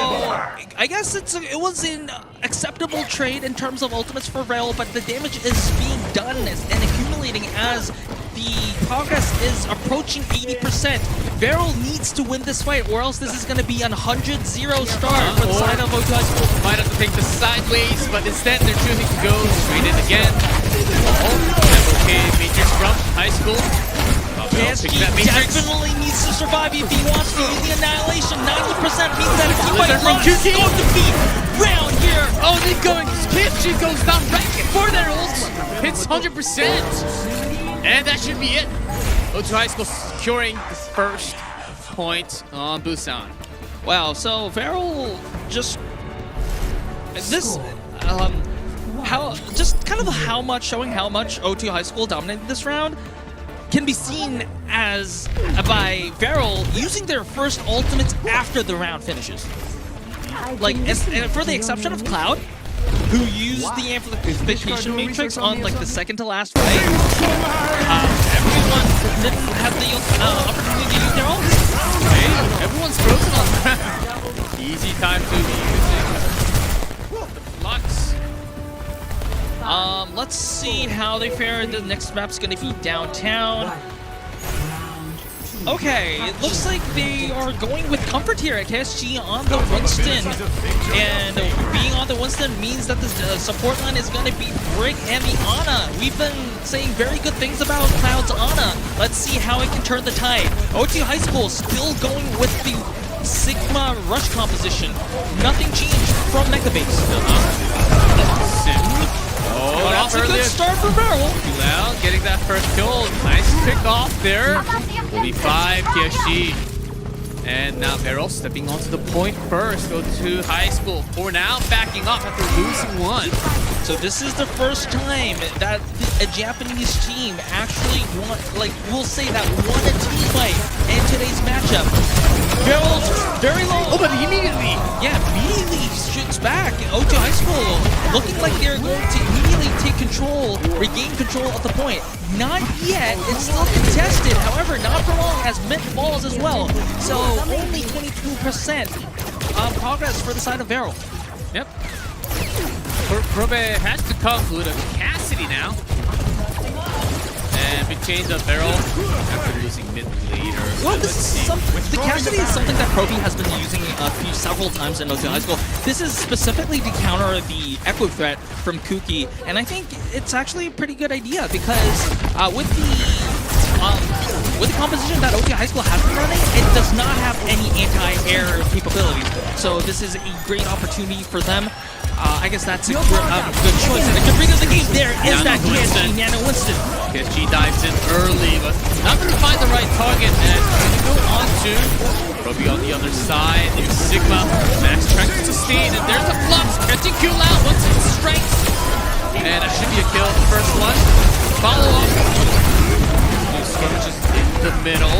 Speaker 9: I guess it was an acceptable trade in terms of ultimates for Varel, but the damage is being done and accumulating as the progress is approaching 80%. Beryl needs to win this fight, or else this is going to be a 100-0 start for the side of O2 High School.
Speaker 8: Might have to take the sideways, but instead they're choosing to go straight in again. Okay, Matrix from High School.
Speaker 9: PSG definitely needs to survive if he wants to use the Annihilation. 90% means that if he might run, he's going to be round here.
Speaker 8: Oh, they're going. PSG goes down right before their ult. Hits 100%. And that should be it. O2 High School securing the first point on Busan.
Speaker 9: Wow, so Varel just this showing how much O2 High School dominated this round can be seen as by Varel using their first ultimates after the round finishes. Like, for the exception of Cloud, who used the amplification matrix on like the second to last fight, everyone didn't have the opportunity to use their own.
Speaker 8: Hey, everyone's frozen on that. Easy time to be using the Lux.
Speaker 9: Let's see how they fare. The next map's gonna be downtown. Okay, it looks like they are going with comfort here at KSG on the Winston. And being on the Winston means that the support line is going to be Brig and the Ana. We've been saying very good things about Cloud's Ana. Let's see how it can turn the tide. O2 High School still going with the Sigma Rush composition. Nothing changed from Mechabase.
Speaker 8: Oh,
Speaker 9: that's a good start for Beryl.
Speaker 8: Well, getting that first kill. Nice pick off there. 45 PSG. And now Beryl stepping onto the point first. Go to High School. For now, backing off after losing one.
Speaker 9: So this is the first time that a Japanese team actually we'll say that won a team fight in today's matchup. Beryl's very low.
Speaker 8: Oh, but immediately
Speaker 9: shoots back. O2 High School looking like they're going to immediately regain control of the point. Not yet. It's still contested. However, not for long as Mint falls as well. So only 22% progress for the side of Beryl.
Speaker 8: Yep. Probe has to conclude a Cassidy now. And big change of Beryl after losing mid later.
Speaker 9: Well, the Cassidy is something that Probe has been using several times in O2 High School. This is specifically to counter the Echo threat from Kuki, and I think it's actually a pretty good idea because with the composition that O2 High School has been running, it does not have any anti-air capabilities. So this is a great opportunity for them. I guess that's a good choice. And to bring up the game, there is that PSG Nano Winston.
Speaker 8: PSG dives in early, but not going to find the right target. And going to go on to Roby on the other side. There's Sigma. Max trying to sustain, and there's a flux. Catching Q out once it strikes. And that should be a kill. The first one. Follow up. Skirmishes in the middle.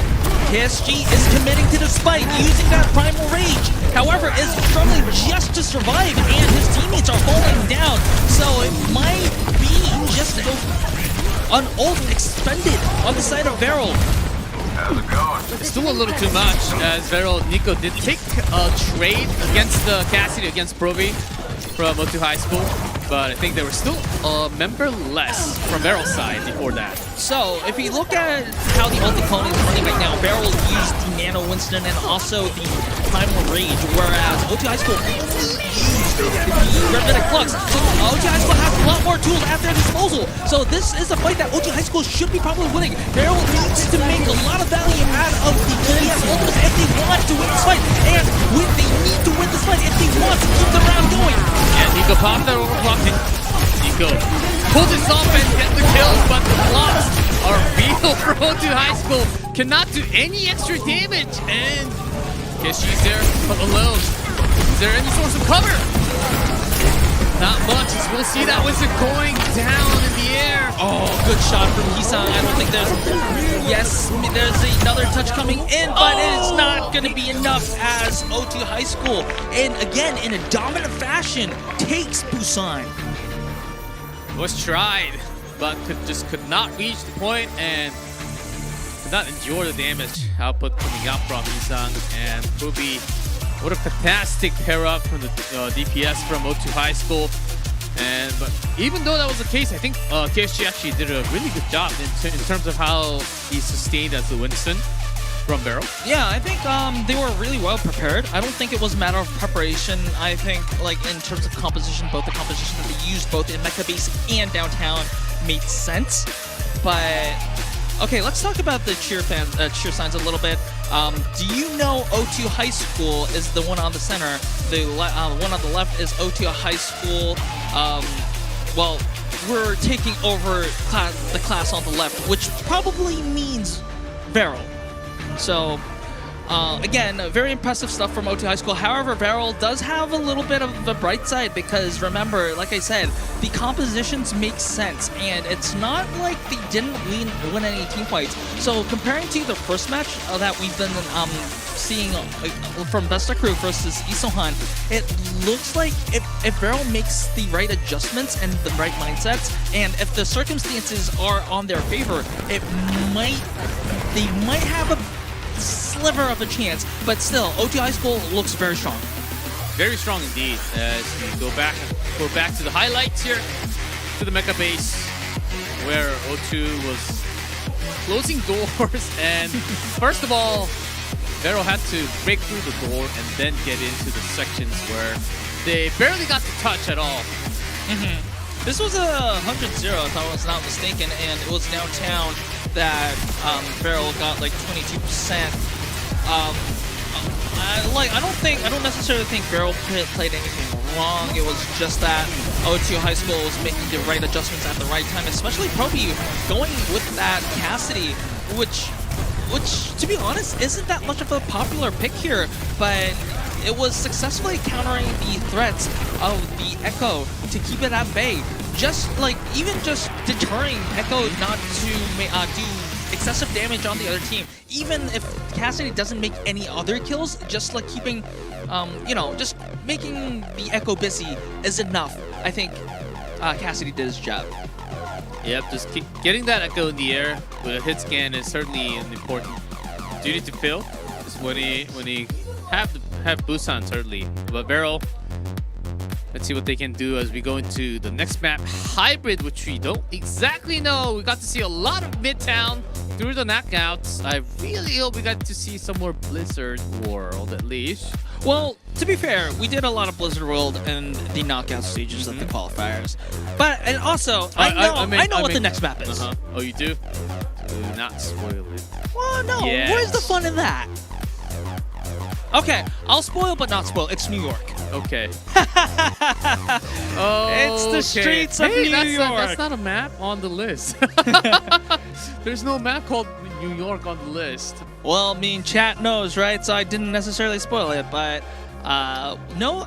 Speaker 9: PSG is committing to this fight using that Primal Rage. However, is struggling just to survive, and his teammates are falling down. So it might be just an ult expended on the side of Beryl.
Speaker 8: It's still a little too much, as Nico did take a trade against the Cassidy against Probe from O2 High School. But I think there were still a member less from Beryl's side before that.
Speaker 9: So, if you look at how the ulti clone is running right now, Beryl used the Nano Winston and also the Primal Rage, whereas O2 High School used the Revenant Flux. So, O2 High School has a lot more tools at their disposal. So, this is a fight that O2 High School should be probably winning. Beryl needs to make a lot of value out of the GS ultimates if they want to win this fight. And they need to win this fight if they want to keep the round going.
Speaker 8: And Nico popped that overclocking. Nico pulls this off and gets the kill, but the blocks are real for O2 High School. Cannot do any extra damage, and guess she's there but alone. Is there any source of cover? Not much, as we'll see that Winston going down in the air.
Speaker 9: Oh, good shot from Hisan. I don't think there's another touch coming in, but it's not going to be enough as O2 High School, and again, in a dominant fashion, takes Busan.
Speaker 8: Was tried, but could not reach the point and could not endure the damage output coming out from Isang and Ruby. What a fantastic pair up from the DPS from O2 High School. But even though that was the case, I think KSG actually did a really good job in terms of how he sustained as the Winston from Barrel.
Speaker 9: Yeah, I think they were really well prepared. I don't think it was a matter of preparation. I think, like, in terms of composition, both the composition that they used both in Mecha Base and downtown made sense. But okay, let's talk about the cheer signs a little bit. Do you know O2 High School is the one on the center? The one on the left is O2 High School. Well, we're taking over the class on the left, which probably means Varel. So, again, very impressive stuff from O2 High School. However, Varel does have a little bit of a bright side because, remember, like I said, the compositions make sense, and it's not like they didn't win any team fights. So, comparing to the first match that we've been seeing from Besta Crew versus Isohan, it looks like if Varel makes the right adjustments and the right mindsets, and if the circumstances are on their favor, they might have a sliver of a chance, but still, O2 High School looks very strong.
Speaker 8: Very strong indeed. As we go back to the highlights here, to the Mecha Base, where O2 was closing doors, and first of all, Vero had to break through the door and then get into the sections where they barely got to touch at all.
Speaker 9: This was a 100-0, if I was not mistaken, and it was downtown that Barrel got like 22%. I don't necessarily think Barrel played anything wrong. It was just that O2 High School was making the right adjustments at the right time, especially Proby going with that Cassidy, which to be honest isn't that much of a popular pick here, but it was successfully countering the threats of the Echo to keep it at bay. Even just deterring Echo not to do excessive damage on the other team. Even if Cassidy doesn't make any other kills, just like keeping, just making the Echo busy is enough. I think Cassidy did his job.
Speaker 8: Yep, just keep getting that Echo in the air with a hit scan is certainly an important duty to fill. Just when he have Busan, certainly. But Barrel, let's see what they can do as we go into the next map, Hybrid, which we don't exactly know. We got to see a lot of Midtown through the knockouts. I really hope we got to see some more Blizzard World at least.
Speaker 9: Well, to be fair, we did a lot of Blizzard World in the knockout stages of the qualifiers. And also, I know what the next map is.
Speaker 8: Oh, you do? Do not spoil it.
Speaker 9: Well, no.
Speaker 8: Yes.
Speaker 9: Where's the fun in that? Okay, I'll spoil but not spoil. It's New York.
Speaker 8: Okay.
Speaker 9: It's the streets of New York.
Speaker 8: That's not a map on the list. There's no map called New York on the list.
Speaker 9: Well, I mean, chat knows, right? So I didn't necessarily spoil it, but no,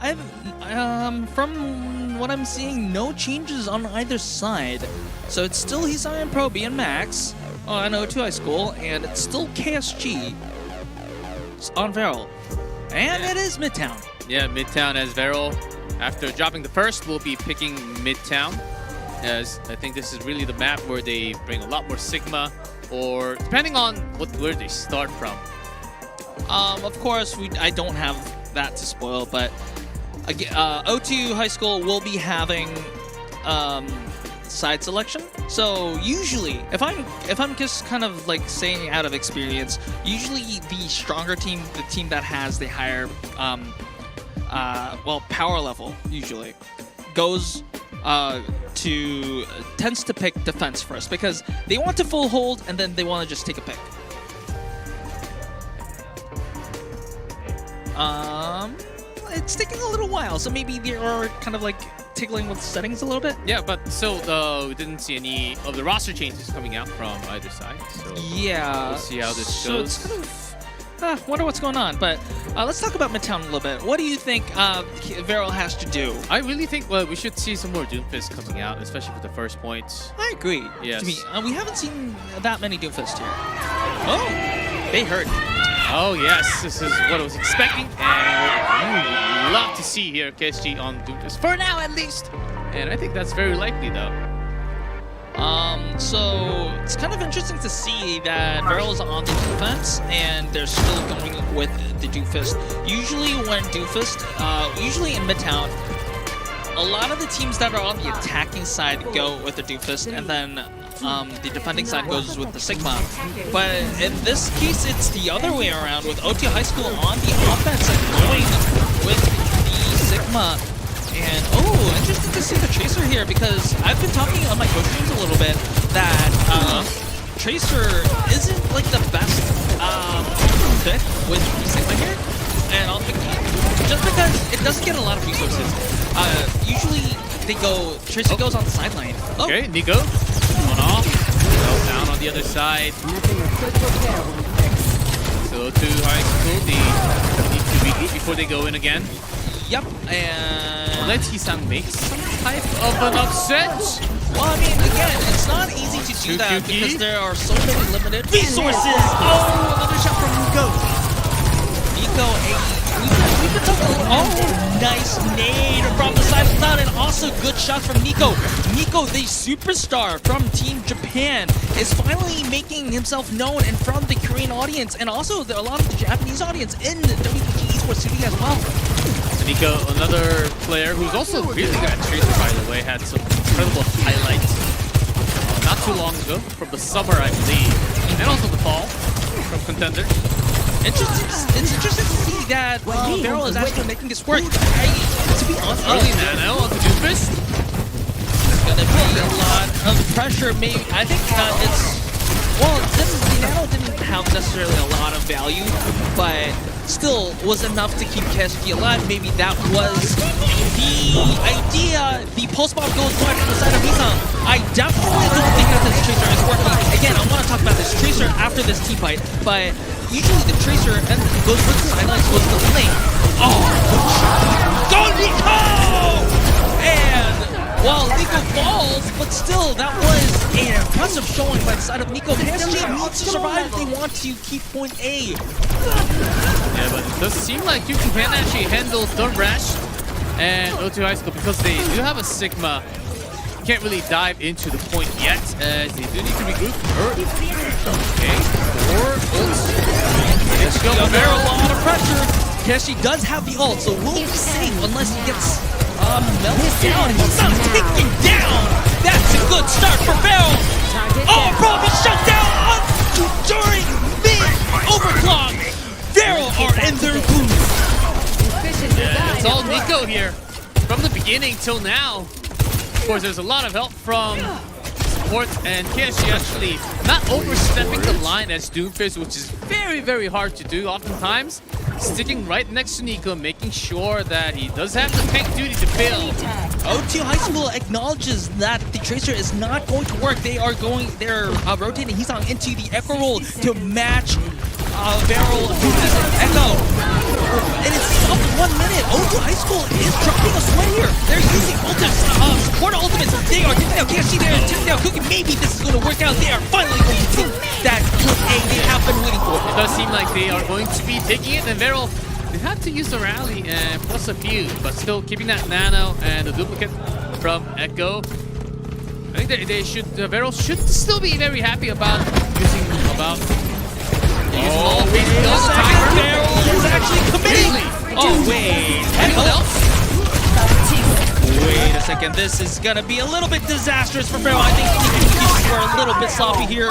Speaker 9: from what I'm seeing, no changes on either side. So it's still Hisai and Proby and Max on O2 High School, and it's still KSG on Varel. And it is Midtown.
Speaker 8: Yeah, Midtown as Varel. After dropping the first, we'll be picking Midtown, as I think this is really the map where they bring a lot more Sigma, or depending on where they start from.
Speaker 9: Of course, I don't have that to spoil, but O2 High School will be having side selection. So usually, if I'm just kind of like saying out of experience, usually the stronger team, the team that has the higher power level, usually tends to pick defense first because they want to full hold and then they want to just take a pick. It's taking a little while, so maybe they are kind of like tickling with settings a little bit.
Speaker 8: Yeah, but still, we didn't see any of the roster changes coming out from either side. So
Speaker 9: yeah,
Speaker 8: we'll see how this
Speaker 9: goes. It's kind of, wonder what's going on. But let's talk about Midtown a little bit. What do you think Varel has to do?
Speaker 8: I really think we should see some more Doomfist coming out, especially for the first points.
Speaker 9: I agree.
Speaker 8: Yes.
Speaker 9: To me, we haven't seen that many Doomfist here. Oh, they hurt.
Speaker 8: Oh yes, this is what I was expecting, and what I would love to see here KSG on Doomfist for now at least. And I think that's very likely though.
Speaker 9: So it's kind of interesting to see that Varel is on the defense and they're still going with the Doomfist. Usually when Doomfist, usually in Midtown, a lot of the teams that are on the attacking side go with the Doomfist, and then the defending side goes with the Sigma. But in this case, it's the other way around, with OT High School on the offense and going with the Sigma. And interesting to see the Tracer here, because I've been talking on my coach streams a little bit that Tracer isn't like the best pick with the Sigma here, and I'll pick just because it doesn't get a lot of resources. Usually they go, Tracer goes on the sideline.
Speaker 8: Okay, Nico, one off, well, down on the other side. So to High School, they need to regroup before they go in again.
Speaker 9: Yep, and
Speaker 8: let's Hisang make some type of an upset.
Speaker 9: Well, I mean, again, it's not easy to do that because there are so many limited resources. Oh, another shot from Nico. Nico, we've been talking. Oh, nice nade from the side of cloud, and also good shot from Nico. Nico, the superstar from Team Japan, is finally making himself known in front of the Korean audience, and also a lot of the Japanese audience in the WPG Esports City as well.
Speaker 8: Nico, another player who's also really good at Tracer, by the way, had some incredible highlights not too long ago, from the summer, I believe, and also the fall from Contenders.
Speaker 9: It's interesting to see that Beryl is actually making this work. To be honest,
Speaker 8: early nano on the Doomfist.
Speaker 9: There's gonna be a lot of pressure. Maybe I think it's the nano didn't have necessarily a lot of value, but still was enough to keep KSG alive. Maybe that was the idea. The pulse bomb goes right to the side of Hisang. I definitely don't think that this Tracer is working. Again, I want to talk about this Tracer after this team fight, but usually the Tracer and goes with the sidelines, goes to the lane. Oh, go Nico! And well, Nico falls, but still, that was an impressive showing by the side of Nico. KSG needs to survive if they want to keep point A.
Speaker 8: Yeah, but it does seem like you can actually handle the rush and O2 High School, because they do have a Sigma. Can't really dive into the point yet, as they do need to regroup. Okay, 4 ults.
Speaker 9: It's going to bear a lot of pressure. Keshi does have the ult, so will be safe unless he gets melted down. He's not taken down. That's a good start for Beryl. Oh, Robin shut down during mid-overclock. Beryl are in their booth.
Speaker 8: Yeah, it's all Nico here from the beginning till now. Of course, there's a lot of help from support, and KSG actually not overstepping the line as Doomfist, which is very, very hard to do oftentimes. Sticking right next to Nico, making sure that he does have the tank duty to build.
Speaker 9: OT High School acknowledges that the Tracer is not going to work. They're rotating Hisang into the Echo roll to match Beryl and Echo. And it's up 1 minute. OT High School is dropping a sweat here. They're using support ultimates. They are taking out KSG, they are taking out Cookie. Maybe this is going to work out. They are finally going to take that point A they have been waiting for.
Speaker 8: It does seem like they are going to be taking it, and Beryl, they had to use the rally and plus a few, but still keeping that nano and the duplicate from Echo. I think they should, Beryl should still be very happy about using all the time.
Speaker 9: Beryl is actually committing. Oh wait, anyone else? Wait a second, this is gonna be a little bit disastrous for Beryl. I think pieces were a little bit sloppy here.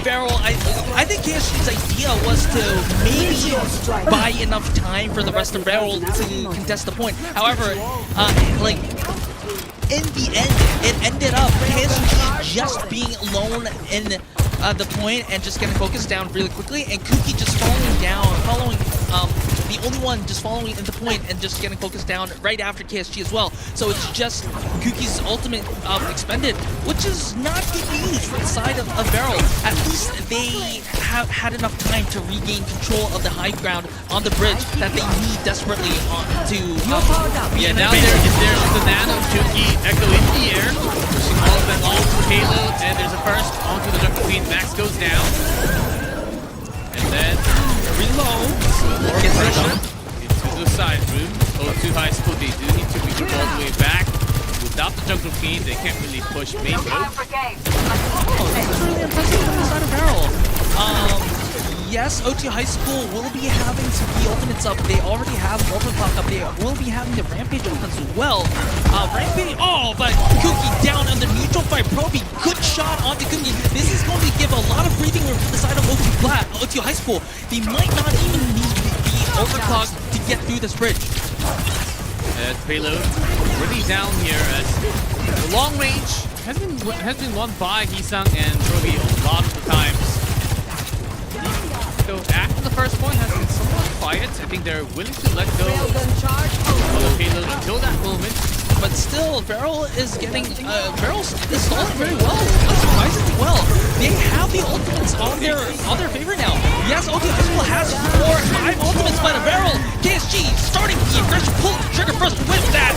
Speaker 9: Beryl, I think KSG's idea was to maybe buy enough time for the rest of Beryl to contest the point. However, in the end, it ended up KSG just being alone in the point and just getting focused down really quickly, and Kuki just following the only one just following in the point and just getting focused down right after KSG as well. So it's just Kuki's ultimate expended, which is not good news for the side of Beryl. At least they have had enough time to regain control of the high ground on the bridge that they need desperately to.
Speaker 8: Now there's the nano, Kuki, Echo in the air, pushing all of them all to payload, and there's a first onto the jungle queen. Max goes down, and then reload. More pressure into the side room. O2 High School, they do need to regroup all the way back. Without the jungle queen, they can't really push main road.
Speaker 9: Oh, that's really impressive on the side of Beryl. yes, OT High School will be having some key ultimates up. They already have Overclock up. They will be having the Rampage up as well. Rampage, but Cookie down on the neutral fight. Proby, good shot onto Cookie. This is going to give a lot of breathing room for the side of OT High School. They might not even need the Overclock to get through this bridge.
Speaker 8: Payload really down here as the long range has been won by Hisang and Proby a lot of the times. So after the first point has been somewhat quiet. I think they're willing to let go of the payload until that moment.
Speaker 9: But still, Feral is getting Feral is stalling very well, surprisingly well. They have the ultimates on their favor now. Yes, OT High School has 5 ultimates by the Feral. KSG starting the aggressive pull the trigger first with that.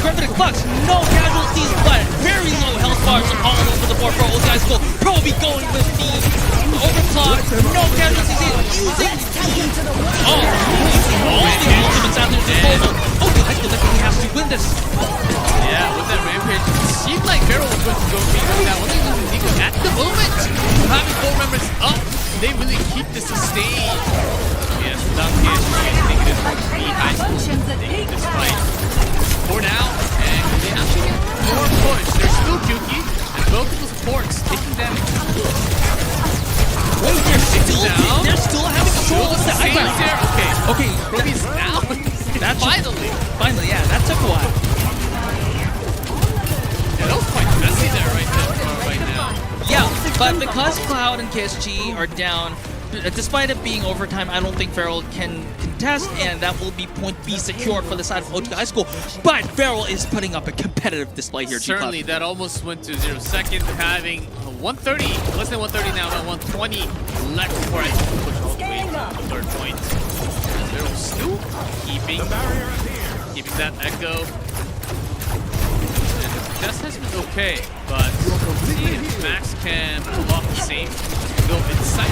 Speaker 9: Gravity Flux, no casualties, but very low health bars all over the board for OT High School. Proby going with the Overclock, no casualties, using all the ultimates at their disposal. OT High School definitely has to win this.
Speaker 8: Yeah, with that Rampage, it seemed like Feral was going to go for that one. At the moment, having 4 members up, they really keep the sustain. Yes, without PSG, I think it is going to be High School taking this fight. For now, and they actually get more push. There's still Kyuki, and both of the supports taking damage.
Speaker 9: Wait, they're still having control of the high ground. Okay,
Speaker 8: Proby's down. Finally,
Speaker 9: yeah, that took a while.
Speaker 8: Yeah, that was quite messy there right now.
Speaker 9: Yeah, but because Cloud and KSG are down, despite it being overtime, I don't think Feral can contest, and that will be point B secured for the side of OT High School. But Feral is putting up a competitive display here.
Speaker 8: Certainly, that almost went to 0 seconds, having 130, less than 130 now, about 120 left before I can push all the way to the third point. Feral still keeping that echo. That has been okay, but see if Max can pull off the same. Go inside.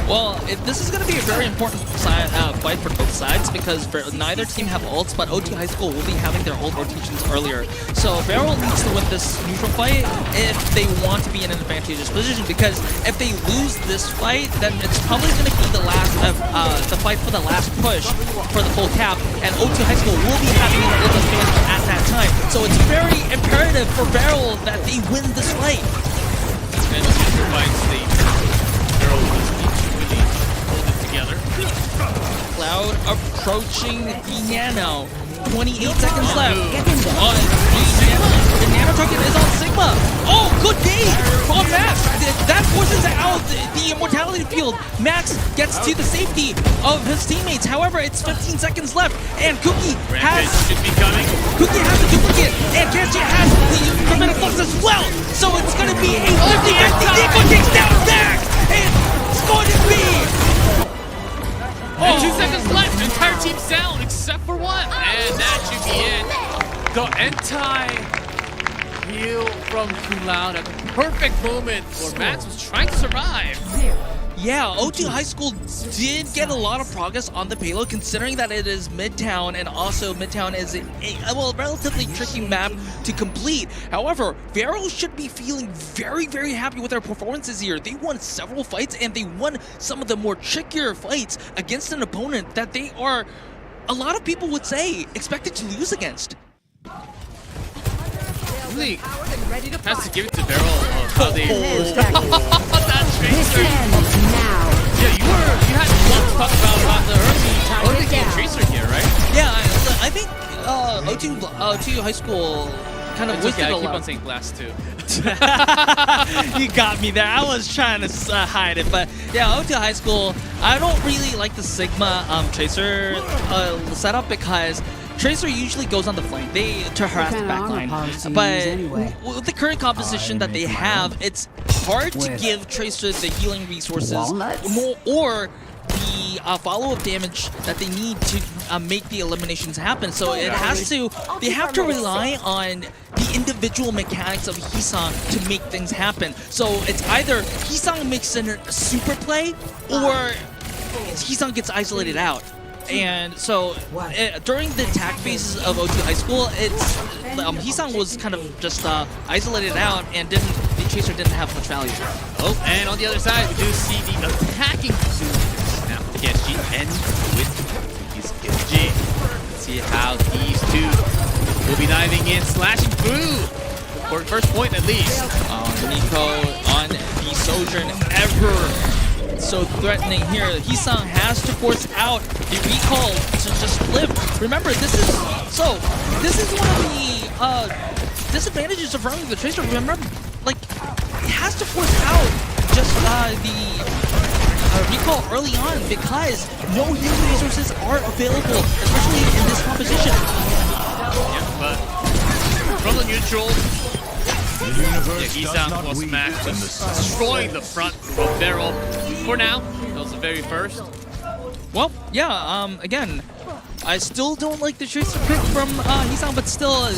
Speaker 9: Well, this is going to be a very important fight for both sides because neither team have ults, but OT High School will be having their ult rotations earlier. So Feral needs to win this neutral fight if they want to be in an advantageous position, because if they lose this fight, then it's probably going to be the last the fight for the last push for the full cap, and OT High School will be having an ult advantage at that time. So it's very imperative for Feral that they win this fight.
Speaker 8: And future fights, the Feral just need to really hold it together.
Speaker 9: Cloud approaching the Nano. 28 seconds left on the Nano. The Nano target is on Sigma. Oh, good game on Max. That forces out the immortality field. Max gets to the safety of his teammates. However, it's 15 seconds left, and Cookie
Speaker 8: should be coming.
Speaker 9: Cookie has the duplicate, and Kenji has the Dramatic Flux as well. So it's going to be a 50-50. Nico takes down Max, and it's going to be.
Speaker 8: And 2 seconds left. Entire team's down except for one. And that should be it. The anti-heal from Cloud at the perfect moment where Max was trying to survive.
Speaker 9: Yeah, OT High School did get a lot of progress on the payload, considering that it is Midtown, and also Midtown is a relatively tricky map to complete. However, Feral should be feeling very, very happy with their performances here. They won several fights, and they won some of the more trickier fights against an opponent that they are, a lot of people would say, expected to lose against.
Speaker 8: Really has to give it to Feral of how they that Tracer. Yeah, you had a lot to talk about the early game Tracer here, right?
Speaker 9: Yeah, I think OT High School kind of
Speaker 8: wasted
Speaker 9: a lot.
Speaker 8: I keep on saying glass too.
Speaker 9: You got me there. I was trying to hide it, but yeah, OT High School. I don't really like the Sigma Tracer setup because Tracer usually goes on the flank to harass the backline, but with the current composition that they have, it's hard to give Tracer the healing resources or the follow-up damage that they need to make the eliminations happen. So they have to rely on the individual mechanics of Hisang to make things happen. So it's either Hisang makes a super play or Hisang gets isolated out. And so during the attack phases of OT High School, Hisang was kind of just isolated out and didn't Chaser didn't have much value.
Speaker 8: Oh, and on the other side, we do see the attacking pursuit. Now from PSG and with his PSG. Let's see how these two will be diving in, slashing through for the first point at least.
Speaker 9: Nico on the Sojourn ever so threatening here. Hisang has to force out the recall to just live. Remember, this is one of the disadvantages of running the Tracer. Remember, like, it has to force out just the recall early on because no healing resources are available, especially in this composition.
Speaker 8: Yeah, but from the neutral, Hisang was smacked, destroying the front of Beryl. For now, that was the very first.
Speaker 9: Well, yeah, again, I still don't like the Tracer pick from Hisang, but still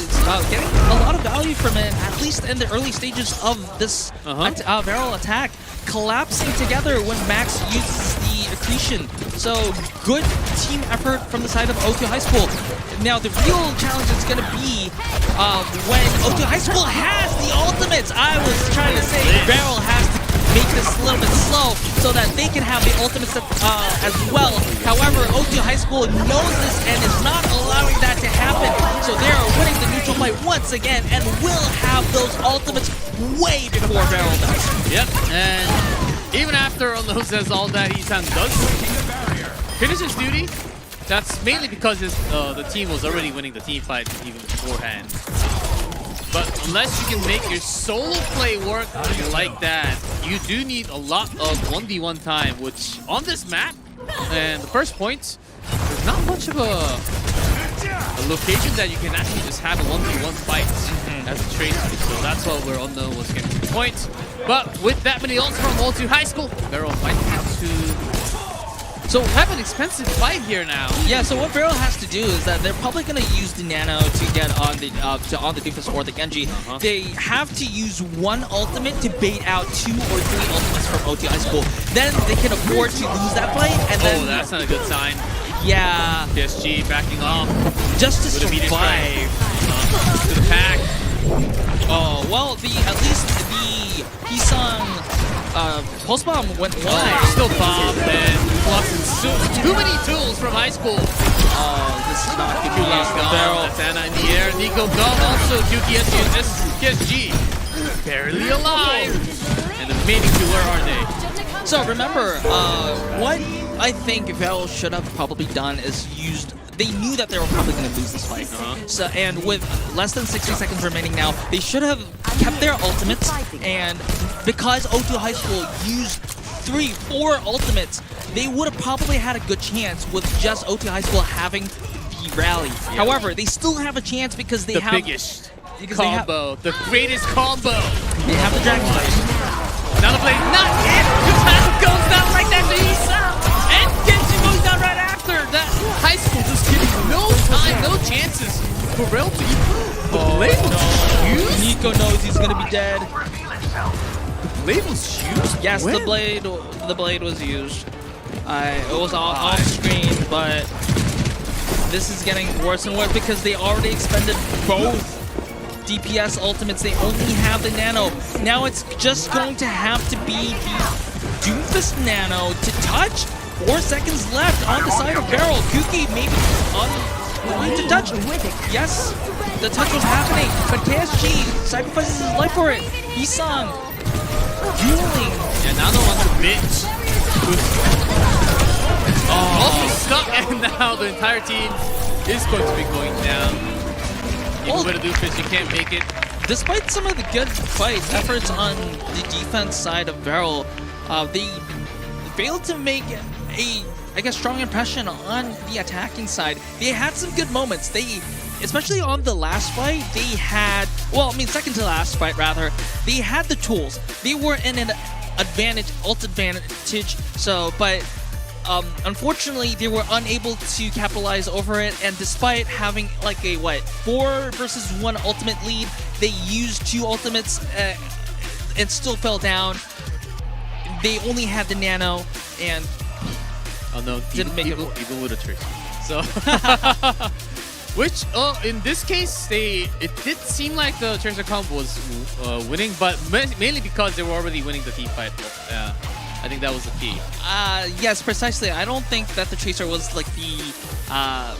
Speaker 9: getting a lot of value from it, at least in the early stages of this Beryl attack. Collapsing together when Max uses the accretion. So, good team effort from the side of O2 High School. Now, the real challenge is going to be when O2 High School has the ultimates. I was trying to say Beryl has to make this a little bit slow so that they can have the ultimates as well. However, O2 High School knows this and is not allowing that to happen. So they are winning the neutral fight once again and will have those ultimates way before Beryl does.
Speaker 8: Yep, and even after Unknown says all that, Hisang does finish his duty. That's mainly because the team was already winning the team fight even beforehand. But unless you can make your solo play work like that, you do need a lot of 1v1 time, which on this map, and the first point, there's not much of a location that you can actually just have a 1v1 fight as a Tracer. So that's where Unknown was getting the points. But with that many ults from O2 High School, Beryl might have to have an expensive fight here now.
Speaker 9: Yeah, so what Beryl has to do is that they're probably going to use the Nano to get on the Doofus or the Genji. They have to use one ultimate to bait out 2 or 3 ultimates from O2 High School. Then they can afford to lose that fight. And then,
Speaker 8: that's not a good sign.
Speaker 9: Yeah.
Speaker 8: PSG backing off.
Speaker 9: Just to survive.
Speaker 8: To the pack.
Speaker 9: Oh, well, at least the Hisang pulse bomb went wide.
Speaker 8: Still bomb and plus too many tools from High School.
Speaker 9: This is not good
Speaker 8: news for Beryl. That's Anna in the air. Nico gone also. QTSG barely alive. And the remaining two, where are they?
Speaker 9: So remember, what I think Beryl should have probably done is they knew that they were probably going to lose this fight. So, and with less than 60 seconds remaining now, they should have kept their ultimates. And because O2 High School used 3, 4 ultimates, they would have probably had a good chance with just O2 High School having the rally. Yeah. However, they still have a chance because they have
Speaker 8: the biggest combo, the greatest combo.
Speaker 9: They have the Dragon Blade.
Speaker 8: Now the blade, not it! Kutan goes down right next to Hisang! And Genji goes down right after! That High School just giving no time, no chances for Beryl to eat. The blade was used?
Speaker 9: Nico knows he's gonna be dead.
Speaker 8: The blade was used?
Speaker 9: Yes, when? the blade was used. It was off screen, but this is getting worse and worse because they already expended both DPS ultimates. They only have the Nano. Now it's just going to have to be the Doofus Nano to touch. 4 seconds left on the side of Beryl. Kuki maybe on to touch. Yes, the touch was happening, but KSG sacrifices his life for it. Hisang dueling.
Speaker 8: Yeah, now the one's a bit. Also stuck, and now the entire team is going to be going down. Even with a Doofus, you can't make it.
Speaker 9: Despite some of the good fight efforts on the defense side of Beryl, they failed to make a strong impression on the attacking side. They had some good moments. Especially on the last fight, they had, second to last fight rather, they had the tools. They were in an ult advantage, but unfortunately, they were unable to capitalize over it, and despite having like a 4 versus 1 ultimate lead, they used 2 ultimates and still fell down. They only had the Nano and
Speaker 8: didn't make it even with a Tracer. So Which, in this case, it did seem like the Tracer comp was winning, but mainly because they were already winning the team fight. Yeah, I think that was the key.
Speaker 9: Yes, precisely. I don't think that the Tracer was like the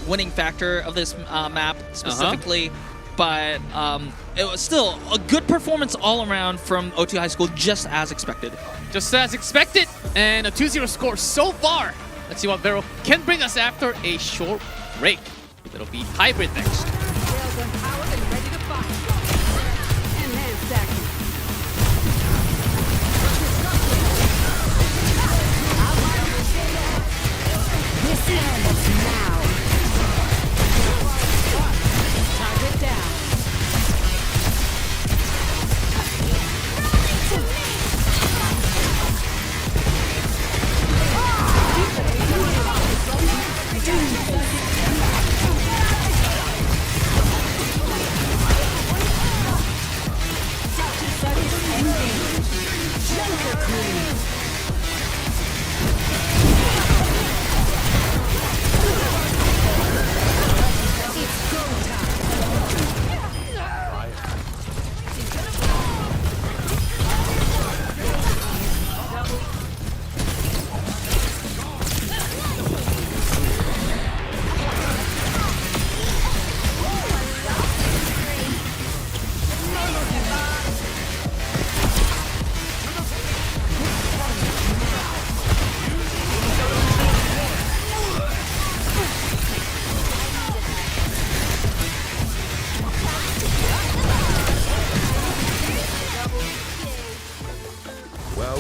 Speaker 9: winning factor of this map specifically, but it was still a good performance all around from O2 High School, just as expected.
Speaker 8: Just as expected, and a 2-0 score so far. Let's see what Vero can bring us after a short break. It'll be hybrid next.
Speaker 1: This ends now. Target down.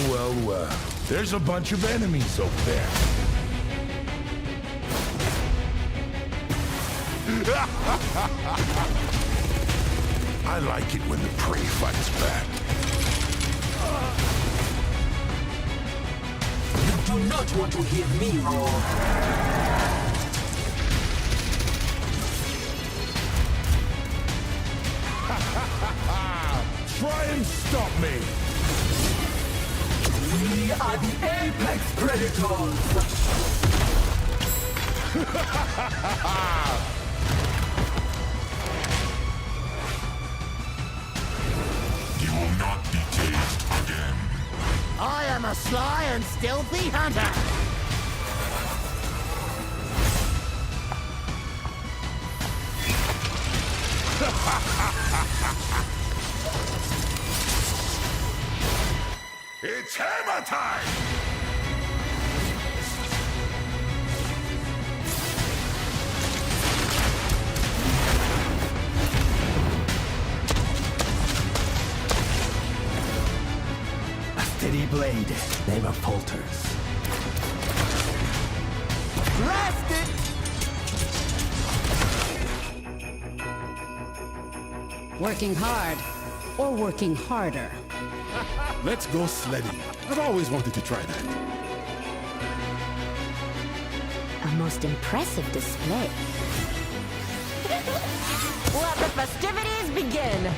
Speaker 4: Well, there's a bunch of enemies over there. I like it when the prey fights back.
Speaker 5: You do not want to hear me roar.
Speaker 4: Try and stop me!
Speaker 5: We are the Apex Predators!
Speaker 4: You will not be tased again.
Speaker 6: I am a sly and stealthy hunter.
Speaker 4: It's hammer time!
Speaker 3: A steady blade never falters.
Speaker 6: Blast it!
Speaker 1: Working hard or working harder.
Speaker 7: Let's go sledding. I've always wanted to try that.
Speaker 1: A most impressive display.
Speaker 6: Let the festivities begin!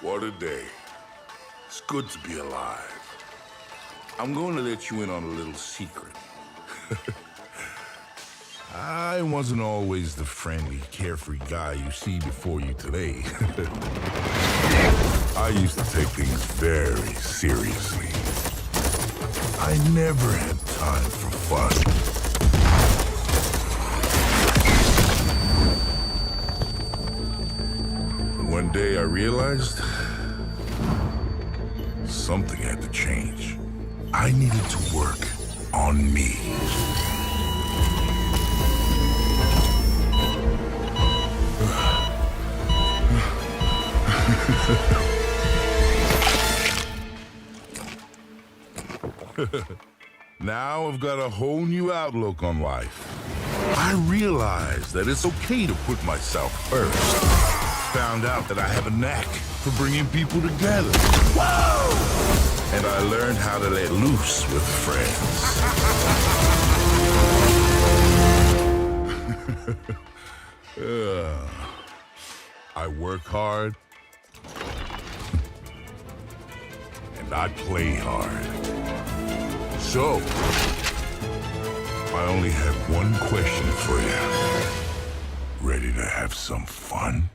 Speaker 4: What a day. It's good to be alive. I'm going to let you in on a little secret. I wasn't always the friendly, carefree guy you see before you today. I used to take things very seriously. I never had time for fun. One day I realized something had to change. I needed to work on me. Now I've got a whole new outlook on life. I realize that it's okay to put myself first. found out that I have a knack for bringing people together. And I learned how to let loose with friends. I work hard. And I play hard. So, I only have one question for you. Ready to have some fun?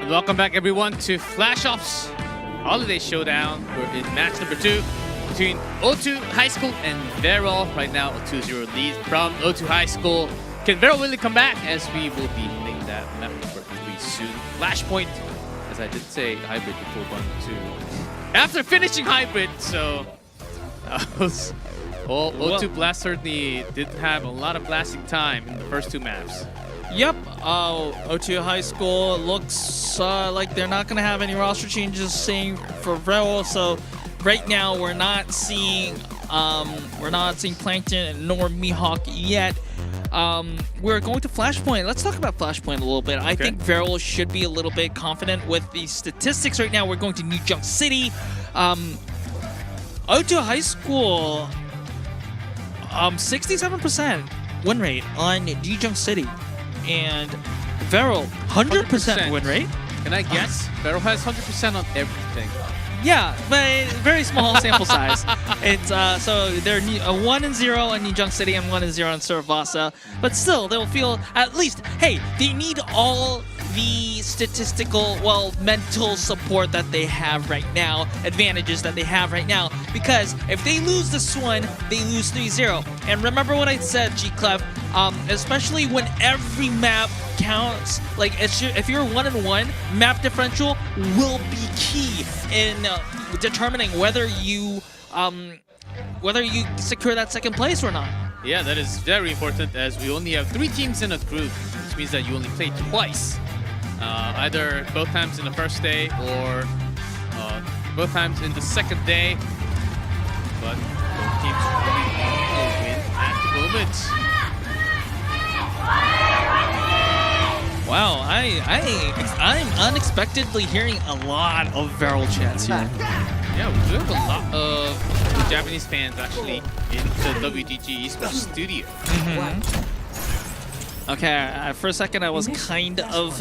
Speaker 8: Welcome back, everyone, to FlashOps Holiday Showdown. We're in match number 2 between O2 High School and Vero. Right now, a 2-0 lead from O2 High School. Can Vero really come back? As we will be hitting that map number 3 soon. Flashpoint, as I did say, Hybrid before going to after finishing Hybrid. So O2 Blast certainly did have a lot of blasting time in the first 2 maps.
Speaker 9: Yep, O2 High School looks like they're not going to have any roster changes, same for Vero. So right now we're not seeing Plankton nor Mihawk yet. We're going to Flashpoint. Let's talk about Flashpoint a little bit. I think Vero should be a little bit confident with the statistics right now. We're going to New Junk City. O2 High School, 67% win rate on New Junk City. And Vero, 100% win rate.
Speaker 8: Can I guess? Vero has 100% on everything.
Speaker 9: Yeah, but very small sample size. It's so they're 1-0 on New Junk City and 1-0 on Survasa. But still, they'll feel at least, hey, they need all the statistical, mental support that they have right now, advantages that they have right now. Because if they lose this one, they lose 3-0. And remember what I said, G-Clef, especially when every map counts, like if you're 1-1, map differential will be key in determining whether you secure that second place or not.
Speaker 8: Yeah, that is very important, as we only have 3 teams in a group, which means that you only play twice. Either both times in the first day or both times in the second day. But both teams really want to win at the moment.
Speaker 9: Wow, I'm unexpectedly hearing a lot of Vero chants here.
Speaker 8: Yeah, we do have a lot of Japanese fans actually in the WDG Esports studio.
Speaker 9: Okay, for a second I was kind of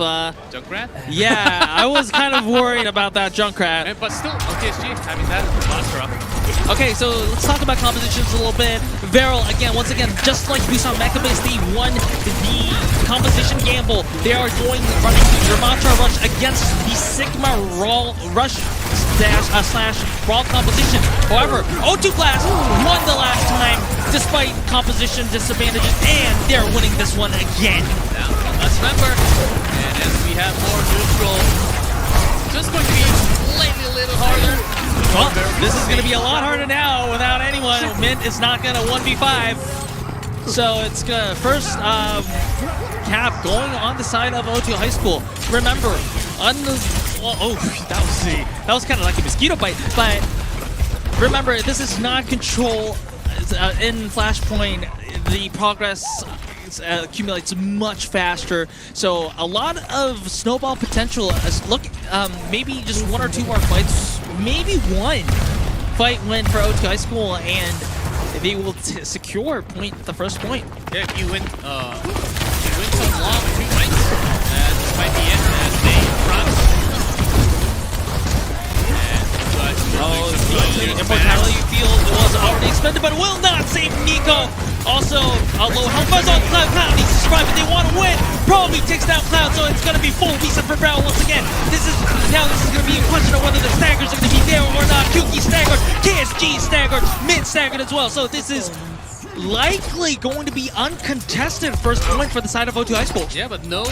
Speaker 8: Junkrat?
Speaker 9: Yeah, I was kind of worried about that Junkrat.
Speaker 8: But still, OTSG having that mantra.
Speaker 9: Okay, so let's talk about compositions a little bit. Vero, once again, just like we saw Mechabase, they won the composition gamble. They are running the Ramatra Rush against the Sigma Rush slash Brawl composition. However, O2 Blast won the last time despite composition disadvantages, and they're winning this one again.
Speaker 8: Now, let's remember, and as we have more neutral, just going to be slightly a little harder.
Speaker 9: Well, this is going to be a lot harder now without anyone. Mint is not going to 1v5. So it's going to first Cap going on the side of O2 High School. Remember, that was kind of like a mosquito bite. But remember, this is not control. In Flashpoint, the progress accumulates much faster, so a lot of snowball potential. Maybe just 1 or 2 more fights, maybe 1 fight win for O2 High School, and they will secure the first point.
Speaker 8: Yeah, if you win some long 2 fights, this might be it as they front.
Speaker 9: The immortality field was already expended, but will not save Nico. Also, a low health buzz on Cloud. Cloud needs to survive, but they want to win. Probably takes down Cloud, so it's going to be full reset for Barrel once again. This is going to be a question of whether the staggers are going to be there or not. Kuki staggered, KSG staggered, Mid staggered as well. So this is likely going to be uncontested first point for the side of O2 High School.
Speaker 8: Yeah, but no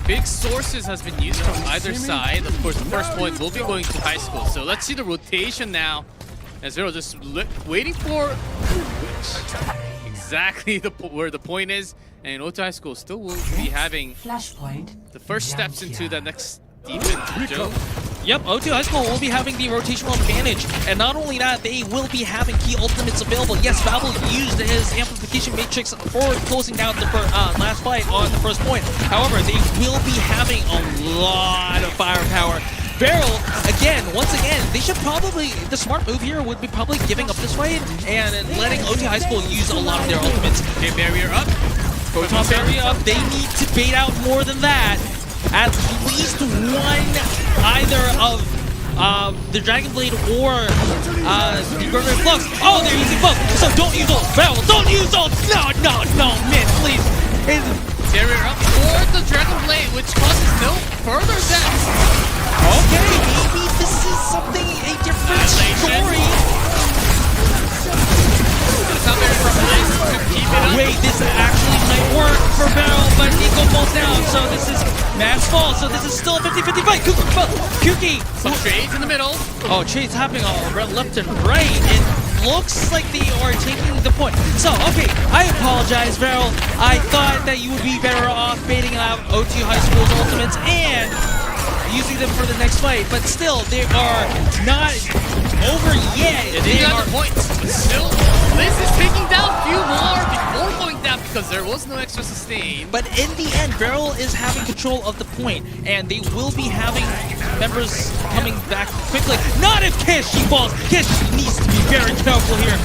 Speaker 8: big sources has been used from either side. Of course, the first point will be going to High School. So let's see the rotation now. As Zero just waiting for exactly where the point is. And O2 High School still will be having the first steps into the next defense zone.
Speaker 9: Yep, O2 High School will be having the rotational advantage, and not only that, they will be having key ultimates available. Yes, Babel used his amplification matrix for closing down the last fight on the first point. However, they will be having a lot of firepower. Barrel, once again, they should probably, the smart move here would be probably giving up this fight and letting O2 High School use a lot of their ultimates.
Speaker 8: Okay, barrier up.
Speaker 9: Photon barrier up, they need to bait out more than that. At least 1 either of the Dragon Blade or the Gurgler Flux. Oh, they're using both. So don't use ult. Barrel, don't use ult. No, Mid, please.
Speaker 8: Barrier up for the Dragon Blade, which causes no further deaths.
Speaker 9: Okay, maybe this is something, a different story. Wait, this actually might work for Barrel, but Nico falls down, so this is Matt's fault, so this is still a 50-50 fight. Kuki!
Speaker 8: Some trades in the middle.
Speaker 9: Oh, trades happening all left and right. It looks like they are taking the point. So, okay, I apologize, Barrel. I thought that you would be better off baiting out O2 High School's ultimates and using them for the next fight, but still, they are not over yet.
Speaker 8: Yeah, they got the points. Still, Liz is taking down a few more before going down because there was no extra sustain.
Speaker 9: But in the end, Barrel is having control of the point, and they will be having members coming back quickly. Not if Kish falls. Kish needs to be very careful here.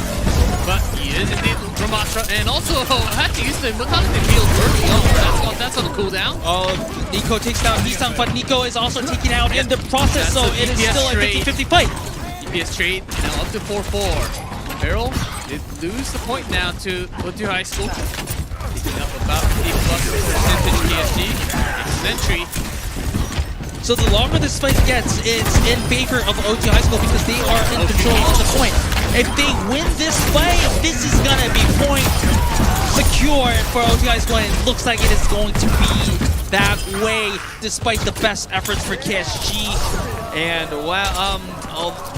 Speaker 8: But he is indeed Ramatra, and also had to use the immortality field early on. That's on the cooldown.
Speaker 9: Oh, Nico takes down Nissan, but Nico is also taken out in the process, so it is still a 50-50 fight.
Speaker 8: DPS trade now up to 4-4. Barrel did lose the point now to O2 High School. Picking up about 50+ KSG. Sentry.
Speaker 9: So the longer this fight gets, it's in favor of O2 High School because they are in control of the point. If they win this fight, this is gonna be point secured for O2 High School, and it looks like it is going to be that way, despite the best efforts for KSG. And well,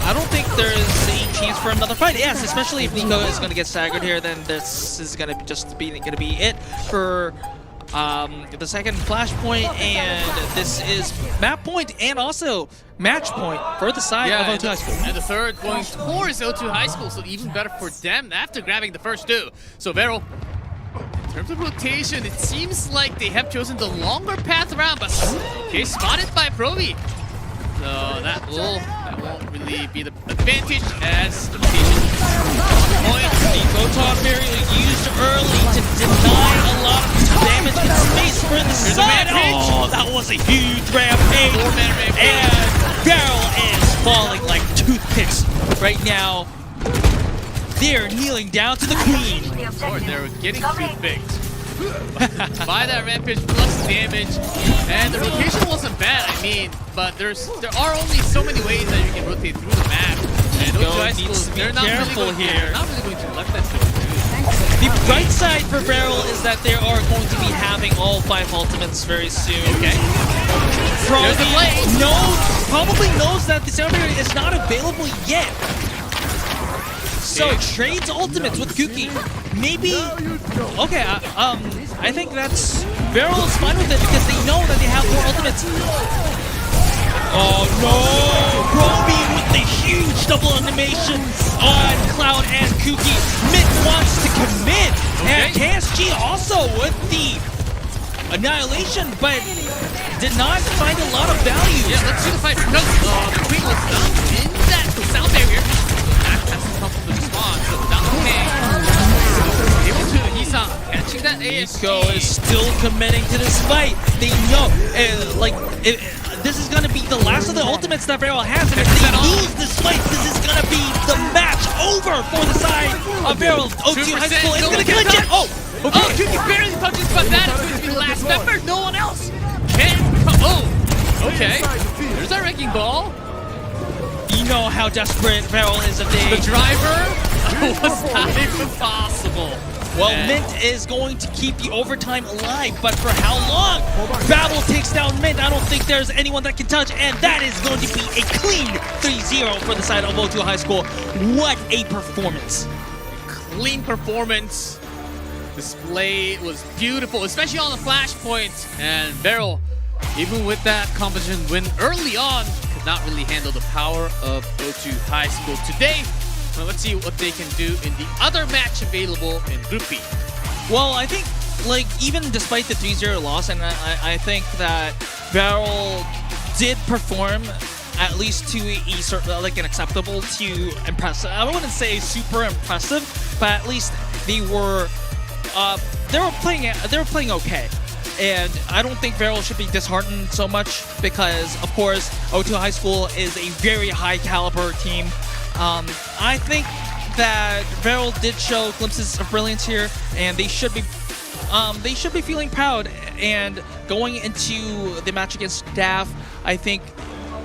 Speaker 9: I don't think there is a chance for another fight. Yes, especially if Nico is gonna get staggered here, then this is gonna be it for the second flashpoint, and this is map point and also match point for the side of O2 High School.
Speaker 8: And the third going towards O2 High School, so even better for them after grabbing the first 2. So Barrel, in terms of rotation, it seems like they have chosen the longer path around, but okay, spotted by Provi. So that won't really be the advantage as the rotation point.
Speaker 9: The Photon barrier used early to deny a lot of damage in space for the side. Oh, that was a huge rampage. And Barrel is falling like toothpicks right now. They're kneeling down to the queen.
Speaker 8: Or they're getting toothpicked by that rampage plus damage. And the rotation wasn't bad, I mean, but there are only so many ways that you can rotate through the map. And O2 High School, they're not really going to let that go through.
Speaker 9: The bright side for Barrel is that they are going to be having all 5 ultimates very soon.
Speaker 8: Okay.
Speaker 9: Probably knows that the sound barrier is not available yet. So trades ultimates with Kuki. Maybe. Okay. I think that's Barrel is fine with it because they know that they have more ultimates. Oh no! Roby with the huge double animation on Cloud and Kuki. Mint wants to commit, and KSG also with the annihilation, but did not find a lot of value.
Speaker 8: Yeah, let's see the fight because the Queen was not in that sound barrier. That has to come from the response. So without the ping, able to Nissan catching that ASG.
Speaker 9: Nico is still committing to this fight. They know, this is gonna be the last of the ultimates that Varel has, and if they lose this fight, this is gonna be the match over for the side of Varel. O2 High School is gonna glitch it. Oh,
Speaker 8: Kuki barely touches, but that is going to be the last member. No one else can. Oh, okay. There's our wrecking ball.
Speaker 9: You know how desperate Varel is of day.
Speaker 8: The driver was not even possible.
Speaker 9: Well, Mint is going to keep the overtime alive, but for how long? Battle takes down Mint. I don't think there's anyone that can touch, and that is going to be a clean 3-0 for the side of O2 High School. What a performance.
Speaker 8: Clean performance. Display was beautiful, especially on the flashpoint. And Varel, even with that competition win early on, could not really handle the power of O2 High School today. Well, let's see what they can do in the other match available in Group B.
Speaker 9: Well, I think, like, even despite the 3-0 loss, and I think that Varel did perform at least to a certain, like, an acceptable to impressive. I wouldn't say super impressive, but at least they were playing okay. And I don't think Varel should be disheartened so much because, of course, O2 High School is a very high caliber team. I think that Varel did show glimpses of brilliance here, and they should be feeling proud. And going into the match against Staff, I think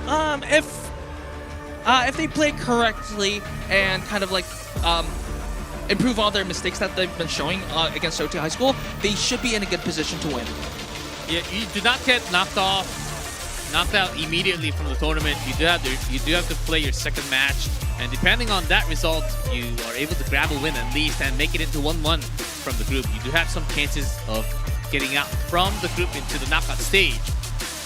Speaker 9: if they play correctly and kind of like improve all their mistakes that they've been showing against O2 High School, they should be in a good position to win.
Speaker 8: Yeah, you do not get knocked out immediately from the tournament. You do have to play your second match, and depending on that result, you are able to grab a win at least and make it into 1-1 from the group. You do have some chances of getting out from the group into the knockout stage.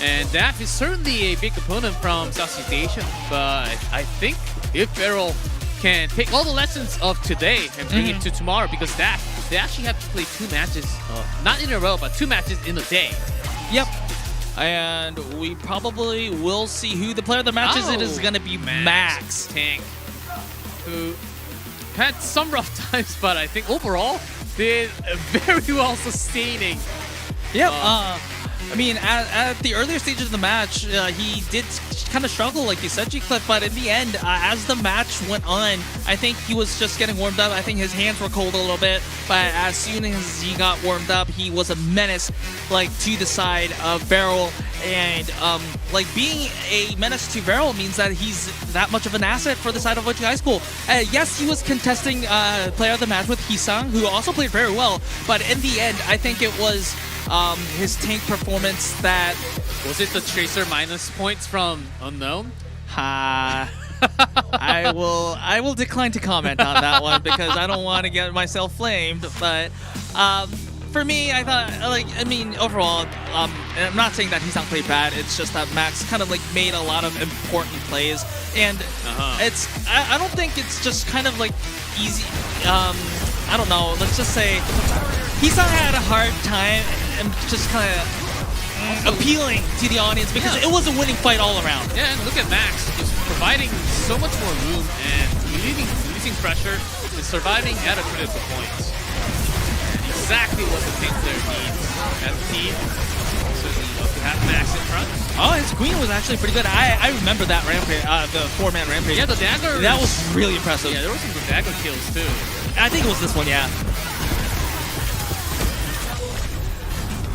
Speaker 8: And that is certainly a big opponent from Southeast Asia, but I think if Varel can take all the lessons of today and bring it to tomorrow, because they actually have to play 2 matches, not in a row, but 2 matches in a day.
Speaker 9: Yep. And we probably will see who the player of the match is. It is going to be Max
Speaker 8: Tank, who had some rough times, but I think overall did very well sustaining.
Speaker 9: Yep. I mean, at the earlier stages of the match, he did kind of struggle, like you said, G-Cliff, but in the end, as the match went on, I think he was just getting warmed up. I think his hands were cold a little bit, but as soon as he got warmed up, he was a menace, like, to the side of Varel. And, like, being a menace to Varel means that he's that much of an asset for the side of O2 High School. Yes, he was contesting player of the match with Hisang, who also played very well, but in the end, I think it was his tank performance that...
Speaker 8: Was it the Tracer minus points from Unknown?
Speaker 9: I will decline to comment on that one because I don't want to get myself flamed. But for me, I thought, overall, and I'm not saying that he's not played bad. It's just that Max kind of like made a lot of important plays, and I don't think it's just kind of like easy. I don't know. Let's just say Hisang had a hard time and just kind of appealing to the audience because it was a winning fight all around.
Speaker 8: Yeah, and look at Max, just providing so much more room and releasing pressure and surviving at a critical point. Exactly what the team player needs as a team. Certainly love to have Max in front.
Speaker 9: Oh, his queen was actually pretty good. I remember that rampage, the 4-man rampage.
Speaker 8: Yeah, the dagger.
Speaker 9: That was really impressive.
Speaker 8: Yeah, there were some good dagger kills too.
Speaker 9: I think it was this one, yeah.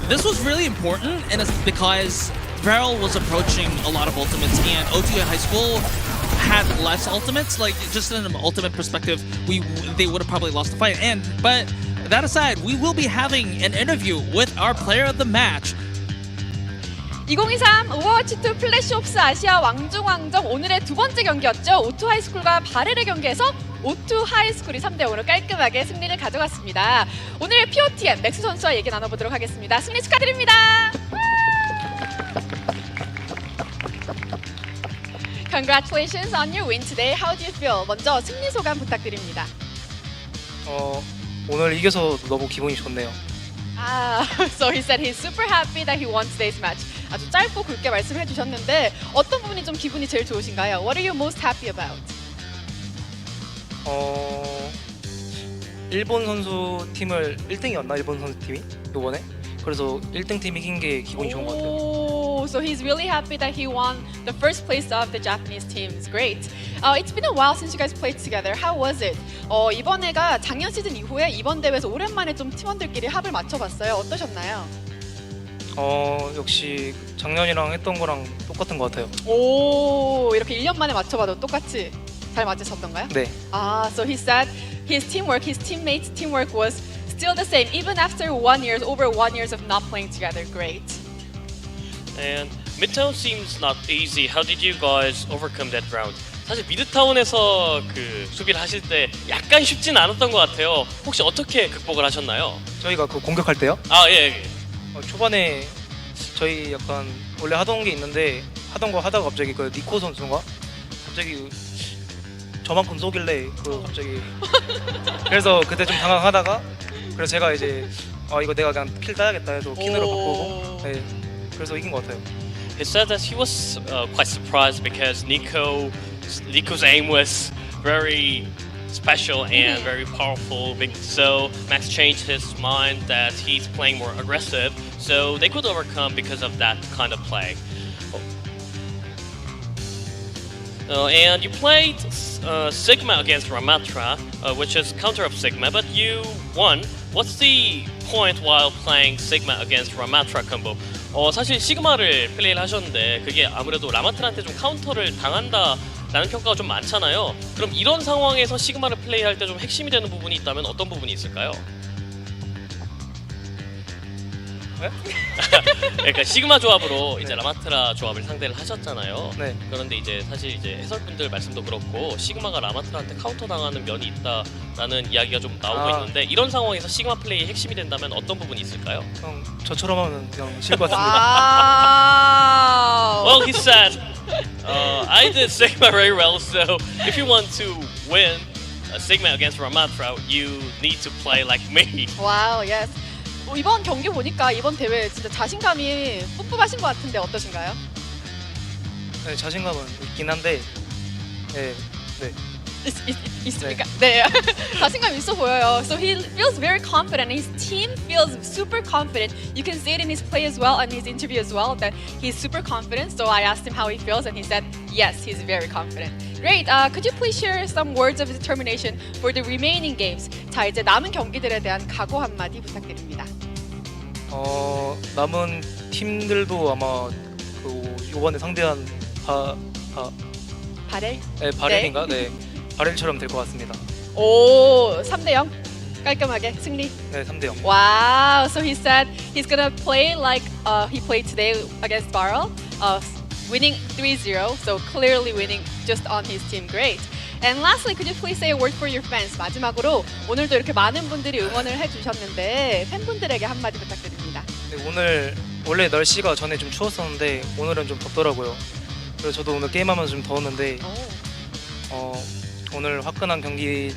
Speaker 9: This was really important, and it's because Varel was approaching a lot of ultimates, and O2 High School had less ultimates. Like, just in an ultimate perspective, they would have probably lost the fight. But that aside, we will be having an interview with our player of the match.
Speaker 17: 2023 오버워치2 플래시옵스 아시아 왕중왕전 오늘의 두 번째 경기였죠. O2 하이스쿨과 바렐의 경기에서 O2 하이스쿨이 3대5로 깔끔하게 승리를 가져갔습니다. 오늘 POTM 맥스 선수와 얘기 나눠보도록 하겠습니다. 승리 축하드립니다. Congratulations on your win today. How do you feel? 먼저 승리 소감 부탁드립니다.
Speaker 20: 오늘 이겨서 너무 기분이 좋네요.
Speaker 17: So he said he's super happy that he won today's match. 아주 짧고 굵게 말씀해 주셨는데 어떤 부분이 좀 기분이 제일 좋으신가요? What are you most happy about?
Speaker 20: 일본 선수 팀을 1등이었나? 일본 선수 팀이 이번에? 그래서 1등 팀이 이긴 게 기분이 좋은 것 같아요.
Speaker 17: Oh, so he's really happy that he won the first place of the Japanese team. It's great. It's been a while since you guys played together. How was it? 이번에가 작년 시즌 이후에 이번 대회에서 오랜만에 좀 팀원들끼리 합을 맞춰봤어요. 어떠셨나요?
Speaker 20: 역시 작년이랑 했던 거랑 똑같은 것 같아요.
Speaker 17: 오, 이렇게 1년 만에 맞춰봐도 똑같이 잘 맞으셨던가요?
Speaker 20: 네.
Speaker 17: So he said his teamwork, his teammates' teamwork was still the same even after over 1 year of not playing together. Great.
Speaker 18: And Midtown seems not easy. How did you guys overcome that round? 사실 미드타운에서 그 수비를 하실 때 약간 쉽진 않았던 것 같아요. 혹시 어떻게 극복을 하셨나요?
Speaker 20: 저희가 그 공격할 때요?
Speaker 18: 예.
Speaker 20: 초반에 저희 약간 원래 하던 게 있는데 하던 거 하다가 갑자기 그 니코 선수가 갑자기 저만큼 쏘길래 갑자기 그래서 그때 좀 당황하다가 그래서 제가 이제 이거 내가 그냥 킬 따야겠다 해서 킨으로 바꾸고 네 그래서 이긴 것 같아요.
Speaker 18: He said that he was quite surprised because Nico's aim was very special and very powerful. So Max changed his mind that he's playing more aggressive. So they could overcome because of that kind of play. And you played Sigma against Ramatra, which is counter of Sigma, but you won. What's the point while playing Sigma against Ramatra combo? 사실 시그마를 플레이를 하셨는데 그게 아무래도 라마트한테 좀 카운터를 당한다라는 평가가 좀 많잖아요. 그럼 이런 상황에서 시그마를 플레이할 때 좀 핵심이 되는 부분이 있다면 어떤 부분이 있을까요? 그러니까 시그마 조합으로 이제 라마트라 조합을 상대를 하셨잖아요.
Speaker 20: 네.
Speaker 18: 그런데 이제 사실 이제 해설분들 말씀도 그렇고 시그마가 라마트라한테 카운터 당하는 면이 있다라는 이야기가 좀 나오고 있는데 이런 상황에서 시그마 플레이의 핵심이 된다면 어떤 부분이 있을까요?
Speaker 20: 저처럼 하면 그냥 질 것 같습니다.
Speaker 18: Well, he said, I did Sigma very well, so if you want to win Sigma against Ramatra, you need to play like me.
Speaker 17: Wow, yes. 이번 경기 보니까 이번 대회 진짜 자신감이 뿜뿜하신 것 같은데 어떠신가요?
Speaker 20: 네, 자신감은 있긴 한데 네.
Speaker 17: 있습니까? 네. 자신감 있어 보여요. So he feels very confident. His team feels super confident. You can see it in his play as well and his interview as well that he's super confident. So I asked him how he feels and he said yes, he's very confident. Great. Could you please share some words of determination for the remaining games? 자, 이제 남은 경기들에 대한 각오 한마디 부탁드립니다.
Speaker 20: 남은 팀들도 아마 이번에 상대한
Speaker 17: 바렐?
Speaker 20: 네, 바렐인가? 네. 바렐처럼 될 것 같습니다.
Speaker 17: 오, 3대0 깔끔하게 승리.
Speaker 20: 네, 3대0.
Speaker 17: Wow. So he said he's gonna play like he played today against Barrel, winning 3-0. So clearly winning just on his team. Great. And lastly, could you please say a word for your fans? 마지막으로 오늘도 이렇게 많은 분들이 응원을 해주셨는데 팬분들에게 한마디 부탁드립니다.
Speaker 20: 네, 오늘 원래 날씨가 전에 좀 추웠었는데 오늘은 좀 덥더라고요. 그래서 저도 오늘 게임하면서 좀 더웠는데 오늘 화끈한 경기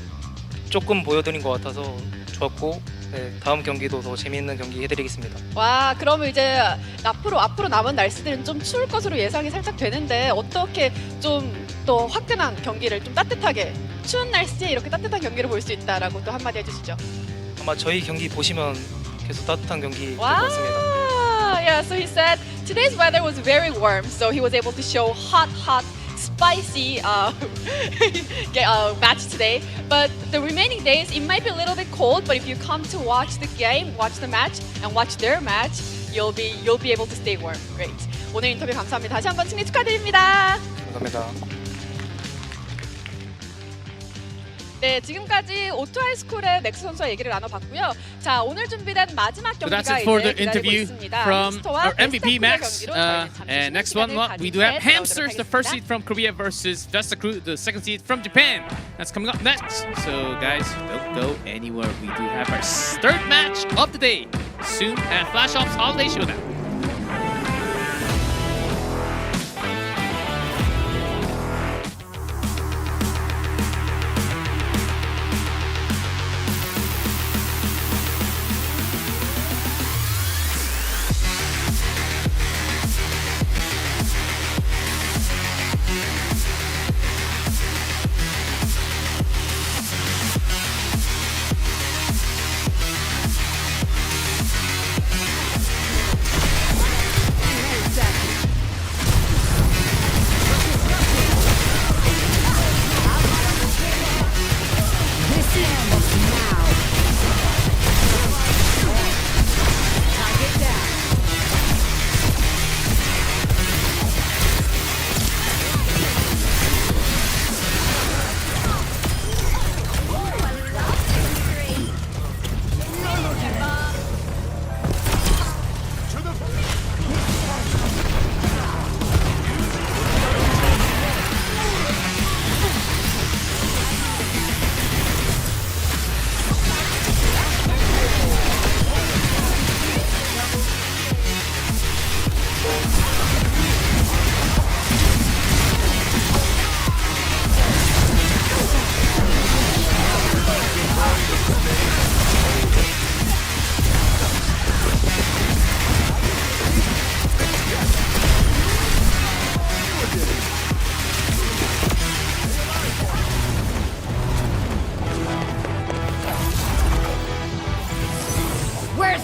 Speaker 20: 조금 보여드린 것 같아서 좋았고 네, 다음 경기도 더 재미있는 경기 해드리겠습니다.
Speaker 17: 와, 그러면 이제 앞으로 남은 날씨들은 좀 추울 것으로 예상이 살짝 되는데 어떻게 좀 또 화끈한 경기를 좀 따뜻하게 추운 날씨에 이렇게 따뜻한 경기를 볼 수 있다라고 또 한마디 해주시죠.
Speaker 20: 아마 저희 경기 보시면 계속 따뜻한 경기 될 것 같습니다.
Speaker 17: Yeah, so he said today's weather was very warm, so he was able to show hot, spicy match today. But the remaining days, it might be a little bit cold. But if you come to watch the game, watch the match, and watch their match, you'll be able to stay warm. Great. 오늘 인터뷰 감사합니다. 다시 한번 승리 축하드립니다.
Speaker 20: 감사합니다.
Speaker 17: 네, 지금까지 오토 하이스쿨의 넥스 선수와 얘기를 나눠봤고요. 자, 오늘 준비된 마지막 경기가
Speaker 8: So that's it for
Speaker 17: 이제
Speaker 8: the
Speaker 17: 기다리고
Speaker 8: interview
Speaker 17: 있습니다.
Speaker 8: from our MVP
Speaker 17: 베스트
Speaker 8: Max.
Speaker 17: 경기로 저희는 잠시
Speaker 8: And next
Speaker 17: 시간을
Speaker 8: one, we do have
Speaker 17: 가지고
Speaker 8: Hamsters, the first seed from Korea versus Vesta Crew, the second seed from Japan. That's coming up next. So guys, don't go anywhere. We do have our third match of the day soon at FlashOps Holiday Showdown.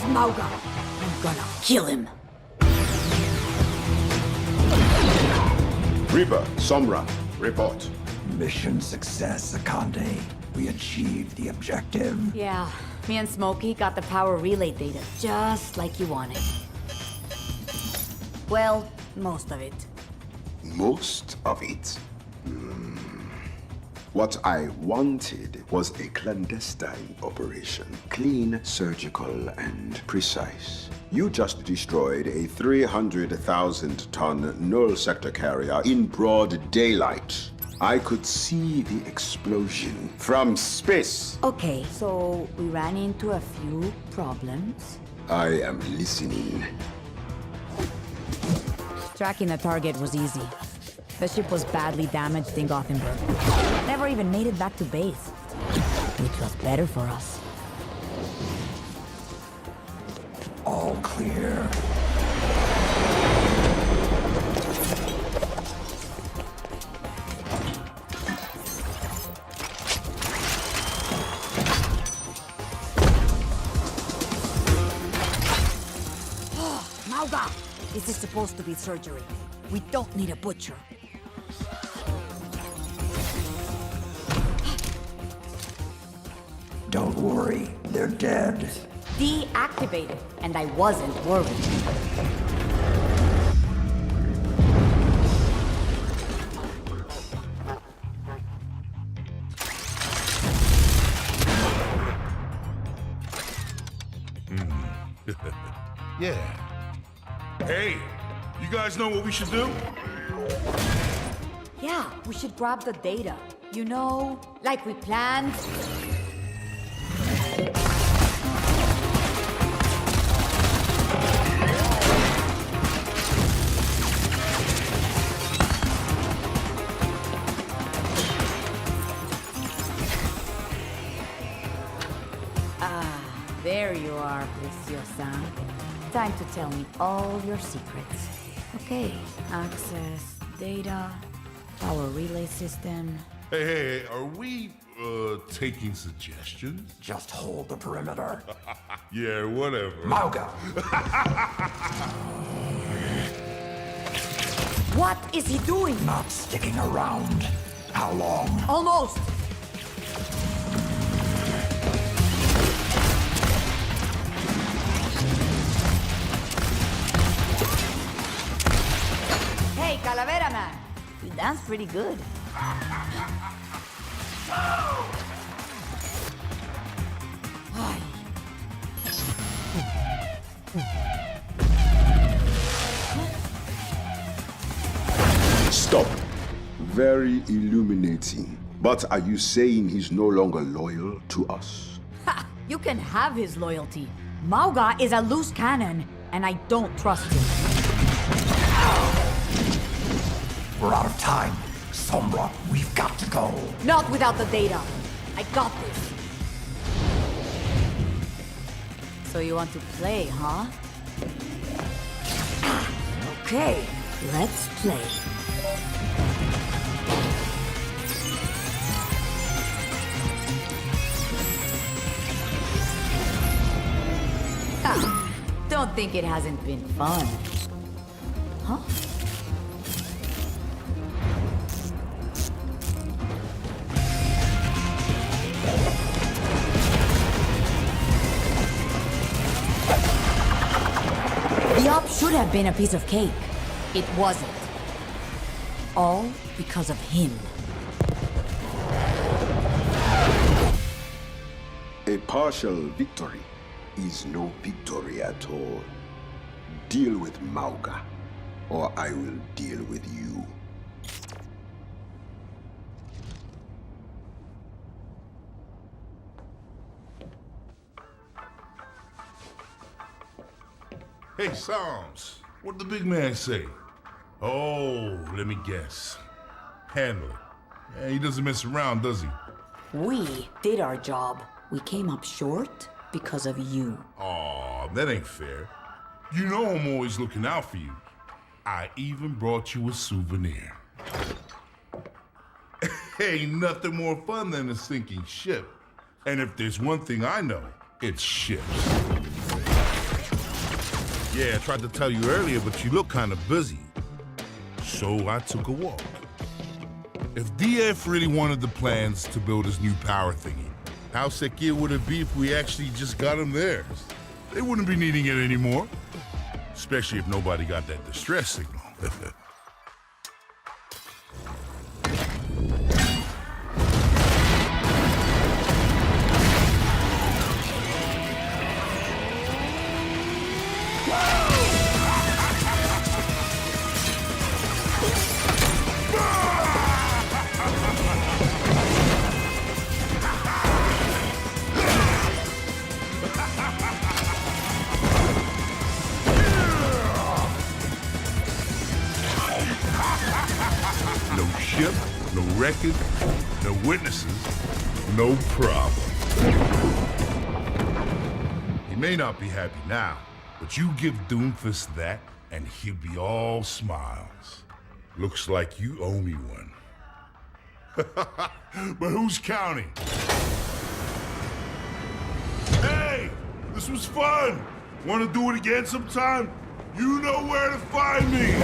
Speaker 1: Mauga. I'm gonna kill him.
Speaker 2: Reaper, Sombra, report.
Speaker 3: Mission success, Akande. We achieved the objective.
Speaker 1: Yeah, me and Smokey got the power relay data just like you wanted. Well, most of it.
Speaker 2: Most of it? What I wanted was a clandestine operation. Clean, surgical, and precise. You just destroyed a 300,000-ton null sector carrier in broad daylight. I could see the explosion from space.
Speaker 1: Okay, so we ran into a few problems.
Speaker 2: I am listening.
Speaker 1: Tracking the target was easy. The ship was badly damaged in Gothenburg. Never even made it back to base. Which was better for us.
Speaker 3: All clear.
Speaker 1: Mauga! This is supposed to be surgery. We don't need a butcher.
Speaker 3: Don't worry, they're dead.
Speaker 1: Deactivated, and I wasn't worried.
Speaker 4: Yeah. Hey, you guys know what we should do?
Speaker 1: Yeah, we should grab the data. You know, like we planned. There you are, Preciosa. Time to tell me all your secrets. Okay, access, data, power relay system.
Speaker 4: Hey, are we, taking suggestions?
Speaker 3: Just hold the perimeter.
Speaker 4: Yeah, whatever.
Speaker 3: Mauga!
Speaker 1: What is he doing?
Speaker 3: Not sticking around. How long?
Speaker 1: Almost! Hey, Calavera Man! You dance pretty good.
Speaker 2: Stop. Very illuminating. But are you saying he's no longer loyal to us?
Speaker 1: Ha! You can have his loyalty. Mauga is a loose cannon, and I don't trust him.
Speaker 3: We're out of time. Sombra, we've got to go.
Speaker 1: Not without the data. I got this. So you want to play, huh? Okay, let's play. Don't think it hasn't been fun. Huh? The op should have been a piece of cake. It wasn't. All because of him.
Speaker 2: A partial victory is no victory at all. Deal with Mauga, or I will deal with you.
Speaker 4: Hey, Psalms, what did the big man say? Oh, let me guess. Handle it. Yeah, he doesn't mess around, does he?
Speaker 1: We did our job. We came up short because of you.
Speaker 4: Aw, that ain't fair. You know I'm always looking out for you. I even brought you a souvenir. Ain't nothing more fun than a sinking ship. And if there's one thing I know, it's ships. Yeah, I tried to tell you earlier, but you look kind of busy. So I took a walk. If DF really wanted the plans to build his new power thingy, how secure would it be if we actually just got him theirs? They wouldn't be needing it anymore. Especially if nobody got that distress signal. No ship, no record, no witnesses, no problem. He may not be happy now, but you give Doomfist that, and he'll be all smiles. Looks like you owe me one. But who's counting? Hey, this was fun. Want to do it again sometime? You know where to find me.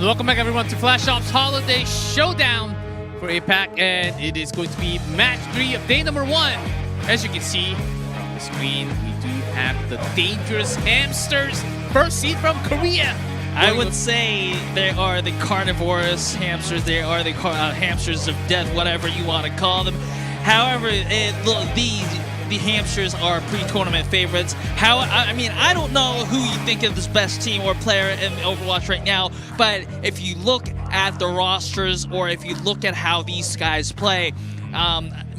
Speaker 8: Welcome back, everyone, to FlashOps Holiday Showdown for APAC, and it is going to be match 3 of day number 1. As you can see from the screen, we do have the dangerous hamsters, first seed from Korea.
Speaker 9: I would say they are the carnivorous hamsters. They are the hamsters of death, whatever you want to call them. However, the hamsters are pre-tournament favorites. I don't know who you think of as best team or player in Overwatch right now, but if you look at the rosters or if you look at how these guys play,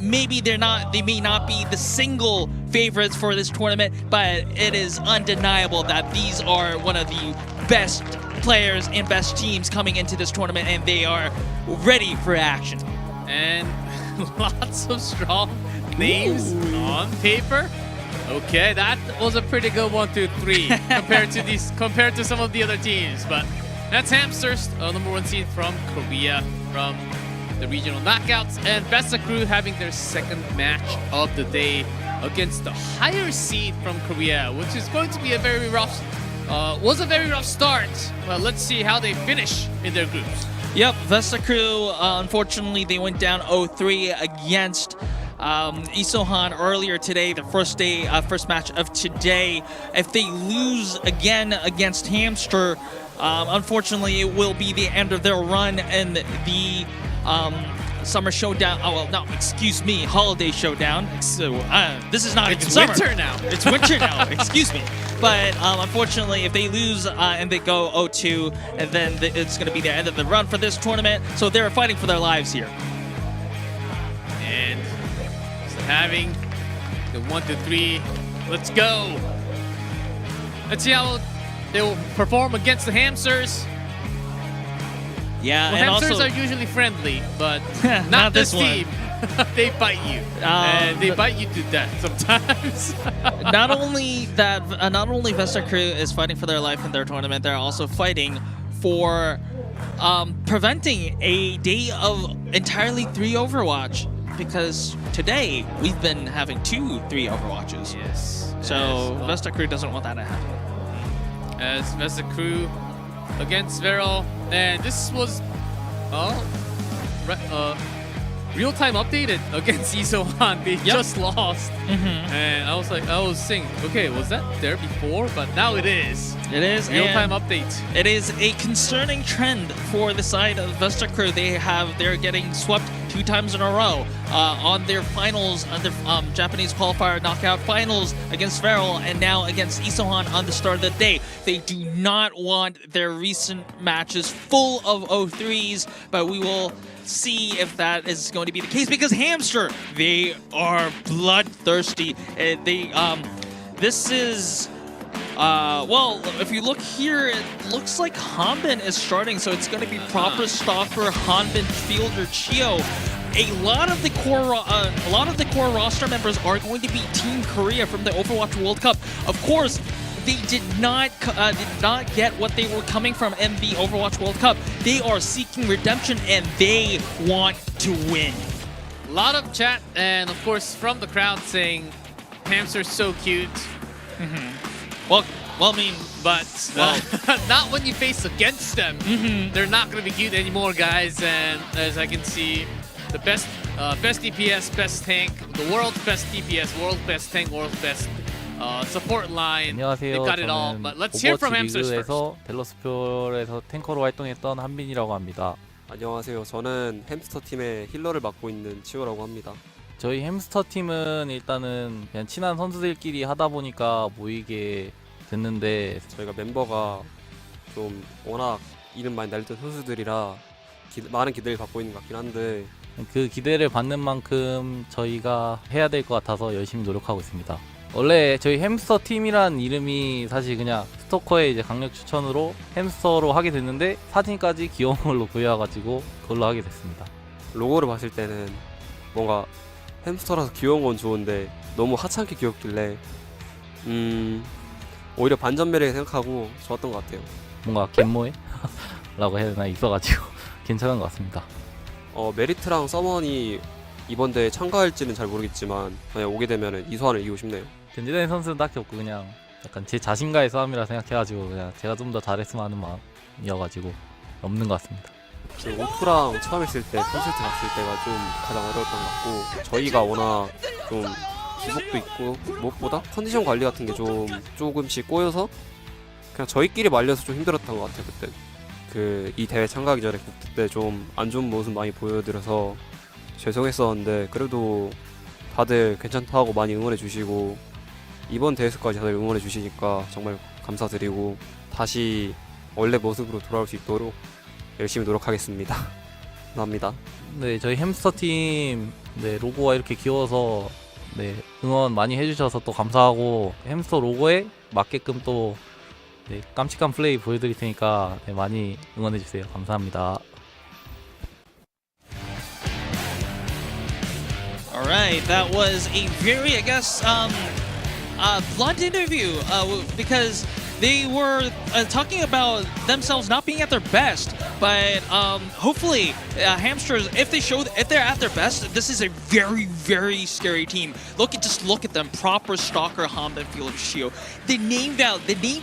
Speaker 9: maybe they may not be the single favorites for this tournament, but it is undeniable that these are one of the best players and best teams coming into this tournament, and they are ready for action.
Speaker 8: And lots of strong names on paper. Okay, that was a pretty good 1-2-3 compared to some of the other teams. But that's Hamsters, number 1 seed from Korea, from the regional knockouts, and Vesta Crew having their second match of the day against the higher seed from Korea, which is going to be a very rough start. Well, let's see how they finish in their groups.
Speaker 9: Yep, Vesta Crew, unfortunately, they went down 0-3 against Isohan earlier today, the first match of today. If they lose again against Hamster, unfortunately, it will be the end of their run in the Summer Showdown. Oh, well, no, excuse me, Holiday Showdown. So, this is not even summer.
Speaker 8: It's winter now.
Speaker 9: It's winter now, excuse me. But unfortunately, if they lose and they go 0-2, and then it's going to be the end of the run for this tournament. So they're fighting for their lives here.
Speaker 8: And having the 1-3, let's go. Let's see how they will perform against the Hamsters.
Speaker 9: Yeah,
Speaker 8: well,
Speaker 9: and
Speaker 8: hamsters
Speaker 9: also,
Speaker 8: are usually friendly, but not this team. They bite you, and they bite you to death sometimes.
Speaker 9: not only Vesta Crew is fighting for their life in their tournament, they're also fighting for preventing a day of entirely 3 Overwatch, because today we've been having 2 3 Overwatches.
Speaker 8: Yes.
Speaker 9: So Vesta Crew doesn't want that to happen.
Speaker 8: As Vesta Crew against Vero, and this was real-time updated against Isohan. They just lost. And I was saying, okay, was that there before? But now it is.
Speaker 9: It is
Speaker 8: real-time update.
Speaker 9: It is a concerning trend for the side of Vesta Crew. They're getting swept 2 times in a row on their finals, on their Japanese qualifier knockout finals against Feral, and now against Isohan on the start of the day. They do not want their recent matches full of 0-3s, but we will see if that is going to be the case, because Hamster, they are bloodthirsty. This is well, if you look here, it looks like Hanbin is starting, so it's going to be proper Stalker, Hanbin, Fielder, Chio. A lot of the core roster members are going to be Team Korea from the Overwatch World Cup. Of course, they did not get what they were coming from in the Overwatch World Cup. They are seeking redemption and they want to win.
Speaker 8: A lot of chat and of course from the crowd saying Hamster's so cute.
Speaker 9: Well, I mean,
Speaker 8: but not when you face against them. They're not going to be cute anymore, guys. And as I can see, the best DPS, best tank, the world's best DPS, world's best tank, world's best support line.
Speaker 10: 안녕하세요.
Speaker 8: They've got it all. But let's hear from Hamsters first.
Speaker 10: 리그에서 델러스표에서 탱커로 활동했던 한빈이라고 합니다.
Speaker 21: 안녕하세요. 저는 햄스터 팀의 힐러를 맡고 있는 치오라고 합니다.
Speaker 10: 저희 햄스터 팀은 일단은 그냥 친한 선수들끼리 하다 보니까 모이게 됐는데,
Speaker 21: 저희가 멤버가 좀 워낙 이름 많이 날렸던 선수들이라 많은 기대를 받고 있는 것 같긴 한데,
Speaker 10: 그 기대를 받는 만큼 저희가 해야 될 것 같아서 열심히 노력하고 있습니다. 원래 저희 햄스터 팀이란 이름이 사실 그냥 스토커의 이제 강력 추천으로 햄스터로 하게 됐는데, 사진까지 귀여운 걸로 구해와가지고 그걸로 하게 됐습니다.
Speaker 21: 로고를 봤을 때는 뭔가 햄스터라서 귀여운 건 좋은데 너무 하찮게 귀엽길래 오히려 반전 매력이 생각하고 좋았던 것 같아요.
Speaker 10: 뭔가 갯모에? 라고 해야 되나 있어가지고 괜찮은 것 같습니다.
Speaker 21: 메리트랑 서먼이 이번 대회에 참가할지는 잘 모르겠지만 만약 오게 되면 이소환을 이기고 싶네요.
Speaker 10: 견제되는 선수는 딱히 없고 그냥 약간 제 자신과의 싸움이라 생각해가지고 그냥 제가 좀 더 잘했으면 하는 마음이어가지고 없는 것 같습니다.
Speaker 21: 오투랑 처음 했을 때 콘서트 갔을 때가 좀 가장 어려웠던 것 같고, 저희가 워낙 좀 기복도 있고 무엇보다 컨디션 관리 같은 게 조금씩 꼬여서 그냥 저희끼리 말려서 좀 힘들었던 것 같아요. 그때 이 대회 참가하기 전에 그때 좀 안 좋은 모습 많이 보여드려서 죄송했었는데, 그래도 다들 괜찮다 하고 많이 응원해 주시고 이번 대회에서까지 다들 응원해 주시니까 정말 감사드리고 다시 원래 모습으로 돌아올 수 있도록 열심히 노력하겠습니다. 감사합니다.
Speaker 10: 네, 저희 햄스터 팀 로고가 이렇게 귀여워서 응원 많이 해주셔서 또 감사하고, 햄스터 로고에 맞게끔 또 깜찍한 플레이 보여드릴 테니까 많이 응원해주세요. 감사합니다.
Speaker 9: Alright, that was a very, I guess, blunt interview because they were talking about themselves not being at their best, but hopefully Hamsters, if they're at their best, this is a very, very scary team. Just look at them, proper Stalker, Hanbin, Fielder, Shio. The name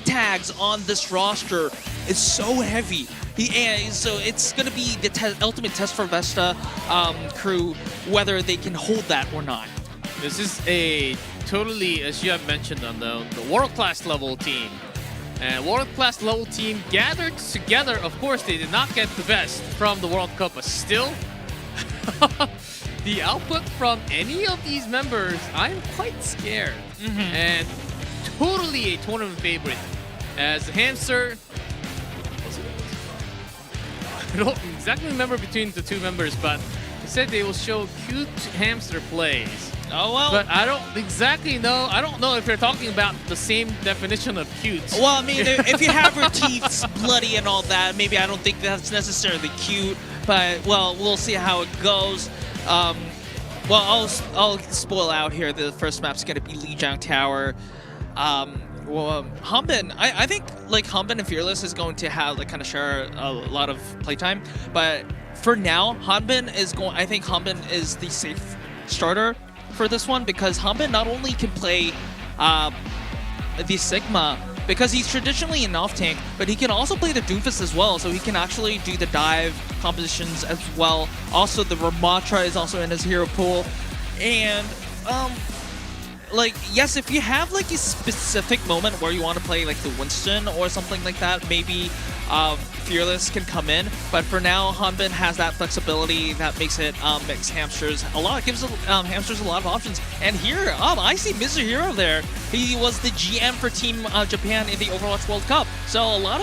Speaker 9: tags on this roster is so heavy. So it's going to be the ultimate test for Vesta Crew, whether they can hold that or not.
Speaker 8: This is a totally, as you have mentioned, on the world-class level team. And world-class level team gathered together. Of course, they did not get the best from the World Cup, but still, the output from any of these members, I'm quite scared. And totally a tournament favorite. As Hamster, I don't exactly remember between the two members, but they said they will show cute Hamster plays.
Speaker 9: Oh, well.
Speaker 8: But I don't exactly know. I don't know if you're talking about the same definition of cute.
Speaker 9: Well, I mean, if you have your teeth bloody and all that, maybe I don't think that's necessarily cute. But, well, we'll see how it goes. Well, I'll spoil out here. The first map's going to be Lijiang Tower. Hanbin, I think like Hanbin and Fearless is going to have kind of share a lot of playtime. But for now, I think Hanbin is the safe starter for this one, because Hanbin not only can play the Sigma, because he's traditionally an off tank, but he can also play the Doomfist as well, so he can actually do the dive compositions as well. Also, the Ramatra is also in his hero pool, and like, yes, if you have like a specific moment where you want to play like the Winston or something like that, maybe Fearless can come in. But for now, Hanbin has that flexibility that makes it gives Hamsters a lot of options. And here, I see Mizuhiro there. He was the GM for Team Japan in the Overwatch World Cup. So a lot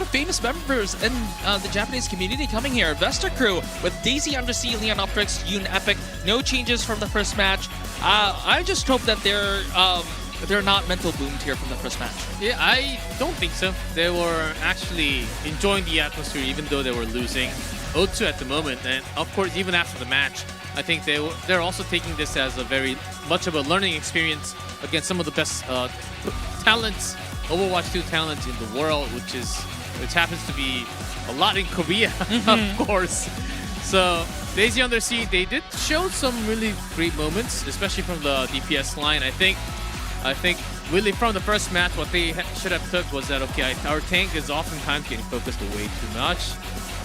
Speaker 9: of famous members in the Japanese community coming here. Vesta Crew with Daisy Undersea, Leon Optrix, Yoon Epic. No changes from the first match. I just hope that they're not mental boomed here from the first match.
Speaker 8: Yeah, I don't think so. They were actually enjoying the atmosphere even though they were losing 0-2 at the moment. And of course, even after the match, I think they're also taking this as a very much of a learning experience against some of the best talents, Overwatch 2 talents in the world, which happens to be a lot in Korea, of course. So Daisy Undersea, they did show some really great moments, especially from the DPS line. I think really from the first match, what they should have took was that, okay, our tank is oftentimes getting focused way too much.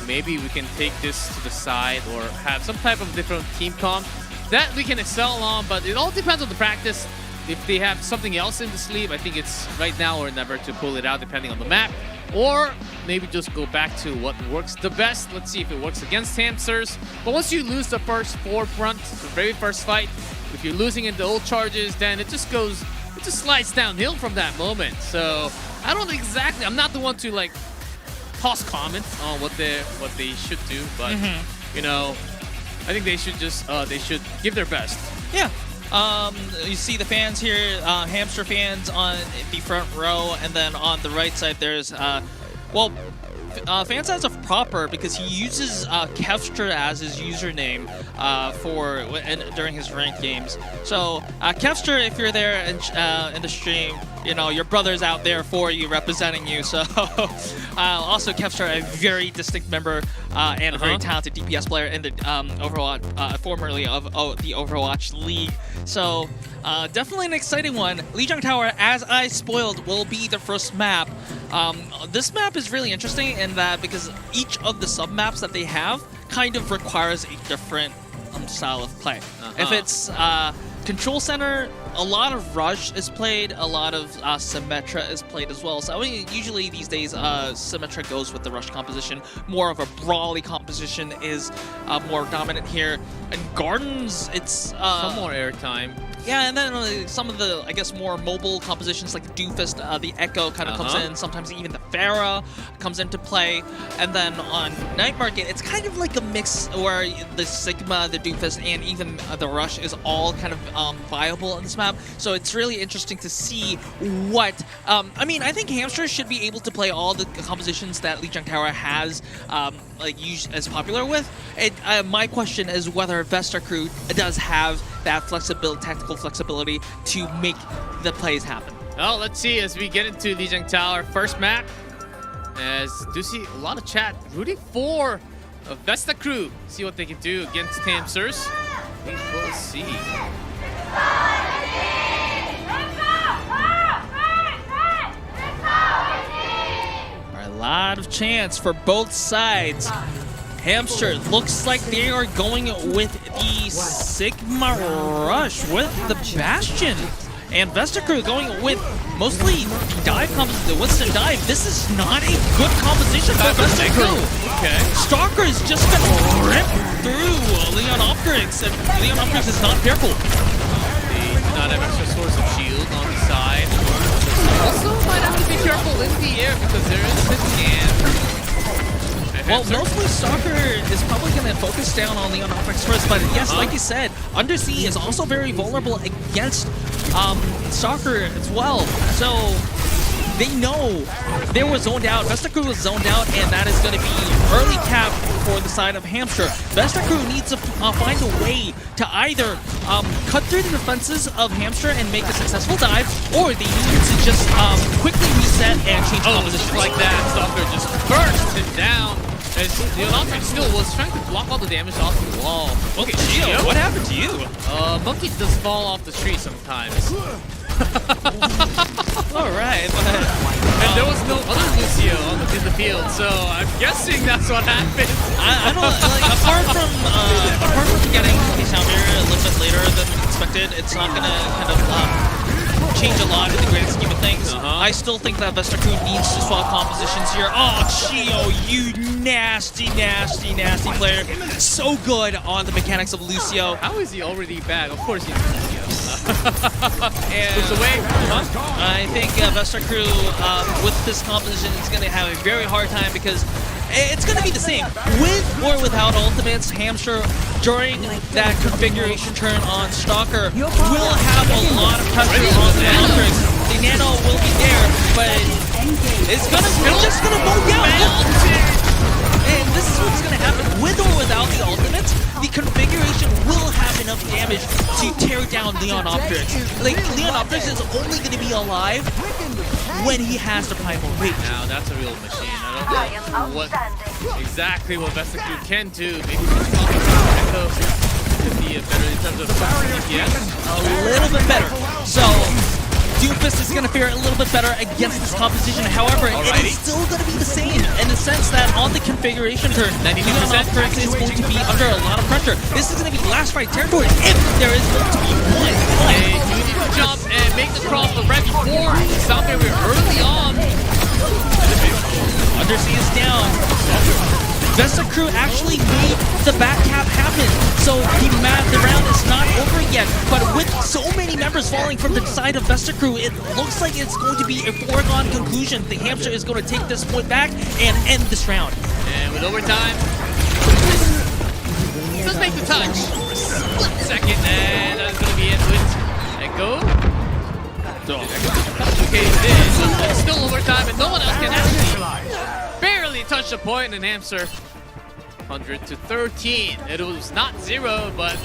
Speaker 8: Maybe we can take this to the side or have some type of different team comp that we can excel on, but it all depends on the practice. If they have something else in the sleeve, I think it's right now or never to pull it out depending on the map. Or maybe just go back to what works the best. Let's see if it works against Hamsters. But once you lose the first forefront, the very first fight, if you're losing into ult charges, then it just slides downhill from that moment. So I don't exactly, I'm not the one to like toss comments on what they should do, but you know, I think they should just they should give their best.
Speaker 9: Yeah. You see the fans here, Hamster fans on the front row, and then on the right side there's fan size of Proper, because he uses Kevster as his username during his ranked games. So Kevster, if you're there in the stream, you know your brother's out there for you, representing you. So also Kevster, a very distinct member and a very talented DPS player in the Overwatch, formerly of the Overwatch League. So definitely an exciting one. Lijiang Tower, as I spoiled, will be the first map. This map is really interesting in that because each of the sub-maps that they have kind of requires a different style of play. If it's Control Center, a lot of Rush is played, a lot of Symmetra is played as well. So I mean, usually these days, Symmetra goes with the Rush composition. More of a brawly composition is more dominant here. And Gardens, it's
Speaker 8: some more airtime.
Speaker 9: Yeah, and then some of the, I guess, more mobile compositions like the Doomfist, the Echo kind of comes in. Sometimes even the Pharah comes into play. And then on Night Market, it's kind of like a mix where the Sigma, the Doomfist, and even the Rush is all kind of viable on this map. So it's really interesting to see what... I mean, I think Hamsters should be able to play all the compositions that Lijiang Tower has as popular with. My question is whether Vesta Crew does have that flexibility, tactical flexibility to make the plays happen.
Speaker 8: Well, let's see as we get into Lijiang Tower first map. As do see a lot of chat rooting for Vesta Crew. See what they can do against Hamsters. We will see.
Speaker 9: A lot of chance for both sides. Hamster looks like they are going with the Sigma Rush with the Bastion. And Vesta Crew going with mostly dive composition, the Winston dive. This is not a good composition for Vesta Crew.
Speaker 8: Okay.
Speaker 9: Stalker is just going to rip through Leon Optrix, and Leon Optrix is not careful.
Speaker 8: They do not have extra source of shield on the side. Also might have to be careful in the air because there is a scan.
Speaker 9: Well, mostly Stalker is probably going to focus down on Leon Optrix first, but yes, like you said, Undersea is also very vulnerable against Stalker as well. So they know they were zoned out. Vesta Crew was zoned out, and that is going to be early cap for the side of Hamster. Vesta Crew needs to find a way to either cut through the defenses of Hamster and make a successful dive, or they need to just quickly reset and change composition.
Speaker 8: Like that, Stalker just burst him down. As Leon Optrix still was trying to block all the damage off the wall. Okay,
Speaker 9: Gio, what happened to you?
Speaker 8: Monkey does fall off the tree sometimes.
Speaker 9: All right, but
Speaker 8: and there was no other Lucio in the field, so I'm guessing that's what happened.
Speaker 9: I don't like apart from getting the sound barrier a little bit later than expected, it's not gonna kind of change a lot in the grand scheme of things. I still think that Vesta Crew needs to swap compositions here. Oh, Chio, you nasty player. So good on the mechanics of Lucio.
Speaker 8: How is he already back? Of course he's Lucio. And away.
Speaker 9: I think Vesta Crew with this composition is going to have a very hard time because it's going to be the same. With or without ultimates, Hamster during that configuration turn on Stalker will have a lot of pressure on the Electrics. The Nano will be there, but it's just going to mow down. And this is what's going to happen. With or without the ultimates, the configuration will have enough damage to tear down Leon Optrix. Like, Leon Optrix is only going to be alive when he has the primal rage.
Speaker 8: Now, that's a real machine. I don't know exactly what Vesta Crew can do. Maybe Echo could be better in terms of DPS.
Speaker 9: A little bit better. So, Doomfist is going to fare a little bit better against this composition. However, it is still going to be the same in the sense that on the configuration turn, Leon Optrix is going to be under a lot of pressure. This is going to be last fight territory if there is going to be one.
Speaker 8: And you need to jump and make the cross right before Sound Barrier early on.
Speaker 9: Undersea is down. Vesta Crew actually made the back cap happen, so the round is not over yet. But with so many members falling from the side of Vesta Crew, it looks like it's going to be a foregone conclusion. The Hamster is going to take this point back and end this round.
Speaker 8: And with overtime, let's make the touch for a split second, and that's going to be it with Echo. Okay, he did, but it's still overtime, and no one else can actually barely touch the point, and Hamster 100 to 13. It was not 0, but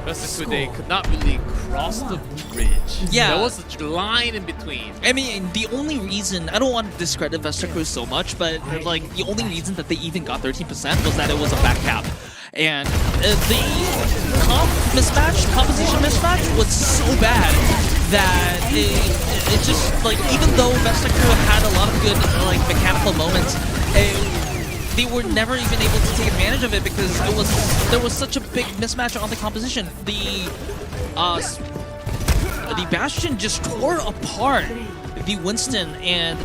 Speaker 8: Vesta Crew, they could not really cross the bridge.
Speaker 9: Yeah.
Speaker 8: There was a line in between.
Speaker 9: I mean, the only reason, I don't want to discredit Vesta Crew so much, but like the only reason that they even got 13% was that it was a back cap. And the composition mismatch was so bad that it just, like, even though Vesta Crew had a lot of good, like, mechanical moments, they were never even able to take advantage of it because there was such a big mismatch on the composition. The Bastion just tore apart the Winston, and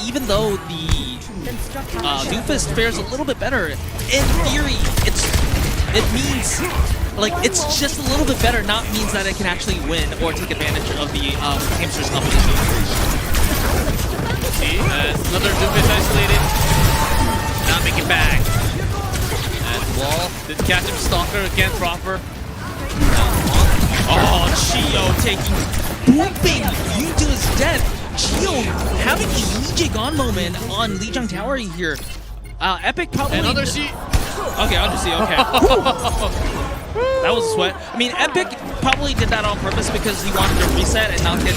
Speaker 9: even though the Doomfist fares a little bit better, in theory, it means, like, it's just a little bit better, not means that it can actually win or take advantage of the Hamster's competition.
Speaker 8: See, another Doomfist isolated. Not make it back. And Wall did catch him. Stalker again, proper.
Speaker 9: Oh, Chio taking booping you to his death. Chio having a Lee Jae-gon moment on Lee Jung Tower here. Epic probably.
Speaker 8: And Undersea.
Speaker 9: Okay, Undersea. Okay. That was a sweat. I mean, Epic probably did that on purpose because he wanted to reset and not get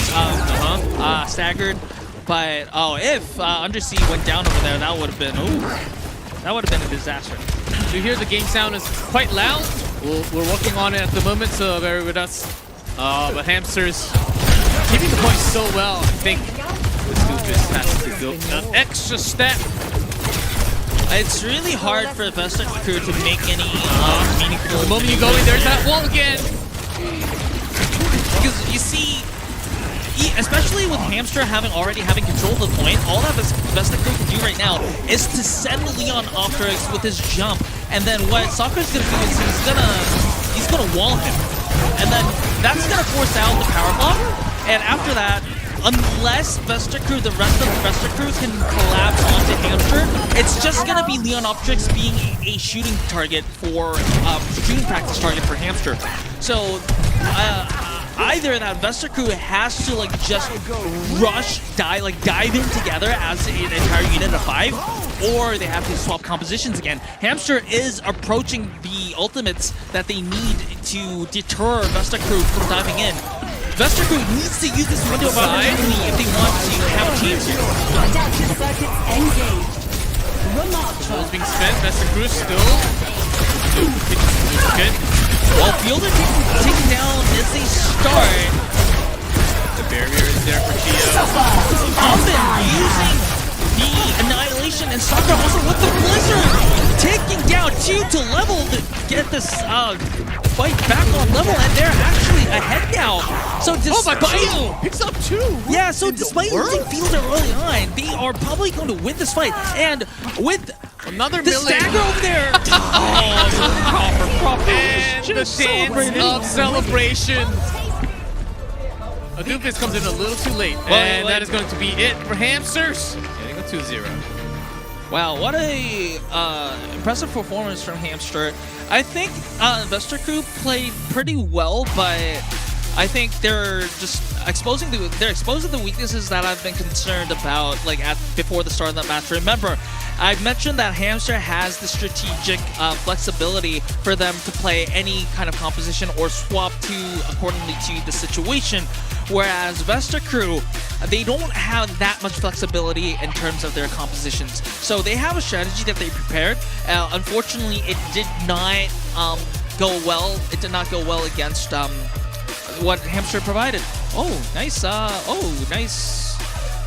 Speaker 9: staggered. But if Undersea went down over there, that would have been a disaster.
Speaker 8: So you hear the game sound is quite loud. We're working on it at the moment, so bear with us. But Hamster's keeping the points so well. I think this Doomfist has to go an extra step.
Speaker 9: It's really hard for Vesta Crew to make any meaningful.
Speaker 8: The moment you go in, there's that wall again.
Speaker 9: Because you see, especially with Hamster already having control of the point, all that Vesta Crew can do right now is to send Leon Optrix with his jump, and then what Sakura's gonna do is he's gonna wall him, and then that's gonna force out the power block, and after that, unless Vesta Crew, the rest of the Vesta Crew can collapse onto Hamster, it's just gonna be Leon Optrix being a shooting target for shooting practice target for Hamster. So either that Vesta Crew has to like just dive in together as an entire unit of 5, or they have to swap compositions again. Hamster is approaching the ultimates that they need to deter Vesta Crew from diving in. Vesta Crew needs to use this window of opportunity if they want to have a chance here.
Speaker 8: Balls being spent, Vesta Crew still good.
Speaker 9: Well, Fielder taking down is a start.
Speaker 8: The barrier is there for Chio.
Speaker 9: Often using the Annihilation and Sakura also with the Blizzard, taking down Chio to level to get this fight back on level, and they're actually ahead now. So despite
Speaker 8: Chio picks up 2.
Speaker 9: Yeah, so despite losing fields early on, they are probably going to win this fight. And with
Speaker 8: another
Speaker 9: the stagger over there,
Speaker 8: and the dance of celebration. A Doofus comes in a little too late, and that is going to be it for Hamsters. Getting a 2-0.
Speaker 9: Wow, what a impressive performance from Hamster. I think Investor Crew played pretty well, but I think they're just exposing the weaknesses that I've been concerned about, like before the start of that match. Remember, I mentioned that Hamster has the strategic flexibility for them to play any kind of composition or swap to accordingly to the situation. Whereas Vesta Crew, they don't have that much flexibility in terms of their compositions. So they have a strategy that they prepared. Unfortunately, it did not go well. It did not go well against what Hamster provided. Oh, nice. Nice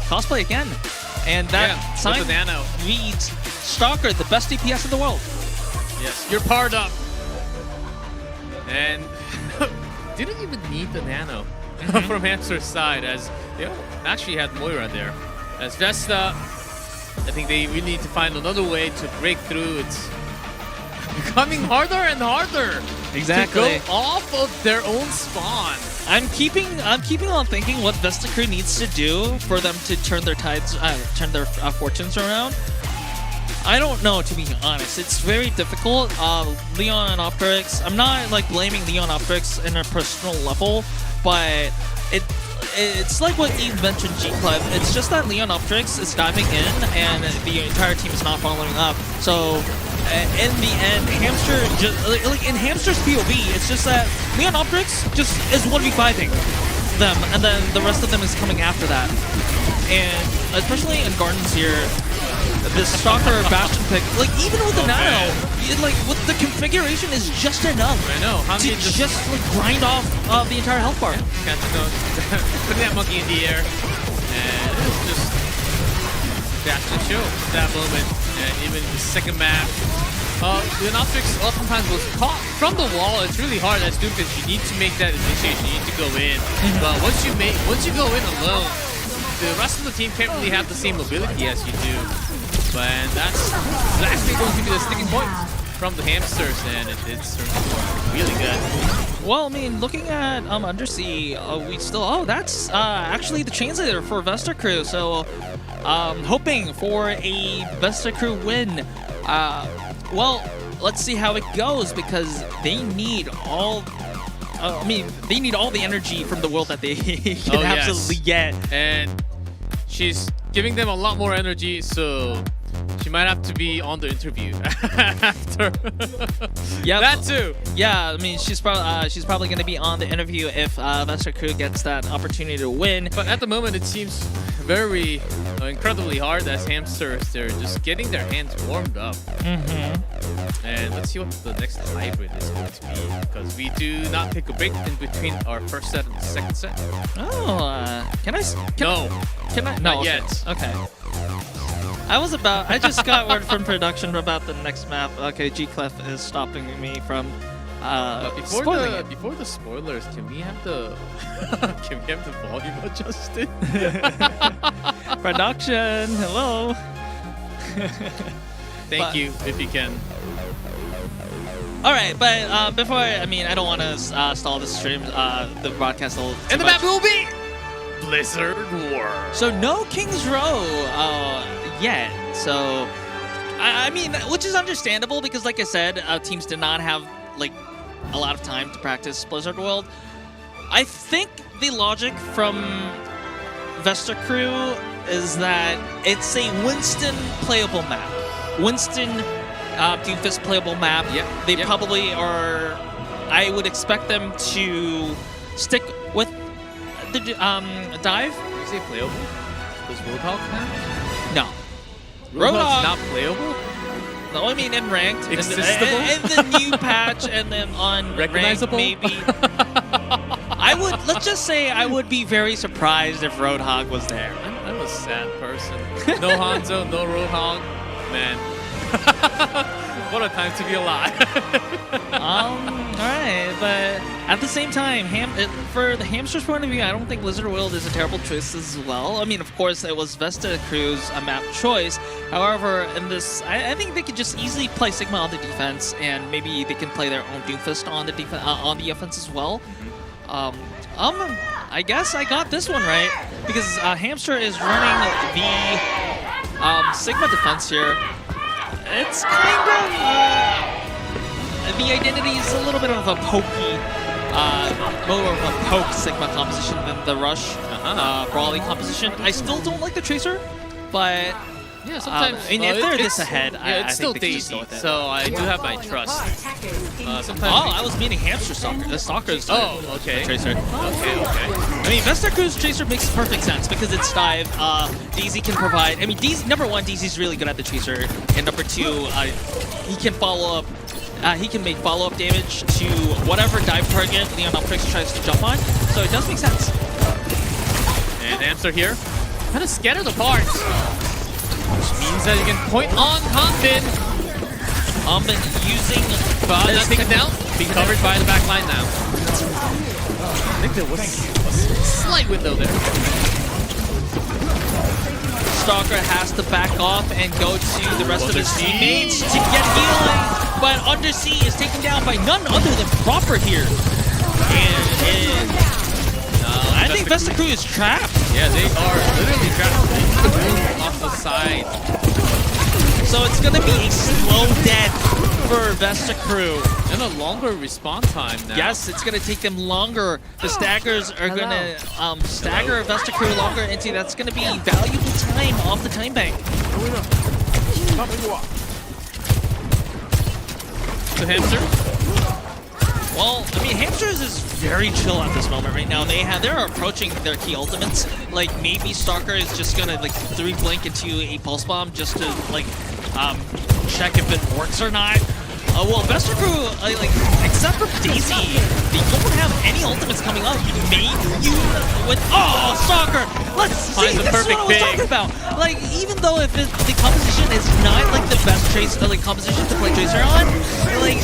Speaker 9: cosplay again. And that sign reads Stalker, the best DPS in the world.
Speaker 8: Yes, you're parred up. And didn't even need the nano from Hamster's side, as they actually had Moira there. As Vesta, I think they really need to find another way to break through. It's becoming harder and harder
Speaker 9: Exactly.
Speaker 8: to go off of their own spawn.
Speaker 9: I'm keeping on thinking what Vesta Crew needs to do for them to turn their fortunes around. I don't know, to be honest. It's very difficult. Leon and Optrix, I'm not like blaming Leon Optrix in a personal level, but it's like what you mentioned, G-Club. It's just that Leon Optrix is diving in and the entire team is not following up. So in the end, Hamster just like in Hamster's POV, it's just that Leon Optrix just is 1v5ing them, and then the rest of them is coming after that. And especially in Gardens here, this Stalker Bastion pick, like even with the nano, like with the configuration is just enough.
Speaker 8: I know.
Speaker 9: To just like grind off the entire health bar.
Speaker 8: Putting that monkey in the air, and it was just Bastion show at that moment. And even the second map, the Optrix oftentimes was caught from the wall. It's really hard as Doofus. You need to make that initiation. You need to go in. But once you go in alone, the rest of the team can't really have the same mobility as you do. But that's actually going to be the sticking point from the Hamsters, and it's really good.
Speaker 9: Well, I mean, looking at Undersea, we still that's actually the translator for Vesta Crew. So hoping for a Vesta Crew win. Well, let's see how it goes, because they need all. They need all the energy from the world that they can absolutely get.
Speaker 8: And she's giving them a lot more energy, so she might have to be on the interview after.
Speaker 9: Yeah,
Speaker 8: that too.
Speaker 9: Yeah, I mean, she's probably going to be on the interview if Vesta Crew gets that opportunity to win.
Speaker 8: But at the moment, it seems very incredibly hard as Hamsters. They're just getting their hands warmed up. And let's see what the next hybrid is going to be, because we do not take a break in between our first set and the second set.
Speaker 9: Oh, can I?
Speaker 8: No, not yet.
Speaker 9: Okay. I just got word from production about the next map. Okay, G-Clef is stopping me from spoiling it.
Speaker 8: Before the spoilers, can we have the volume adjusted?
Speaker 9: Production, hello.
Speaker 8: Thank you, if you can.
Speaker 9: All right, but before I don't want to stall the stream, the broadcast.
Speaker 8: And the map will be Blizzard World.
Speaker 9: So no King's Row yet. So I mean, which is understandable because, like I said, teams did not have like a lot of time to practice Blizzard World. I think the logic from Vesta Crew is that it's a Winston playable map. Winston Doofus playable map. They probably are. I would expect them to stick with the dive.
Speaker 8: Did you say playable? Does Roadhog count?
Speaker 9: No.
Speaker 8: Roadhog's not playable?
Speaker 9: No, I mean in ranked.
Speaker 8: Existable?
Speaker 9: In the new patch, and then on
Speaker 8: recognizable?
Speaker 9: Ranked, maybe. just say I would be very surprised if Roadhog was there.
Speaker 8: I'm a sad person. No Hanzo, no Roadhog. Man. What a time to be alive.
Speaker 9: Alright, but at the same time, for the Hamster's point of view, I don't think Blizzard World is a terrible choice as well. I mean, of course, it was Vesta Crew's map choice. However, in this, I think they could just easily play Sigma on the defense, and maybe they can play their own Doomfist on the offense as well. I guess I got this one right, because Hamster is running the Sigma defense here. It's kind of the identity is a little bit of a pokey, more of a poke Sigma composition than the Rush Brawly composition. I still don't like the Tracer, but
Speaker 8: yeah, sometimes
Speaker 9: if they're this ahead,
Speaker 8: it's still Daisy, so I do have my trust. Sometimes
Speaker 9: I was meaning Hamster Stalker. The Stalker's
Speaker 8: okay.
Speaker 9: Tracer.
Speaker 8: Okay.
Speaker 9: I mean, Vesta Crew's Tracer makes perfect sense because it's dive. Daisy can provide. I mean, number one, Daisy's really good at the Tracer, and number two, he can follow up. He can make follow-up damage to whatever dive target Leon Optrix tries to jump on. So it does make sense.
Speaker 8: And Hamster here, kind of scattered apart. Which means that you can point on Hanbin.
Speaker 9: Hanbin using...
Speaker 8: Not taken down. Be covered by the back line now. I think there was a slight window there.
Speaker 9: Stalker has to back off and go to the rest of his teammates to get healing. But Undersea is taken down by none other than Proper here. And I think Vesta Crew is trapped.
Speaker 8: Yeah, they are literally trapped off the side.
Speaker 9: So it's going to be a slow death for Vesta Crew.
Speaker 8: And a longer respawn time now.
Speaker 9: Yes, it's going to take them longer. The staggers are going to stagger Vesta Crew longer into that's going to be valuable time off the time bank.
Speaker 8: To Hamster.
Speaker 9: Well, I mean, Hamsters is very chill at this moment right now. They're approaching their key ultimates. Like maybe Stalker is just gonna like 3-blink into a pulse bomb just to like check if it works or not. Well, Vesta Crew, except for Daisy, they don't have any ultimates coming up. Maybe you with Stalker. Let's see. This is what I was talking about. Like even though if the composition is not like the best composition to play Tracer on, like.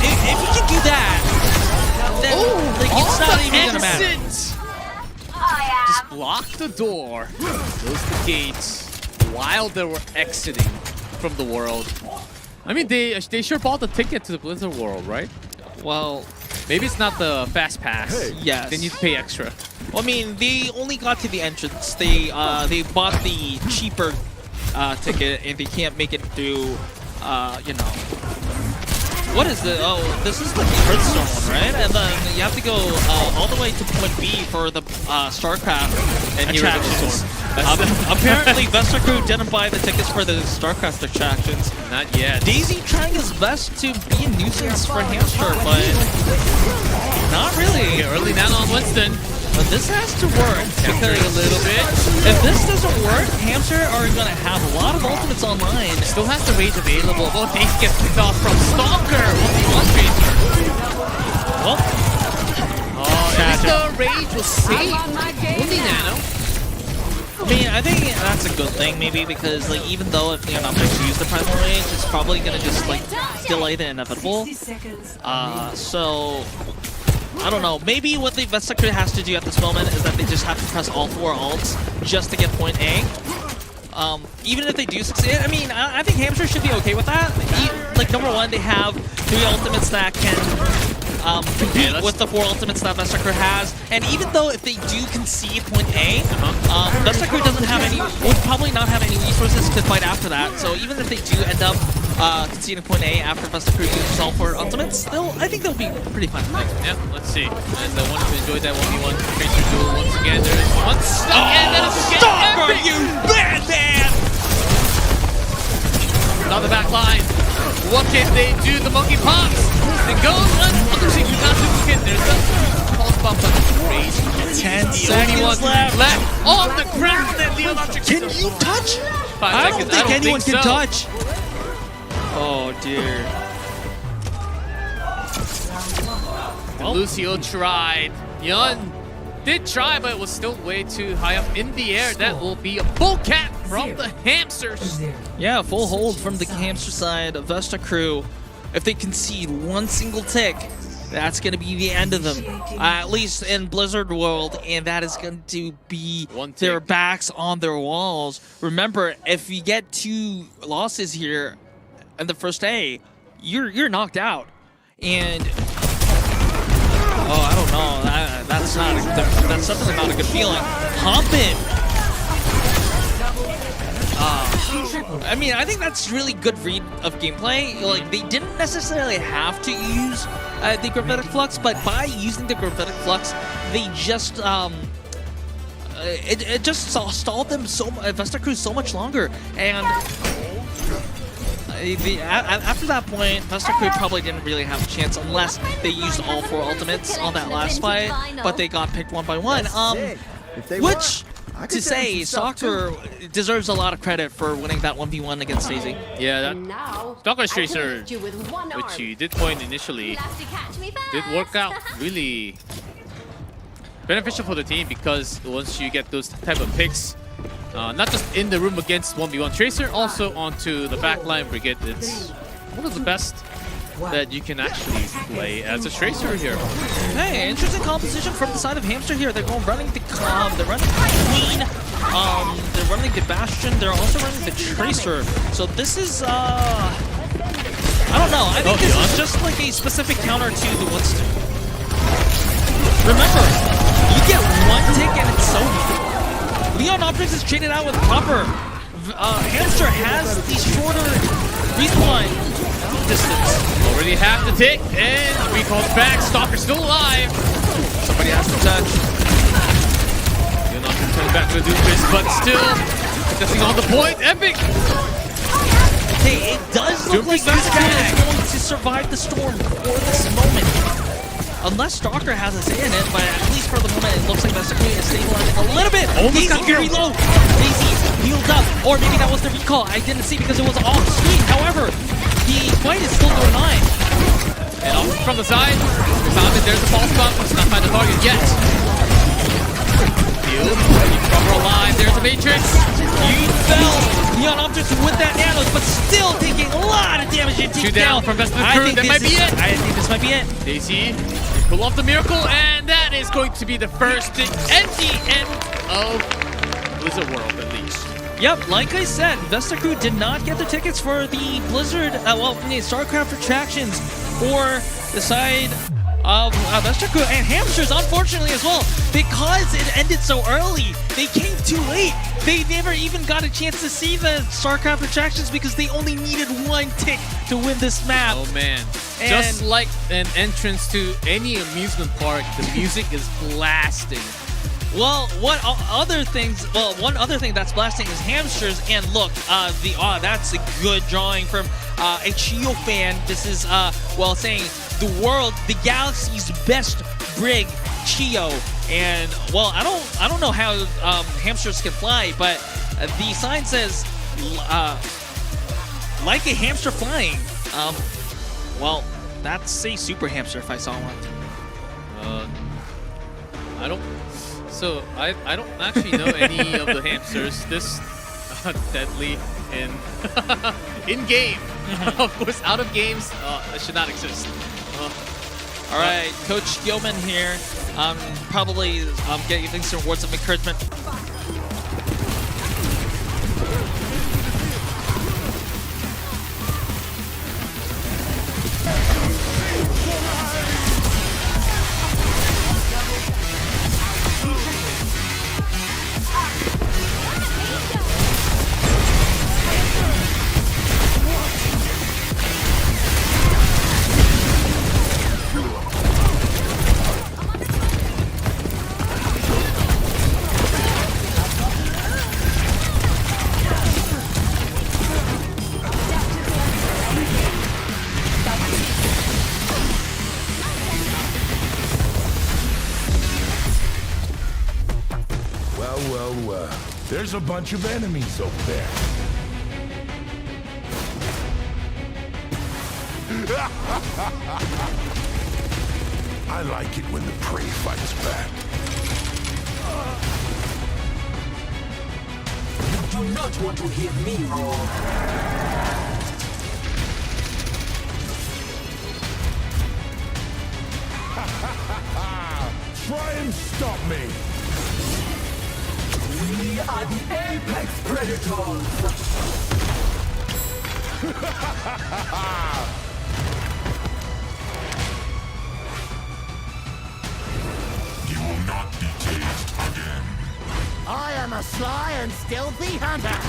Speaker 9: If you can do that, then it's not even gonna matter.
Speaker 8: Just block the door, close the gates while they were exiting from the world. I mean, they sure bought the ticket to the Blizzard World, right?
Speaker 9: Well,
Speaker 8: maybe it's not the fast pass.
Speaker 9: Yes.
Speaker 8: They need to pay extra.
Speaker 9: Well, I mean, they only got to the entrance. They bought the cheaper ticket, and they can't make it through. You know. What is the? Oh, this is the Hearthstone one, right? And then you have to go all the way to point B for the StarCraft attractions. Apparently, Vesta Crew didn't buy the tickets for the StarCraft attractions.
Speaker 8: Not yet.
Speaker 9: Daisy trying his best to be a nuisance for Hamster, but not really.
Speaker 8: Early down on Winston.
Speaker 9: But this has to work because
Speaker 8: a little bit.
Speaker 9: If this doesn't work, Hamster are going to have a lot of ultimates online.
Speaker 8: Still has the rage available. Oh, Daisy gets picked off from Stalker. Well, at least the rage was safe. Only Nano.
Speaker 9: I mean, I think that's a good thing, maybe, because like even though if Leon Optrix use the primal rage, it's probably going to just like delay the inevitable. So. I don't know. Maybe what the Vesta Crew has to do at this moment is that they just have to press all 4 ults just to get point A. Even if they do succeed, I mean, I think Hamster should be okay with that. Like, number one, they have 3 ultimates that can compete with the 4 ultimates that Vesta Crew has. And even though if they do concede point A, Vesta Crew would probably not have any resources to fight after that. So even if they do end up conceding point A after Vesta Crew uses all 4 ultimates, still, I think they'll be pretty fine.
Speaker 8: Yeah, let's see. And the one who enjoyed that 1v1 Tracer duel once again, there is one stuck, and that is
Speaker 9: Stalker, you bad man!
Speaker 8: On the back line. What can they do? The monkey pops. It goes Undersea do not duplicate. There's the pulse bomb, but rage.
Speaker 9: 10 seconds left.
Speaker 8: On the ground, and Leon Optrix.
Speaker 9: Can you touch?
Speaker 8: 5
Speaker 9: I don't
Speaker 8: seconds.
Speaker 9: think anyone
Speaker 8: think
Speaker 9: can
Speaker 8: so.
Speaker 9: touch. Oh dear.
Speaker 8: Lucio tried. Yun did try, but it was still way too high up in the air. That will be a full cap from the Hamsters.
Speaker 9: Yeah, full hold from the Hamster side of Vesta Crew. If they concede one single tick, that's going to be the end of them, at least in Blizzard World, and that is going to be their backs on their walls. Remember, if you get 2 losses here in the first day, you're knocked out. And I don't know, that's definitely not a good feeling. Humpin'. I mean, I think that's really good read of gameplay. Like, they didn't necessarily have to use the Gravitic Flux, but by using the Gravitic Flux, they just it just stalled them Vesta Crew so much longer. And after that point, Vesta Crew probably didn't really have a chance unless they used all 4 ultimates on that last fight, but they got picked one by one. Which, to say, Stalker deserves a lot of credit for winning that 1v1 against Daisy.
Speaker 8: Yeah, that Stalker Tracer, which you did point initially, did work out really beneficial for the team, because once you get those type of picks, not just in the room against 1v1 Tracer, also onto the backline Brigade, it's one of the best that you can actually play as a Tracer here.
Speaker 9: Hey, interesting composition from the side of Hamster here. They're running the they're running the Queen, they're running the Bastion, they're also running the Tracer. So this is I don't know. I think this is just like a specific counter to the Winston. Remember, you get 1 tick and it's so Leon Objects is traded out with proper. Hamster has the shorter respawn distance.
Speaker 8: Already half the tick, and recalls back. Stalker still alive.
Speaker 9: Somebody has to touch.
Speaker 8: Leon Objects turns back to the Doomfist, but still contesting on the point. Epic.
Speaker 9: Hey, it does look like Vesta Crew is going to survive the storm for this moment. Unless Stalker has a say in it, but at least for the moment, it looks like Vesta Crew is stabilizing a little bit.
Speaker 8: Almost got
Speaker 9: very low. Daisy healed up, or maybe that was the recall. I didn't see because it was off screen. However, the fight is still going on.
Speaker 8: And off from the side, we found it. There's a false spot, but it's not find the target yet. Field, proper alive. There's a Matrix.
Speaker 9: You fell. Leon Objects with that nanos, but still taking a lot of damage.
Speaker 8: 2 down from Vesta Crew. That might be it.
Speaker 9: I think this might be it.
Speaker 8: Daisy, pull off the miracle, and that is going to be the first and the end of Blizzard World, at least.
Speaker 9: Yep, like I said, Vesta Crew did not get their tickets for the Blizzard, StarCraft attractions for the side of Vesta Crew and Hamsters, unfortunately as well, because it ended so early. They came too late. They never even got a chance to see the StarCraft attractions because they only needed 1 tick to win this map.
Speaker 8: Oh man. Just like an entrance to any amusement park, the music is blasting.
Speaker 9: Well, one other thing that's blasting is Hamsters, and look, that's a good drawing from a Chio fan. This is saying the galaxy's best brig, Chio, and well, I don't know how Hamsters can fly, but the sign says like a hamster flying. Well, that's a super hamster if I saw one.
Speaker 8: I don't. So I don't actually know any of the hamsters this deadly in game. Of course, out of games, it should not exist.
Speaker 9: All right, Coach Gilman here, probably getting some words of encouragement.
Speaker 11: There's a bunch of enemies over there. I like it when the prey fights back.
Speaker 5: You do not want to hear me roar.
Speaker 11: Try and stop me!
Speaker 5: We are the Apex Predators!
Speaker 11: You will not be tased again.
Speaker 6: I am a sly and stealthy hunter.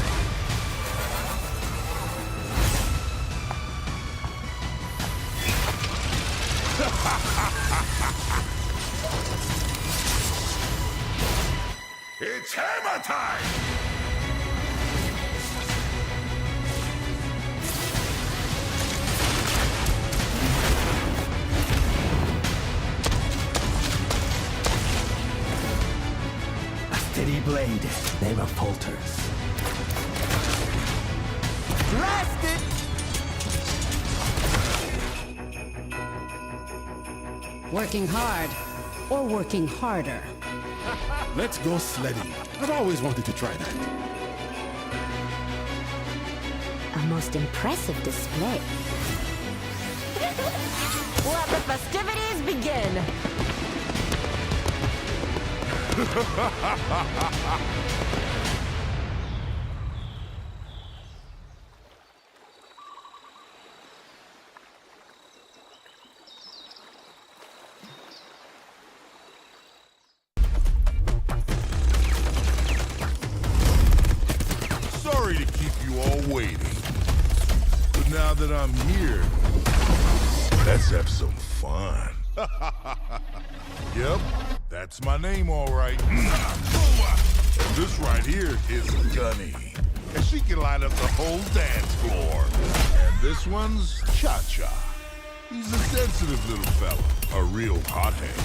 Speaker 11: It's hammer time!
Speaker 3: A steady blade never falters.
Speaker 6: Blast it!
Speaker 1: Working hard or working harder?
Speaker 7: Let's go sledding. I've always wanted to try that.
Speaker 1: A most impressive display. Let the festivities begin!
Speaker 4: Sorry to keep you all waiting. But now that I'm here, let's have some fun. Yep, that's my name, all right. And this right here is Gunny. And she can light up the whole dance floor. And this one's Cha-Cha. He's a sensitive little fella, a real hothead.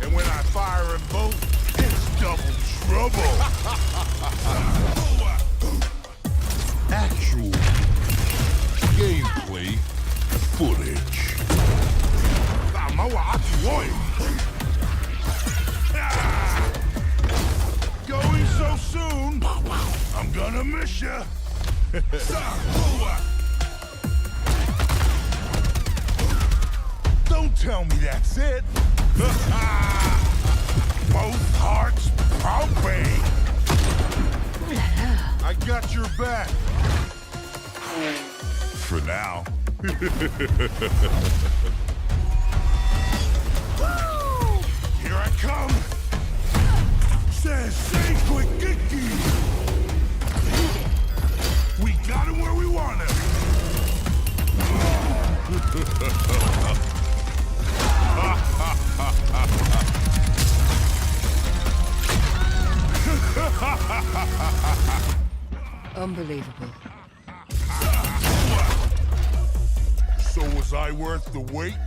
Speaker 4: And when I fire them both, it's double trouble. Actual gameplay footage. Going so soon, I'm gonna miss ya. Don't tell me that's it. Both hearts pumping. I got your back. For now. Here I come. Say quick Kiki. We got him where we want him.
Speaker 1: Unbelievable.
Speaker 4: So was I worth the wait?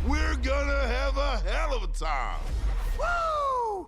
Speaker 4: We're gonna have a hell of a time. Woo!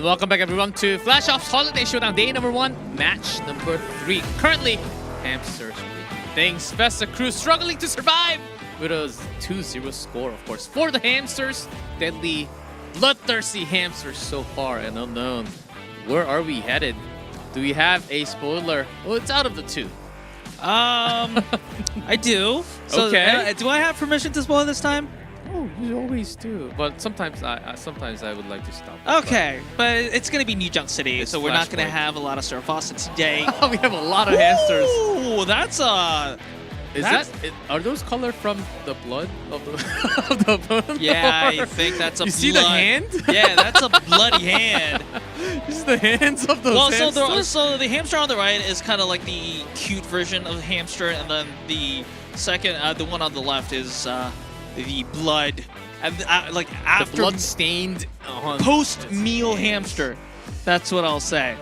Speaker 8: And welcome back everyone to FlashOps Holiday Showdown Day number 1, match number 3. Currently, Hamsters making things. Vesta Crew struggling to survive with a 2-0 score, of course, for the Hamsters. Deadly, bloodthirsty Hamsters so far and unknown. Where are we headed? Do we have a spoiler? Well, it's out of the 2.
Speaker 9: I do. So,
Speaker 8: okay.
Speaker 9: Do I have permission to spoil this time?
Speaker 8: Oh, you always do. But sometimes I would like to stop.
Speaker 9: Okay, but it's going to be New Junk City, so we're not going to have a lot of Sir Fawcett today.
Speaker 8: We have a lot of Hamsters.
Speaker 9: Ooh, that's
Speaker 8: are those colored from the blood of the opponent?
Speaker 9: Yeah, I think that's a
Speaker 8: You see the hand?
Speaker 9: Yeah, that's a bloody hand.
Speaker 8: This is the hands of those hamsters.
Speaker 9: So the hamster on the right is kind of like the cute version of the hamster, and then the second, the one on the left is the blood, and like after
Speaker 8: the blood-stained
Speaker 9: post-meal hamster. That's what I'll say.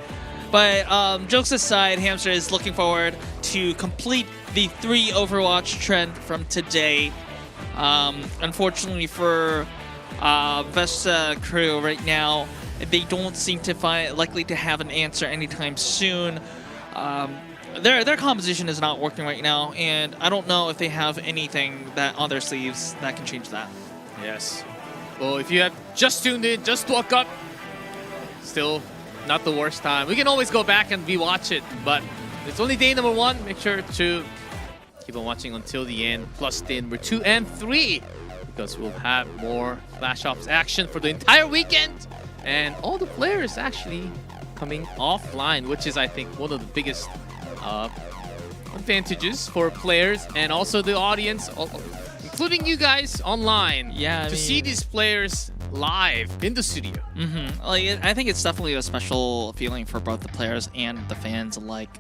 Speaker 9: But jokes aside, Hamster is looking forward to complete the 3 Overwatch trend from today. Unfortunately for Vesta Crew right now, they don't seem to likely to have an answer anytime soon. Their composition is not working right now, and I don't know if they have anything that on their sleeves that can change that.
Speaker 8: Yes. Well, if you have just tuned in, just woke up, still not the worst time. We can always go back and rewatch it, but it's only day number 1. Make sure to keep on watching until the end, plus day number 2 and 3, because we'll have more FlashOps action for the entire weekend, and all the players actually coming offline, which is, I think, one of the biggest advantages for players and also the audience, including you guys online.
Speaker 9: Yeah,
Speaker 8: to see these players live in the studio.
Speaker 9: Like, I think it's definitely a special feeling for both the players and the fans alike.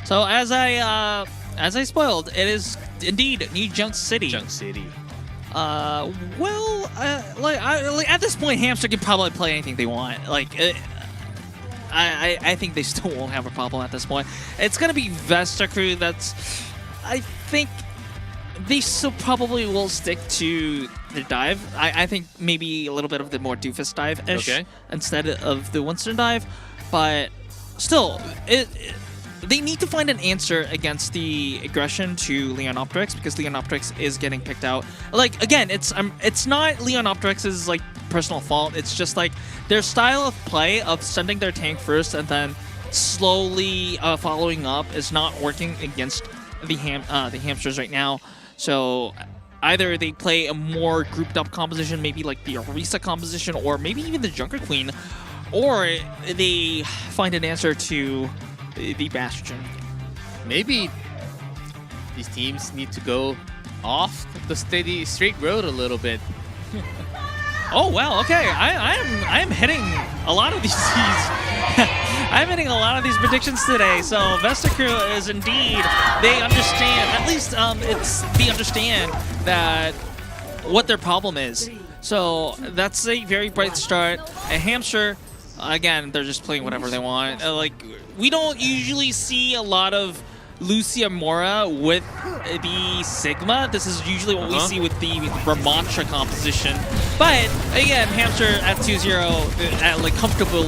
Speaker 9: So as I spoiled, it is indeed New Junk City.
Speaker 8: Junk City.
Speaker 9: Well, at this point, Hamster can probably play anything they want. Like, I think they still won't have a problem at this point. It's gonna be Vesta Crew. I think they still probably will stick to the dive. I think maybe a little bit of the more doofus dive-ish instead of the Winston dive, but still, they need to find an answer against the aggression to Leonoptrix, because Leonoptrix is getting picked out. Like, again, it's not Leonoptrix's like personal fault. It's just like their style of play of sending their tank first and then slowly following up is not working against the Hamsters right now. So either they play a more grouped up composition, maybe like the Orisa composition, or maybe even the Junker Queen, or they find an answer to the Bastion.
Speaker 8: Maybe these teams need to go off the straight road a little bit.
Speaker 9: Oh wow, okay. I am hitting a lot of these I'm hitting a lot of these predictions today. So Vesta Crew is indeed, they understand, at least they understand that what their problem is. So that's a very bright start. A Hamster, again, they're just playing whatever they want. Like, we don't usually see a lot of Lucia Mora with the Sigma. This is usually what we see with the Ramattra composition. But again, Hamster at 2-0, at like comfortable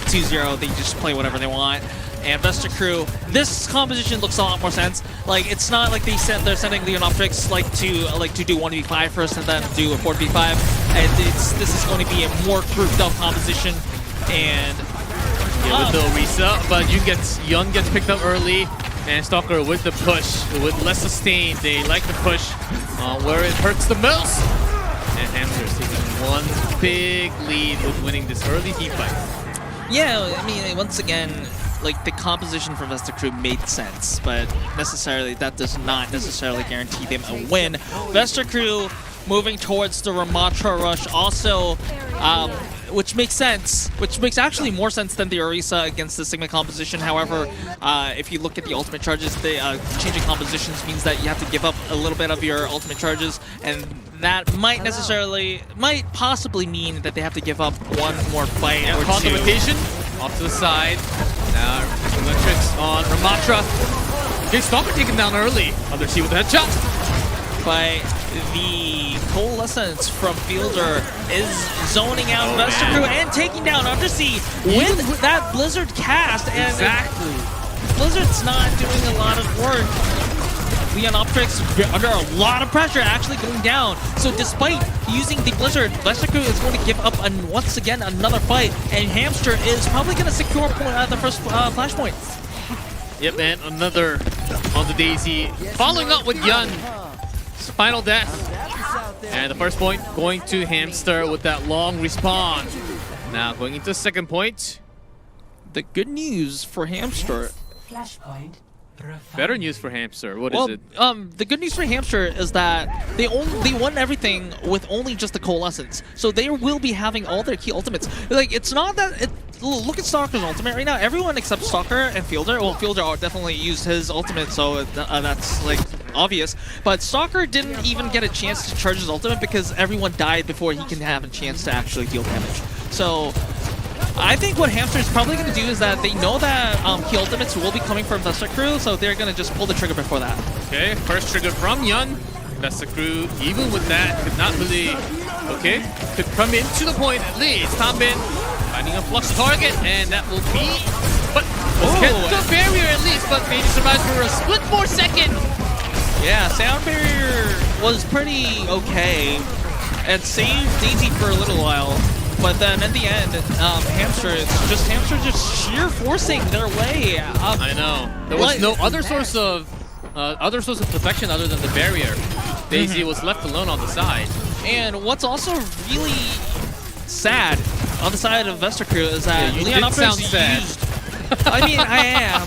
Speaker 9: 2-0, they just play whatever they want. And Vesta Crew, this composition looks a lot more sense. Like, it's not like they're sending Leonoptrix to do 1v5 first and then do a 4v5. And this is going to be a more grouped up composition. And
Speaker 8: with the Orisa, but Young gets picked up early. And Stalker with the push, with less sustain. They like the push where it hurts the most. And Hamster's taking one big lead with winning this early team fight.
Speaker 9: Yeah, I mean, once again, like, the composition for Vesta Crew made sense, but that does not necessarily guarantee them a win. Vesta Crew moving towards the Ramattra rush also, which makes sense, which makes actually more sense than the Orisa against the Sigma composition. However, if you look at the ultimate charges, the changing compositions means that you have to give up a little bit of your ultimate charges, and that might possibly mean that they have to give up one more fight or two.
Speaker 8: Caught the rotation, off to the side. Now, Electrics on Ramattra. Okay, Stalker taken down early. Other C with the headshot.
Speaker 9: But the Coalescence from Fielder is zoning out Vesta Crew and taking down Undersea with that Blizzard cast. And
Speaker 8: exactly.
Speaker 9: Blizzard's not doing a lot of work. Leon Optrix under a lot of pressure, actually going down. So despite using the Blizzard, Vesta Crew is going to give up once again another fight, and Hamster is probably going to secure the first flashpoint.
Speaker 8: Yep, man, another on the Daisy. Following up with Yun. Final death. And the first point going to Hamster with that long respawn. Now going into the second point.
Speaker 9: The good news for Hamster.
Speaker 5: Flashpoint.
Speaker 8: Better news for Hamster. What is it?
Speaker 9: The good news for Hamster is that they won everything with only just the Coalescence. So they will be having all their key ultimates. Like, it's not that look at Stalker's ultimate right now. Everyone except Stalker and Fielder. Well, Fielder definitely used his ultimate, so that's like obvious. But Stalker didn't even get a chance to charge his ultimate because everyone died before he can have a chance to actually deal damage. So I think what Hamster is probably going to do is that they know that key ultimates will be coming from Vesta Crew, so they're going to just pull the trigger before that.
Speaker 8: Okay, first trigger from Yun. Vesta Crew, even with that, could not really, could come into the point at least. Tombin finding a flux target, and that will be, but get the barrier at least, but maybe survives for a split more second.
Speaker 9: Yeah, sound barrier was pretty okay, and saved Daisy for a little while. But then at the end, Hamster just sheer forcing their way.
Speaker 8: I know. There was no other source of protection other than the barrier. Daisy was left alone on the side.
Speaker 9: And what's also really sad on the side of Vesta Crew is that Leon Optrix used. I mean, I am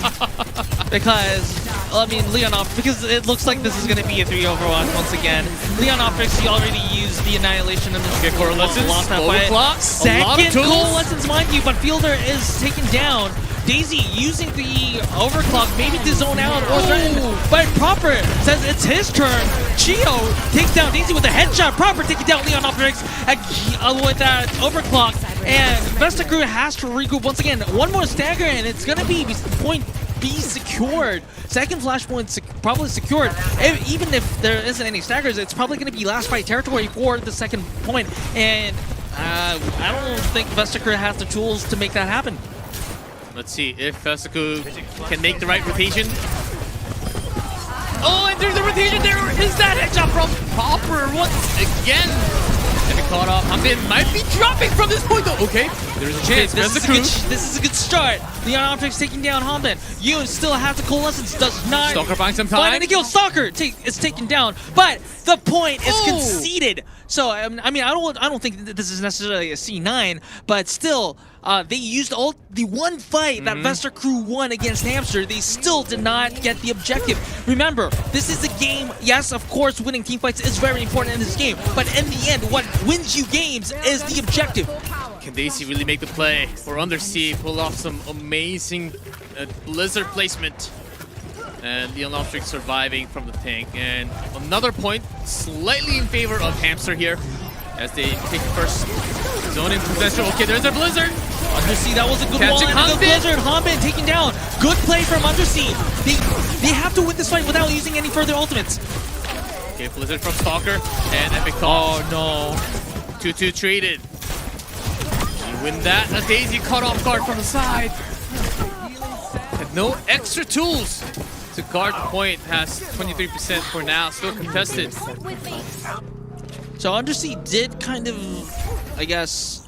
Speaker 9: because it looks like this is going to be a 3 Overwatch once again. Leon Optrix, he already used the Annihilation and the
Speaker 8: Coalescence,
Speaker 9: lost that fight. Second Coalescence, mind you, but Fielder is taken down. Daisy using the overclock, maybe to zone out or threaten, but Proper says it's his turn. Chio takes down Daisy with a headshot. Proper taking down Leon Optrix with that overclock, and Vesta Crew has to regroup once again. One more stagger, and it's gonna be point B secured. Second flashpoint probably secured. Even if there isn't any staggers, it's probably gonna be last fight territory for the second point, and I don't think Vesta Crew has the tools to make that happen.
Speaker 8: Let's see if Vesta Crew can make the right rotation. Oh, and there's the rotation. There is that headshot from Proper once again. And caught off. Hambin might be dropping from this point though. Okay, there's a chance.
Speaker 9: This is a good start. Leon Optrix taking down Hambin. You still have the Coalescence. Does not.
Speaker 8: Stalker finds some time.
Speaker 9: Find a kill. Stalker is taken down, but the point is conceded. So I mean, I don't think that this is necessarily a C9, but still, they used the one fight that Vesta Crew won against Hamster. They still did not get the objective. Remember, this is a game. Yes, of course, winning team fights is very important in this game, but in the end, what wins you games is the objective.
Speaker 8: Can Daisy really make the play? Or Undersea pull off some amazing Blizzard placement? And Leon Optrix surviving from the tank. And another point slightly in favor of Hamster here as they take the first zone in possession. Okay, there's a Blizzard.
Speaker 9: Undersea, that was a good wall and a good Blizzard. Hambin taken down. Good play from Undersea. They have to win this fight without using any further ultimates.
Speaker 8: Okay, Blizzard from Stalker and Epic Toss.
Speaker 9: Oh no.
Speaker 8: 2-2 traded. You win that. A Daisy caught off guard from the side. Had no extra tools to guard the point. Has 23% for now. Still contested.
Speaker 9: So Undersea did kind of, I guess,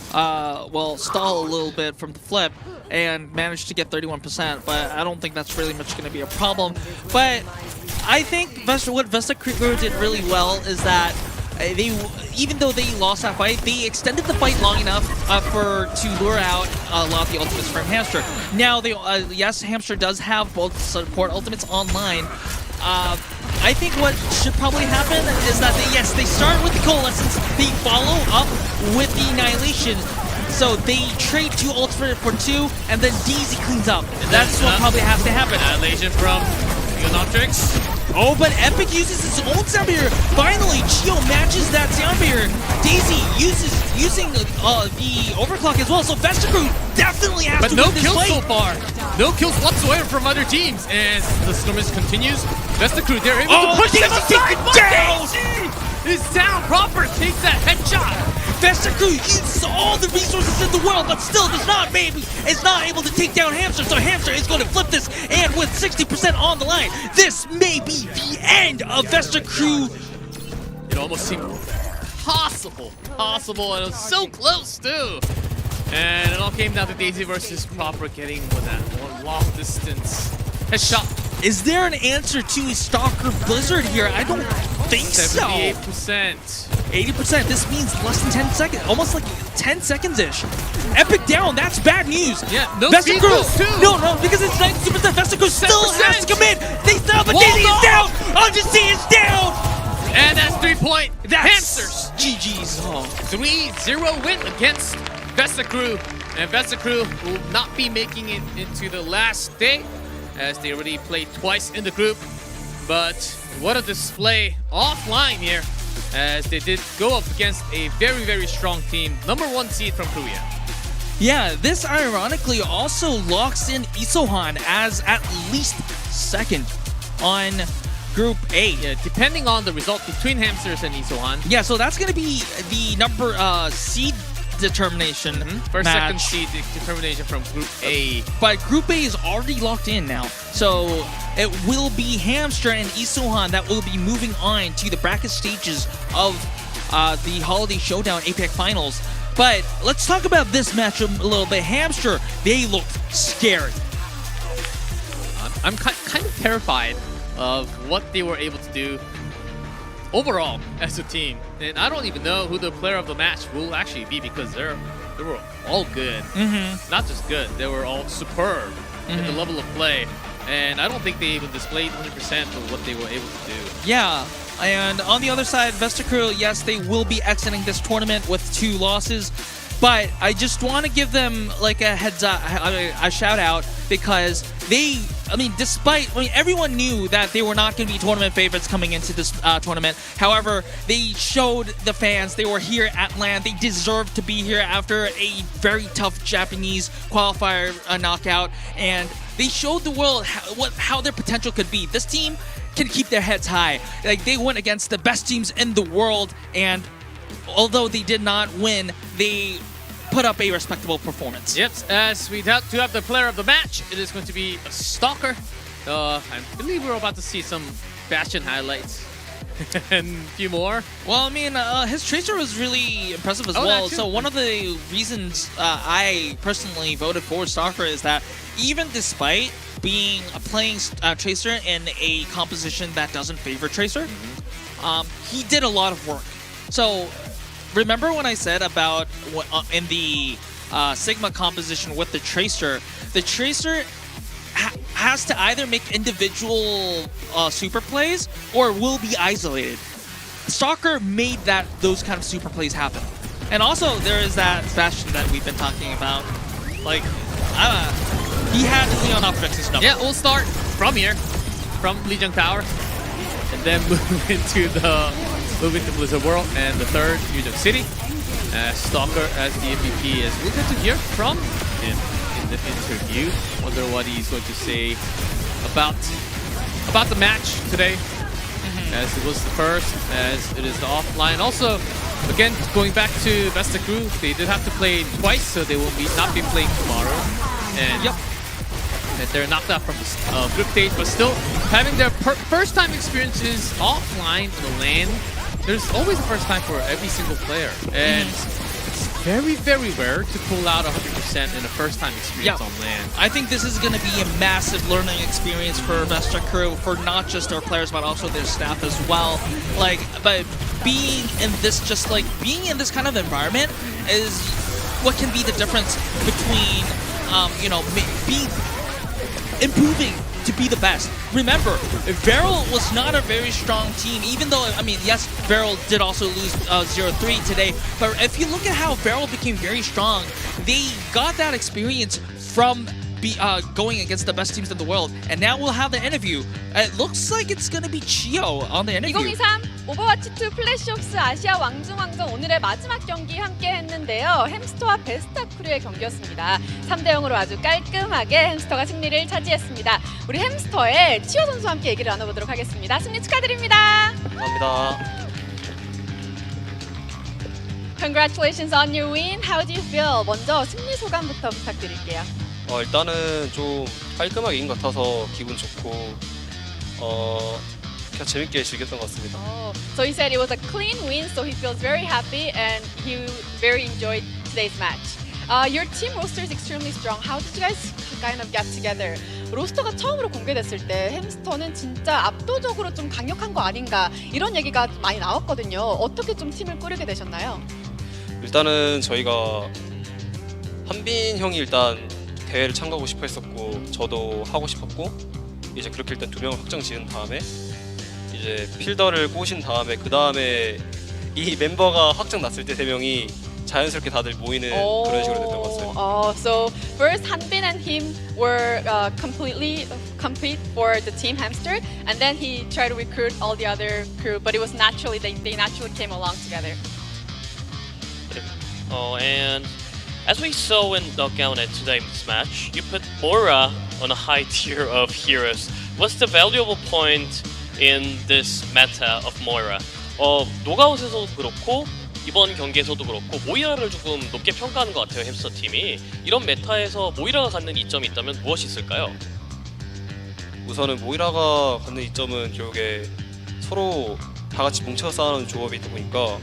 Speaker 9: stall a little bit from the flip and managed to get 31%, but I don't think that's really much going to be a problem. But I think what Vesta Crew did really well is that even though they lost that fight, they extended the fight long enough to lure out a lot of the ultimates from Hamster. Now, yes, Hamster does have both support ultimates online. I think what should probably happen is that they start with the Coalescence, they follow up with the Annihilation, so they trade 2 ultimate for 2, and then Daisy cleans up. That's what probably has to happen.
Speaker 8: Annihilation from Leon Optrix.
Speaker 9: Oh, but Epic uses its own sound barrier. Finally, Chio matches that sound barrier. Daisy using the overclock as well. So Vestager definitely has to win this
Speaker 8: kills
Speaker 9: fight.
Speaker 8: so far. No kills whatsoever from other teams. And the skirmish continues. Vestager, they're able to push him aside.
Speaker 9: Down.
Speaker 8: Is down. Proper takes that headshot.
Speaker 9: Vestager uses all the resources in the world, but still is not able to take down Hamster. So Hamster is going to flip this, and with 60% on the line, this may be the end of Vestager.
Speaker 8: It almost seemed possible, and it was so close too. And it all came down to Daisy versus Proper getting with that one long distance headshot.
Speaker 9: Is there an answer to a Stalker Blizzard here? I don't think
Speaker 8: 78%.
Speaker 9: 80%. This means less than 10 seconds, almost like 10 seconds-ish. Epic down, that's bad news.
Speaker 8: Yeah, no
Speaker 9: Vestager,
Speaker 8: speed boost too.
Speaker 9: No, because it's 92%. Vestager still has to come in. They still, but Daisy is down. Odyssey is down.
Speaker 8: And that's 3 point.
Speaker 9: That's
Speaker 8: Hamsters.
Speaker 9: GG's.
Speaker 8: 3-0 win against Vestager. And Vestager will not be making it into the last day, as they already played twice in the group. But what a display offline here, as they did go up against a very, very strong team. #1 seed from Korea.
Speaker 9: Yeah, this ironically also locks in Isohan as at least second on Group A.
Speaker 8: Yeah, depending on the result between Hamsters and Isohan.
Speaker 9: Yeah, so that's going to be the seed determination
Speaker 8: First,
Speaker 9: match.
Speaker 8: second seed determination from Group A.
Speaker 9: But Group A is already locked in now. So it will be Hamster and Isohan that will be moving on to the bracket stages of the Holiday Showdown APAC Finals. But let's talk about this match a little bit. Hamster, they looked scared.
Speaker 8: I'm kind of terrified of what they were able to do overall as a team. And I don't even know who the player of the match will actually be, because they were all good. Not just good, they were all superb in the level of play. And I don't think they even displayed 100% of what they were able to do.
Speaker 9: Yeah, and on the other side, Vestager, yes, they will be exiting this tournament with 2 losses. But I just want to give them like a heads up, a shout out, because everyone knew that they were not going to be tournament favorites coming into this tournament. However, they showed the fans they were here at LAN. They deserved to be here after a very tough Japanese qualifier knockout, and they showed the world how their potential could be. This team can keep their heads high. Like, they went against the best teams in the world, and although they did not win, they put up a respectable performance.
Speaker 8: Yep, as we have to have the player of the match, it is going to be a Stalker. I believe we're about to see some Bastion highlights and a few more.
Speaker 9: Well, I mean, his Tracer was really impressive as well. So one of the reasons I personally voted for Stalker is that even despite playing Tracer in a composition that doesn't favor Tracer, he did a lot of work. So remember when I said about in the Sigma composition with the Tracer has to either make individual super plays or will be isolated. Stalker made those kind of super plays happen. And also there is that Bastion that we've been talking about. Like, he had Leon Optrix's number.
Speaker 8: Yeah, we'll start from here, from Lijiang Tower, and then move into Blizzard World, and the third, Yuuzhan City. Stalker as the MVP, as we'll get to hear from him in the interview. Wonder what he's going to say about the match today, as it was the first, as it is the offline. Also, again, going back to Vestager, they did have to play twice, so they will not be playing tomorrow. And and they're knocked out from the group stage, but still having their first time experiences offline in the LAN. There's always a first time for every single player, and it's very, very rare to pull out 100% in a first time experience on LAN.
Speaker 9: I think this is going to be a massive learning experience for Vestager, for not just their players but also their staff as well. Like, but being in this kind of environment is what can be the difference between improving to be the best. Remember, Veryl was not a very strong team, even though, yes, Veryl did also lose 0-3 today, but if you look at how Veryl became very strong, they got that experience from going against the best teams in the world. And now we'll have the interview. It looks like it's gonna be Chio on the interview.
Speaker 17: 2023 오버워치2 플래시옵스 아시아 왕중왕전 오늘의 마지막 경기 함께 했는데요. 햄스터와 베스타 크루의 경기였습니다. 3대0으로 아주 깔끔하게 햄스터가 승리를 차지했습니다. 우리 햄스터의 치어 선수와 함께 얘기를 나눠보도록 하겠습니다. 승리 축하드립니다.
Speaker 14: 감사합니다.
Speaker 17: Congratulations on your win. How do you feel? 먼저 승리 소감부터 부탁드릴게요.
Speaker 14: 일단은 좀 깔끔하게 이긴 것 같아서 기분 좋고 그냥 재밌게 즐겼던 것 같습니다.
Speaker 17: So he said it was a clean win, so he feels very happy and he very enjoyed today's match. Your team roster is extremely strong. How did you guys kind of get together? 로스터가 처음으로 공개됐을 때 햄스터는 진짜 압도적으로 좀 강력한 거 아닌가 이런 얘기가 많이 나왔거든요. 어떻게 좀 팀을 꾸리게 되셨나요?
Speaker 14: 일단은 저희가 한빈 형이 일단 대회를 참가하고 싶어 했었고 저도 하고 싶었고 이제 그렇게 일단 2명을 확정 지은 다음에 이제 필더를 꼬신 다음에 그 다음에 이 멤버가 확정 났을 때 3명이 자연스럽게 다들 모이는 그런 식으로 됐던 것 같아요.
Speaker 17: So first Hanbin and him were completely compete for the team Hamster, and then he tried to recruit all the other crew, but it was naturally they naturally came along together.
Speaker 18: And as we saw in Knockout at today's match, you put Moira on a high tier of heroes. What's the valuable point in this meta of Moira? 노가웃에서도 그렇고 이번 경기에서도 그렇고 모이라를 조금 높게 평가하는 것 같아요, 햄스터 팀이. 이런 메타에서 모이라가 갖는 이점이 있다면 무엇이 있을까요?
Speaker 14: 우선은 모이라가 갖는 이점은 결국에 서로 다 같이 뭉쳐 싸우는 조합이 있다 보니까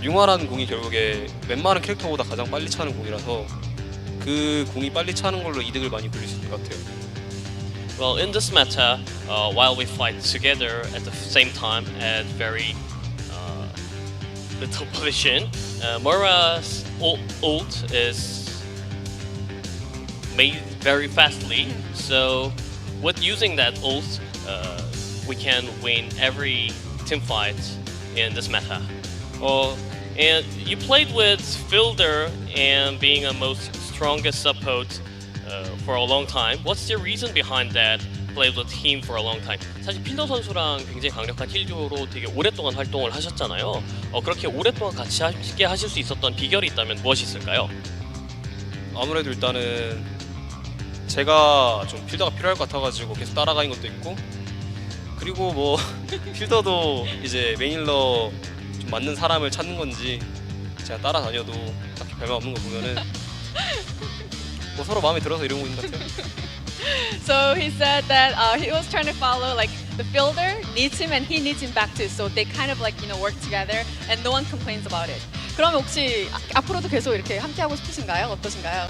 Speaker 14: 융화라는 공이 결국에 웬만한 캐릭터보다 가장 빨리 차는 공이라서 그 공이 빨리 차는 걸로 이득을 많이 볼릴 수 있을 것 같아요.
Speaker 18: Well, in this meta, while we fight together at the same time at very little position, Moira's ult is made very fastly. So, with using that ult, we can win every team fight in this meta. And you played with Fielder and being a most strongest support for a long time. What's the reason behind that? Played with him for a long time. 사실 필더 선수랑 굉장히 강력한 힐듀오로 되게 오랫동안 활동을 하셨잖아요. 그렇게 오랫동안 같이 함께 하실 수 있었던 비결이 있다면 무엇이 있을까요?
Speaker 14: 아무래도 일단은 제가 좀 필더가 필요할 것 같아가지고 계속 따라가는 것도 있고 그리고 뭐 필더도 이제 메인러 좀 맞는 사람을 찾는 건지 제가 따라다녀도 딱히 별말 없는 거 보면은 뭐 서로 마음에 들어서 이러고 있는 것 같아요.
Speaker 17: So he said that he was trying to follow like the fielder needs him and he needs him back too. So they kind of like work together and no one complains about it. 그러면 혹시 앞으로도 계속 이렇게 함께 하고 싶으신가요? 어떠신가요?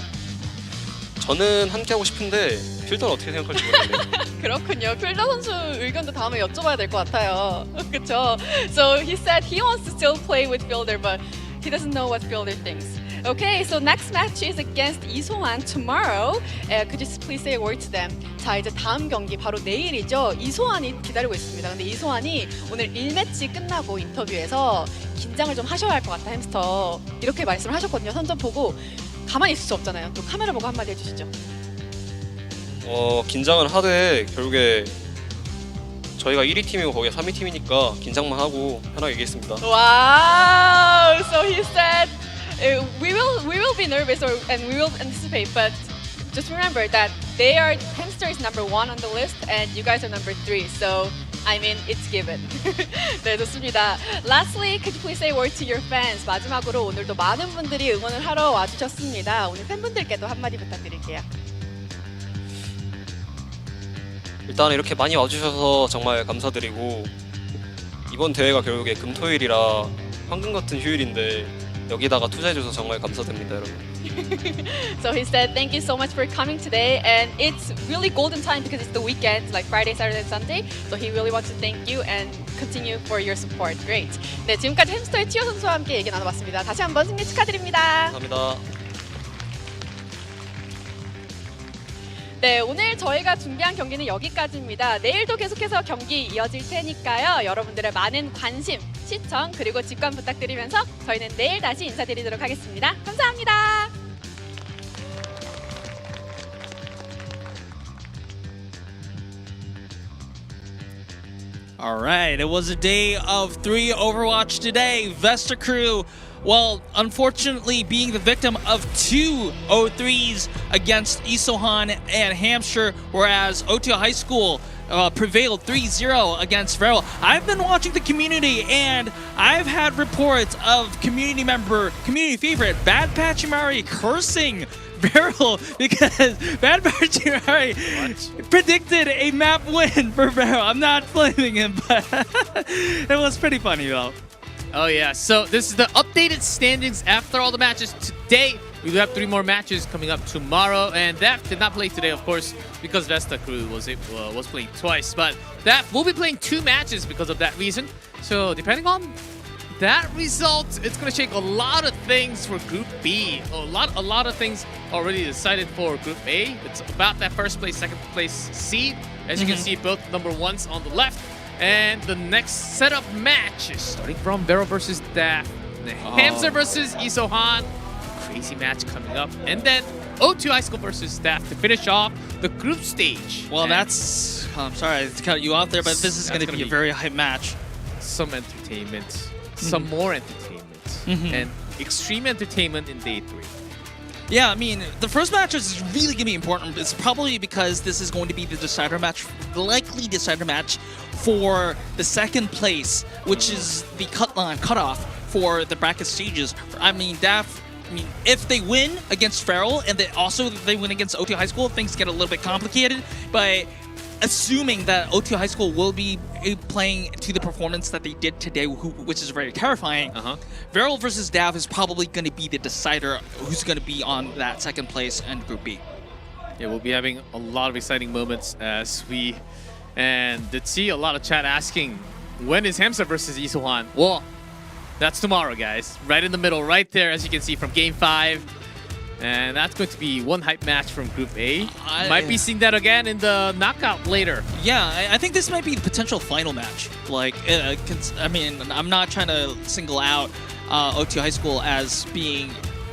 Speaker 14: 저는 함께 하고 싶은데 필더는 어떻게 생각할지 모르겠네요.
Speaker 17: 그렇군요. 필더 선수 의견도 다음에 여쭤봐야 될 것 같아요. 그렇죠. So he said he wants to still play with fielder, but he doesn't know what fielder thinks. Okay, so next match is against 이소환 tomorrow. Could you please say a word to them? 자, 이제 다음 경기 바로 내일이죠. 이소환이 기다리고 있습니다. 근데 이소환이 오늘 1매치 끝나고 인터뷰에서 긴장을 좀 하셔야 할 것 같다, 햄스터. 이렇게 말씀을 하셨거든요. 선전 보고 가만히 있을 수 없잖아요. 또 카메라 보고 한마디 해주시죠.
Speaker 14: 긴장은 하되 결국에 저희가 1위 팀이고 거기가 3위 팀이니까 긴장만 하고 편하게 얘기했습니다.
Speaker 17: Wow! So he said we will be nervous and we will anticipate, but just remember that Hamster is number 1 on the list and you guys are number 3. So I mean, it's given. 네, 좋습니다. Lastly, could you please say a word to your fans? 마지막으로 오늘도 많은 분들이 응원을 하러 와주셨습니다. 오늘 팬분들께도 한마디 부탁드릴게요.
Speaker 14: 일단 이렇게 많이 와주셔서 정말 감사드리고 이번 대회가 결국에 금토일이라 황금 같은 휴일인데 여기다가 투자해줘서 정말 감사드립니다, 여러분.
Speaker 17: So he said, thank you so much for coming today, and it's really golden time because it's the weekend, like Friday, Saturday, and Sunday. So he really wants to thank you and continue for your support. Great. 네, 지금까지 햄스터의 치어 선수와 함께 얘기 나눠봤습니다. 다시 한번 승리 축하드립니다.
Speaker 14: 감사합니다.
Speaker 17: 네, 오늘 저희가 준비한 경기는 여기까지입니다. 내일도 계속해서 경기 이어질 테니까요. 여러분들의 많은 관심, 시청, 그리고 직관 부탁드리면서 저희는 내일 다시 인사드리도록 하겠습니다. 감사합니다.
Speaker 9: All right, it was a day of 3 Overwatch today. Vesta Crew, well, unfortunately being the victim of 2 0-3s against Isohan and Hampshire, whereas O2 High School prevailed 3-0 against Feral. I've been watching the community, and I've had reports of community favorite Bad Pachimari cursing Beryl because Bad Pachimari predicted a map win for Beryl. I'm not blaming him, but it was pretty funny though.
Speaker 8: Oh yeah, so this is the updated standings after all the matches today. We do have 3 more matches coming up tomorrow, and Daph did not play today, of course, because Vesta Crew was playing twice. But Daph will be playing 2 matches because of that reason. So depending on that result, it's gonna shake a lot of things for Group B. A lot of things already decided for Group A. It's about that first place, second place seed. As you can see, both number 1s on the left. And the next setup match is starting from Beryl versus Daph, Hamster versus Isohan. Crazy match coming up, and then O2 High School versus Daph to finish off the group stage.
Speaker 9: Well, that's I'm sorry to cut you off there, but this is going to be a very hype match.
Speaker 8: Some entertainment, some more entertainment, and extreme entertainment in day 3.
Speaker 9: Yeah, I mean, the first match is really going to be important. It's probably because this is going to be the decider match, the likely decider match for the second place, which is the cutoff for the bracket stages. I mean, Daph, if they win against Feral and they win against O2 High School, things get a little bit complicated. But assuming that O2 High School will be playing to the performance that they did today, which is very terrifying, Feral versus Daph is probably going to be the decider who's going to be on that second place in Group B.
Speaker 8: Yeah, we'll be having a lot of exciting moments and did see a lot of chat asking, when is Hamza versus Isohan? Well, that's tomorrow, guys. Right in the middle, right there, as you can see from Game 5. And that's going to be one hype match from Group A. Might be seeing that again in the knockout later.
Speaker 9: Yeah, I think this might be the potential final match. Like, I mean, I'm not trying to single out O2 High School as being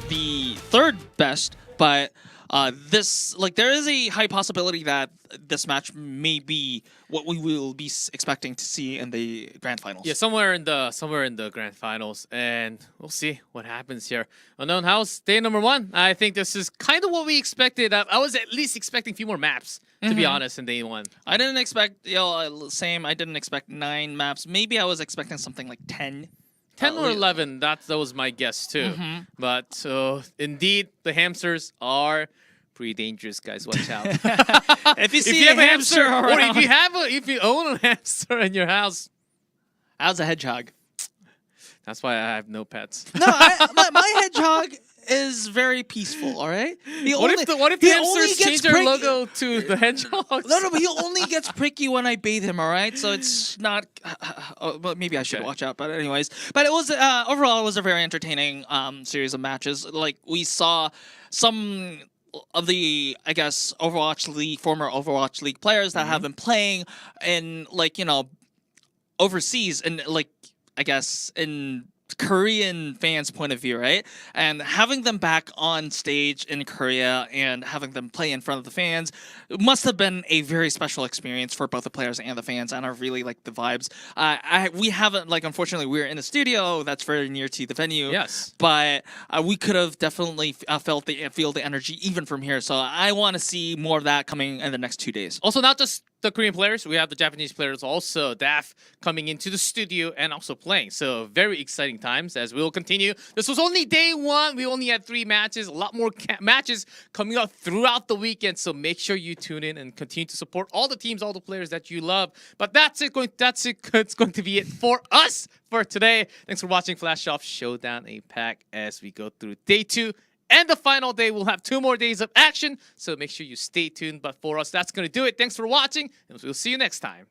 Speaker 9: the 3rd best, but there is a high possibility that this match may be what we will be expecting to see in the grand finals.
Speaker 8: Yeah, somewhere in the grand finals, and we'll see what happens here. Unknown House, day number 1. I think this is kind of what we expected. I was at least expecting a few more maps, to be honest, in day 1.
Speaker 9: I didn't expect, same. I didn't expect 9 maps. Maybe I was expecting something like 10.
Speaker 8: 10 or 11, that was my guess too. But indeed, the hamsters are pretty dangerous, guys. Watch out.
Speaker 9: If you see a hamster
Speaker 8: or if you own a hamster in your house,
Speaker 9: how's a hedgehog?
Speaker 8: That's why I have no pets.
Speaker 9: No, my hedgehog is very peaceful. All right.
Speaker 8: What if the hamsters change their logo to the hedgehog?
Speaker 9: No, but he only gets pricky when I bathe him. All right. So it's not. Well, maybe I should watch out. But anyways, but it was overall it was a very entertaining series of matches. Like we saw some of the, I guess, former Overwatch League players that have been playing in, overseas, and, I guess, in Korean fans' point of view, right? And having them back on stage in Korea and having them play in front of the fans must have been a very special experience for both the players and the fans, and I really like the vibes. We haven't, unfortunately, we're in a studio that's very near to the venue.
Speaker 8: Yes.
Speaker 9: But we could have definitely feel the energy even from here. So I want to see more of that coming in the next 2 days.
Speaker 8: Also, not just the Korean players, we have the Japanese players also, Daph coming into the studio and also playing. So very exciting times as we will continue. This was only day 1. We only had 3 matches, a lot more matches coming up throughout the weekend. So make sure you tune in and continue to support all the teams, all the players that you love. But that's it. It's going to be it for us for today. Thanks for watching FlashOps Showdown APAC as we go through day 2. And the final day, we'll have 2 more days of action. So make sure you stay tuned. But for us, that's going to do it. Thanks for watching, and we'll see you next time.